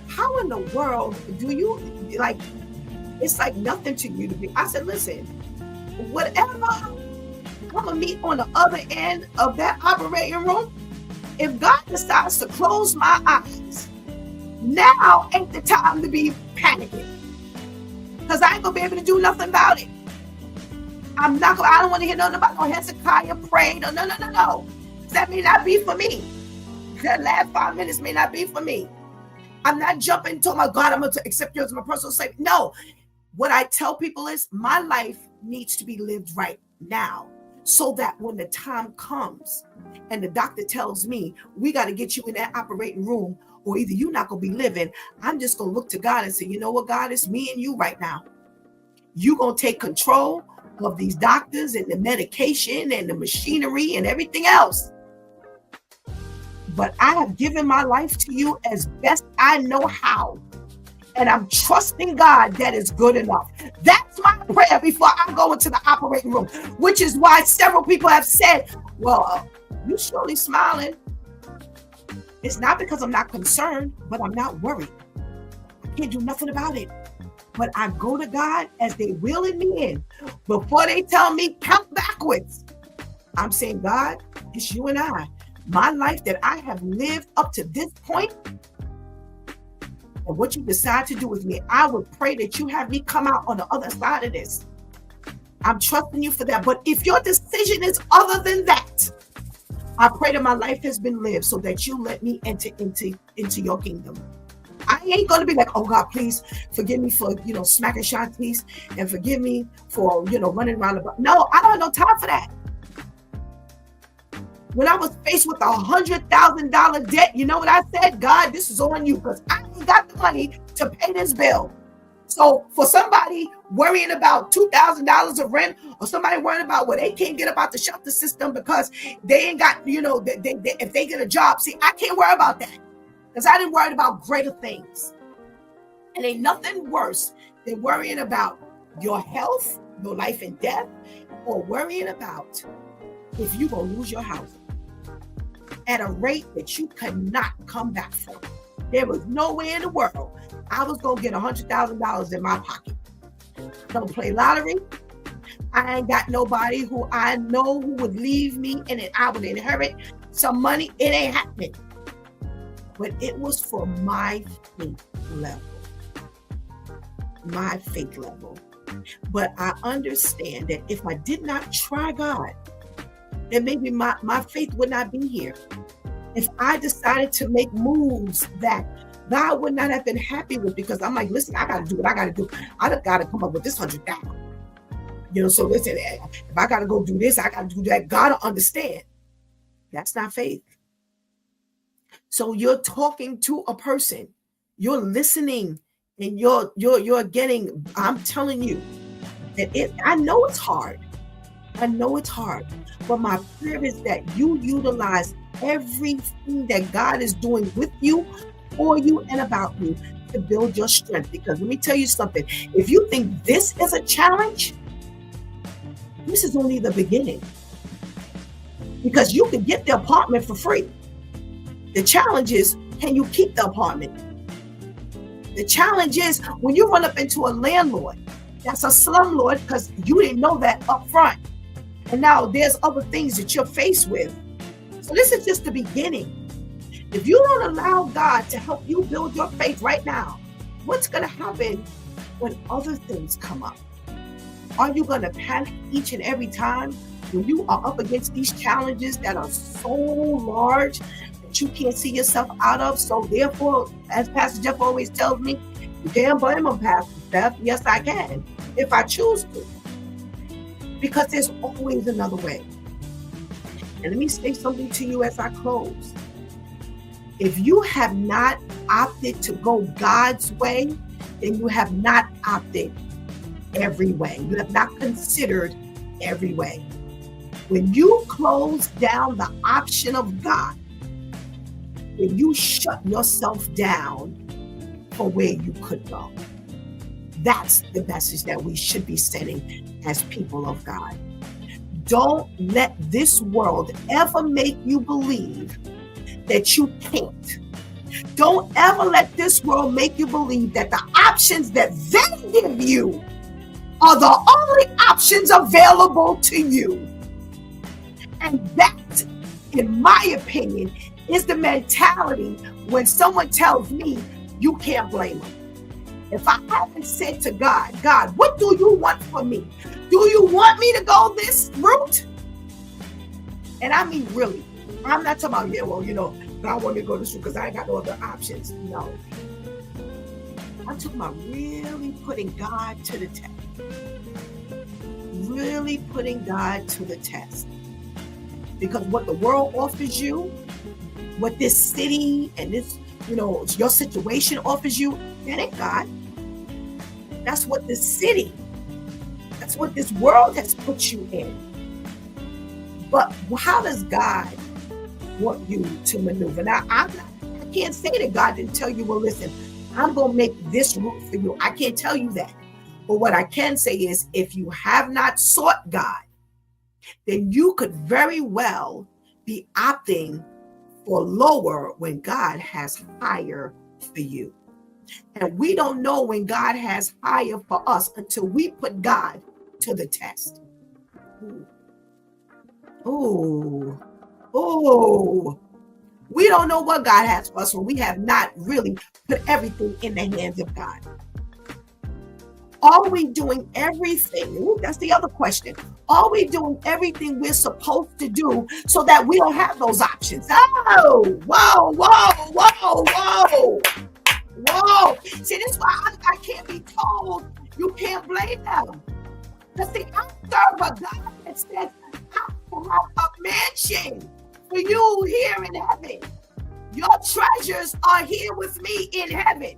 how in the world do you, like, it's like nothing to you to be. I said, listen, whatever I'm gonna meet on the other end of that operating room, if God decides to close my eyes, now ain't the time to be panicking. Because I ain't gonna be able to do nothing about it. I don't want to hear nothing about no Hezekiah prayed. No. That may not be for me. That last 5 minutes may not be for me. I'm not jumping to my God, I'm going to accept you as my personal savior. No. What I tell people is my life needs to be lived right now so that when the time comes and the doctor tells me we got to get you in that operating room, or either you're not going to be living, I'm just going to look to God and say, you know what, God, it's me and you right now. You're going to take control of these doctors and the medication and the machinery and everything else. But I have given my life to you as best I know how. And I'm trusting God that is good enough. That's my prayer before I go into the operating room, which is why several people have said, well, you're surely smiling. It's not because I'm not concerned, but I'm not worried. I can't do nothing about it. But I go to God as they wheeling me in. Before they tell me count backwards, I'm saying, God, it's you and I. My life that I have lived up to this point, and what you decide to do with me, I would pray that you have me come out on the other side of this. I'm trusting you for that. But if your decision is other than that, I pray that my life has been lived so that you let me enter into your kingdom. I ain't going to be like, oh God, please forgive me for, smacking Shantice and forgive me for, running around the block. No, I don't have no time for that. When I was faced with $100,000 debt, you know what I said? God, this is on you because I ain't got the money to pay this bill. So for somebody worrying about $2,000 of rent, or somebody worrying about they can't get about the shelter system because they ain't got, if they get a job. See, I can't worry about that because I didn't worry about greater things. And ain't nothing worse than worrying about your health, your life and death, or worrying about if you're going to lose your house at a rate that you cannot come back from. There was no way in the world I was going to get $100,000 in my pocket. Don't play lottery. I ain't got nobody who I know who would leave me and I would inherit some money. It ain't happening. But it was for my faith level. My faith level. But I understand that if I did not try God, then maybe my faith would not be here. If I decided to make moves that God would not have been happy with, because I'm like, listen, I got to do what I got to do. I got to come up with this $100,000. So listen, if I got to go do this, I got to do that. God will understand. That's not faith. So you're talking to a person, you're listening, and you're getting. I'm telling you that I know it's hard. I know it's hard, but my prayer is that you utilize everything that God is doing with you, for you, and about you to build your strength. Because let me tell you something, if you think this is a challenge, this is only the beginning. Because you can get the apartment for free. The challenge is, can you keep the apartment? The challenge is when you run up into a landlord that's a slumlord because you didn't know that up front. And now there's other things that you're faced with. So this is just the beginning. If you don't allow God to help you build your faith right now, what's going to happen when other things come up? Are you going to panic each and every time when you are up against these challenges that are so large that that you can't see yourself out of. So therefore, as Pastor Jeff always tells me, you can't blame him, Pastor Steph. Yes, I can, if I choose to. Because there's always another way. And let me say something to you as I close. If you have not opted to go God's way, then you have not opted every way. You have not considered every way. When you close down the option of God, when you shut yourself down for where you could go, that's the message that we should be sending as people of God. Don't let this world ever make you believe that you can't. Don't ever let this world make you believe that the options that they give you are the only options available to you. And that, in my opinion, is the mentality when someone tells me you can't blame them. If I haven't said to God, God, what do you want from me? Do you want me to go this route? And I mean, really, I'm not talking about, yeah, well, you know, God want me to go this route because I ain't got no other options. No. I'm talking about really putting God to the test. Really putting God to the test. Because what the world offers you, what this city and this, you know, your situation offers you, that ain't God. That's what this city, that's what this world has put you in. But how does God want you to maneuver? Now, I can't say that God didn't tell you, well, listen, I'm going to make this route for you. I can't tell you that. But what I can say is, if you have not sought God, then you could very well be opting for lower when God has higher for you. And we don't know when God has higher for us until we put God to the test. Oh, we don't know what God has for us when we have not really put everything in the hands of God. Are we doing everything? Ooh, that's the other question. Are we doing everything we're supposed to do so that we don't have those options? Oh, whoa. See, this is why I can't be told you can't blame them. Because see, I serve a God that says, I have a mansion for you here in heaven. Your treasures are here with me in heaven.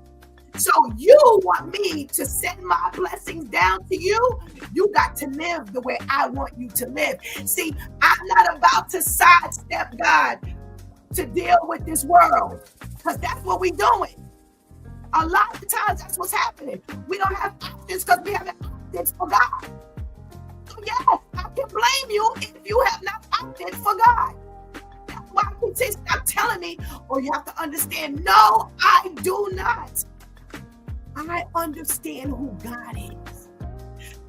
So you want me to send my blessings down to you? You got to live the way I want you to live. See, I'm not about to sidestep God to deal with this world, because that's what we're doing. A lot of the times that's what's happening. We don't have options because we haven't opted for God. So yes, I can blame you if you have not opted for God. That's why I can say, stop telling me, or you have to understand, no, I do not. I understand who God is.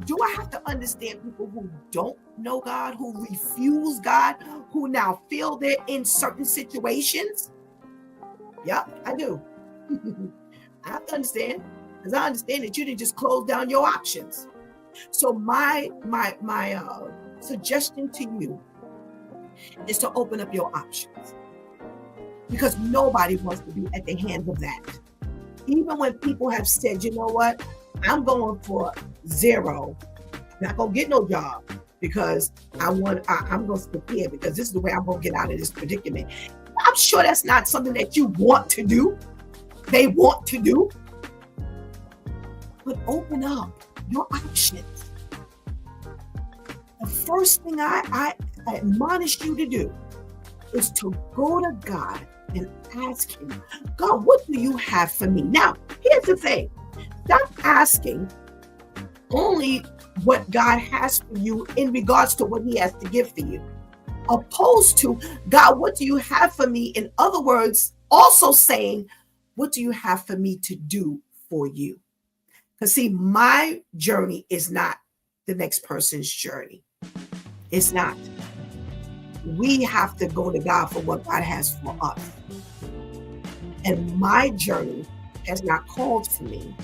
Do I have to understand people who don't know God, who refuse God, who now feel they're in certain situations? Yep, I do. I have to understand, because I understand that you didn't just close down your options. So my suggestion to you is to open up your options, because nobody wants to be at the hands of that. Even when people have said, you know what, I'm going for zero, I'm not gonna get no job because I'm going to prepare because this is the way I'm gonna get out of this predicament. I'm sure that's not something that you want to do. They want to do. But open up your options. The first thing I admonish you to do is to go to God and ask him, God, what do you have for me? Now, here's the thing. Stop asking only what God has for you in regards to what he has to give for you, opposed to, God, what do you have for me? In other words, also saying, what do you have for me to do for you? Because see, my journey is not the next person's journey. It's not. We have to go to God for what God has for us. And my journey has not called for me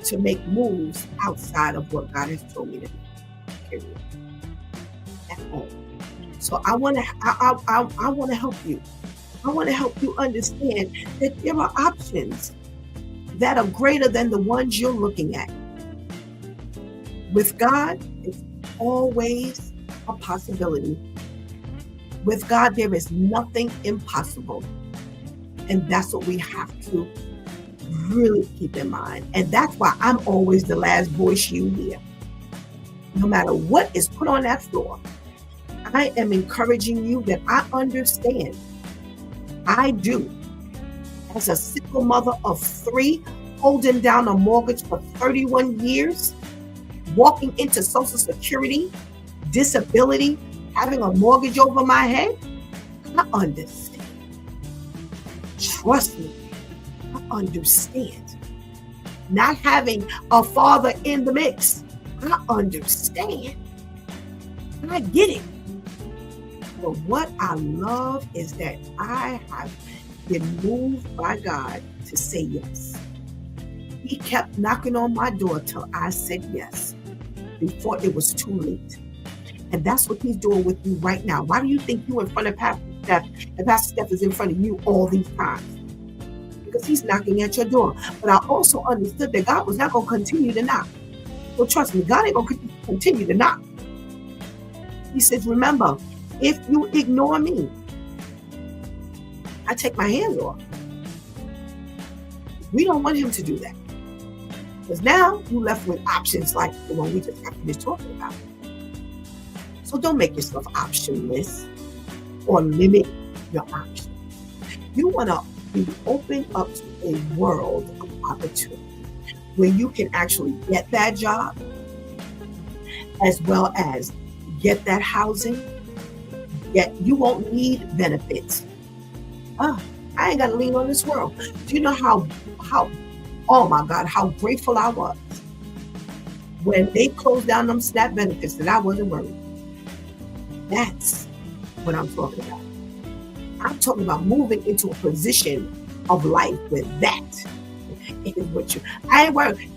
to make moves outside of what God has told me to do. Period. At all. So I want to help you. I want to help you understand that there are options that are greater than the ones you're looking at. With God, it's always a possibility. With God, there is nothing impossible. And that's what we have to really keep in mind. And that's why I'm always the last voice you hear. No matter what is put on that floor, I am encouraging you that I understand. I do. As a single mother of 3, holding down a mortgage for 31 years, walking into Social Security, disability, having a mortgage over my head, I understand. Trust me, I understand. Not having a father in the mix, I understand. I get it. But what I love is that I have been moved by God to say yes. He kept knocking on my door till I said yes, before it was too late. And that's what he's doing with you right now. Why do you think you in front of Pastor Steph and Pastor Steph is in front of you all these times? Because he's knocking at your door. But I also understood that God was not going to continue to knock. So trust me, God ain't going to continue to knock. He says, remember, if you ignore me, I take my hands off. We don't want him to do that. Because now you left with options like the one we just got finished talking about. So don't make yourself optionless or limit your options. You want to be open up to a world of opportunity where you can actually get that job as well as get that housing. Yet you won't need benefits. I ain't got to lean on this world. Do you know how, oh my God, how grateful I was when they closed down them SNAP benefits that I wasn't worried. That's what I'm talking about. I'm talking about moving into a position of life where that is what I ain't worried.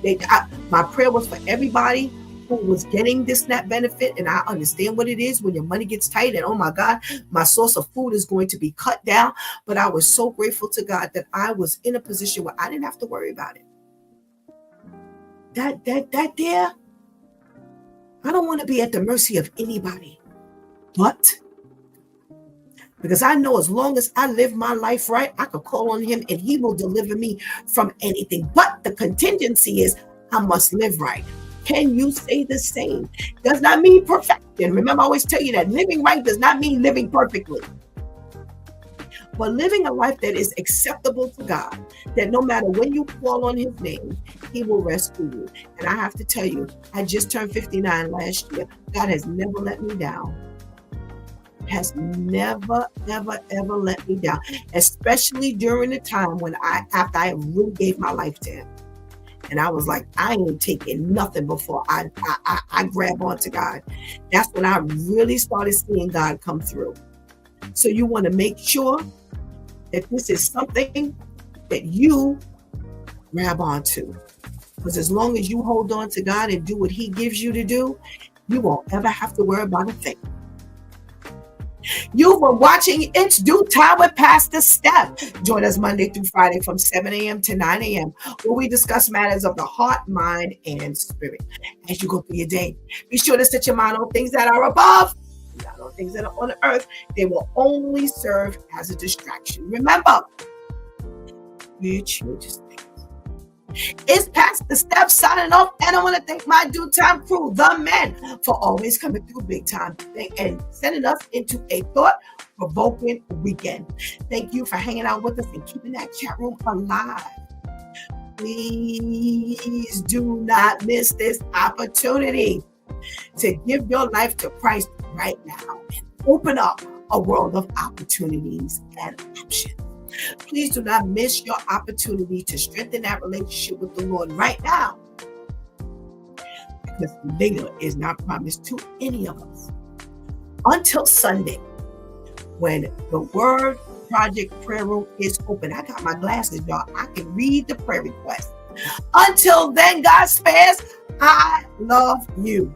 My prayer was for everybody who was getting this SNAP benefit, and I understand what it is when your money gets tight and oh my God, my source of food is going to be cut down. But I was so grateful to God that I was in a position where I didn't have to worry about it. That there, I don't want to be at the mercy of anybody, but because I know as long as I live my life right, I can call on him and he will deliver me from anything. But the contingency is I must live right. Can you say the same? Does not mean perfection. Remember, I always tell you that living right does not mean living perfectly. But living a life that is acceptable to God, that no matter when you call on his name, he will rescue you. And I have to tell you, I just turned 59 last year. God has never let me down. Has never, ever, ever let me down. Especially during the time when after I really gave my life to him. And I was like, I ain't taking nothing before I grab onto God. That's when I really started seeing God come through. So you want to make sure that this is something that you grab onto. Because as long as you hold on to God and do what he gives you to do, you won't ever have to worry about a thing. You were watching It's Due Time with Pastor Steph. Join us Monday through Friday from 7 a.m. to 9 a.m. where we discuss matters of the heart, mind, and spirit. As you go through your day, be sure to set your mind on things that are above, not on things that are on the earth. They will only serve as a distraction. Remember, we're children. It's Pastor Steph signing off, and I want to thank my Due Time crew, the men, for always coming through big time and sending us into a thought-provoking weekend. Thank you for hanging out with us and keeping that chat room alive. Please do not miss this opportunity to give your life to Christ right now and open up a world of opportunities and options. Please do not miss your opportunity to strengthen that relationship with the Lord right now, because later is not promised to any of us. Until Sunday, when the Word Project Prayer Room is open. I got my glasses, y'all. I can read the prayer request. Until then, God spares. I love you.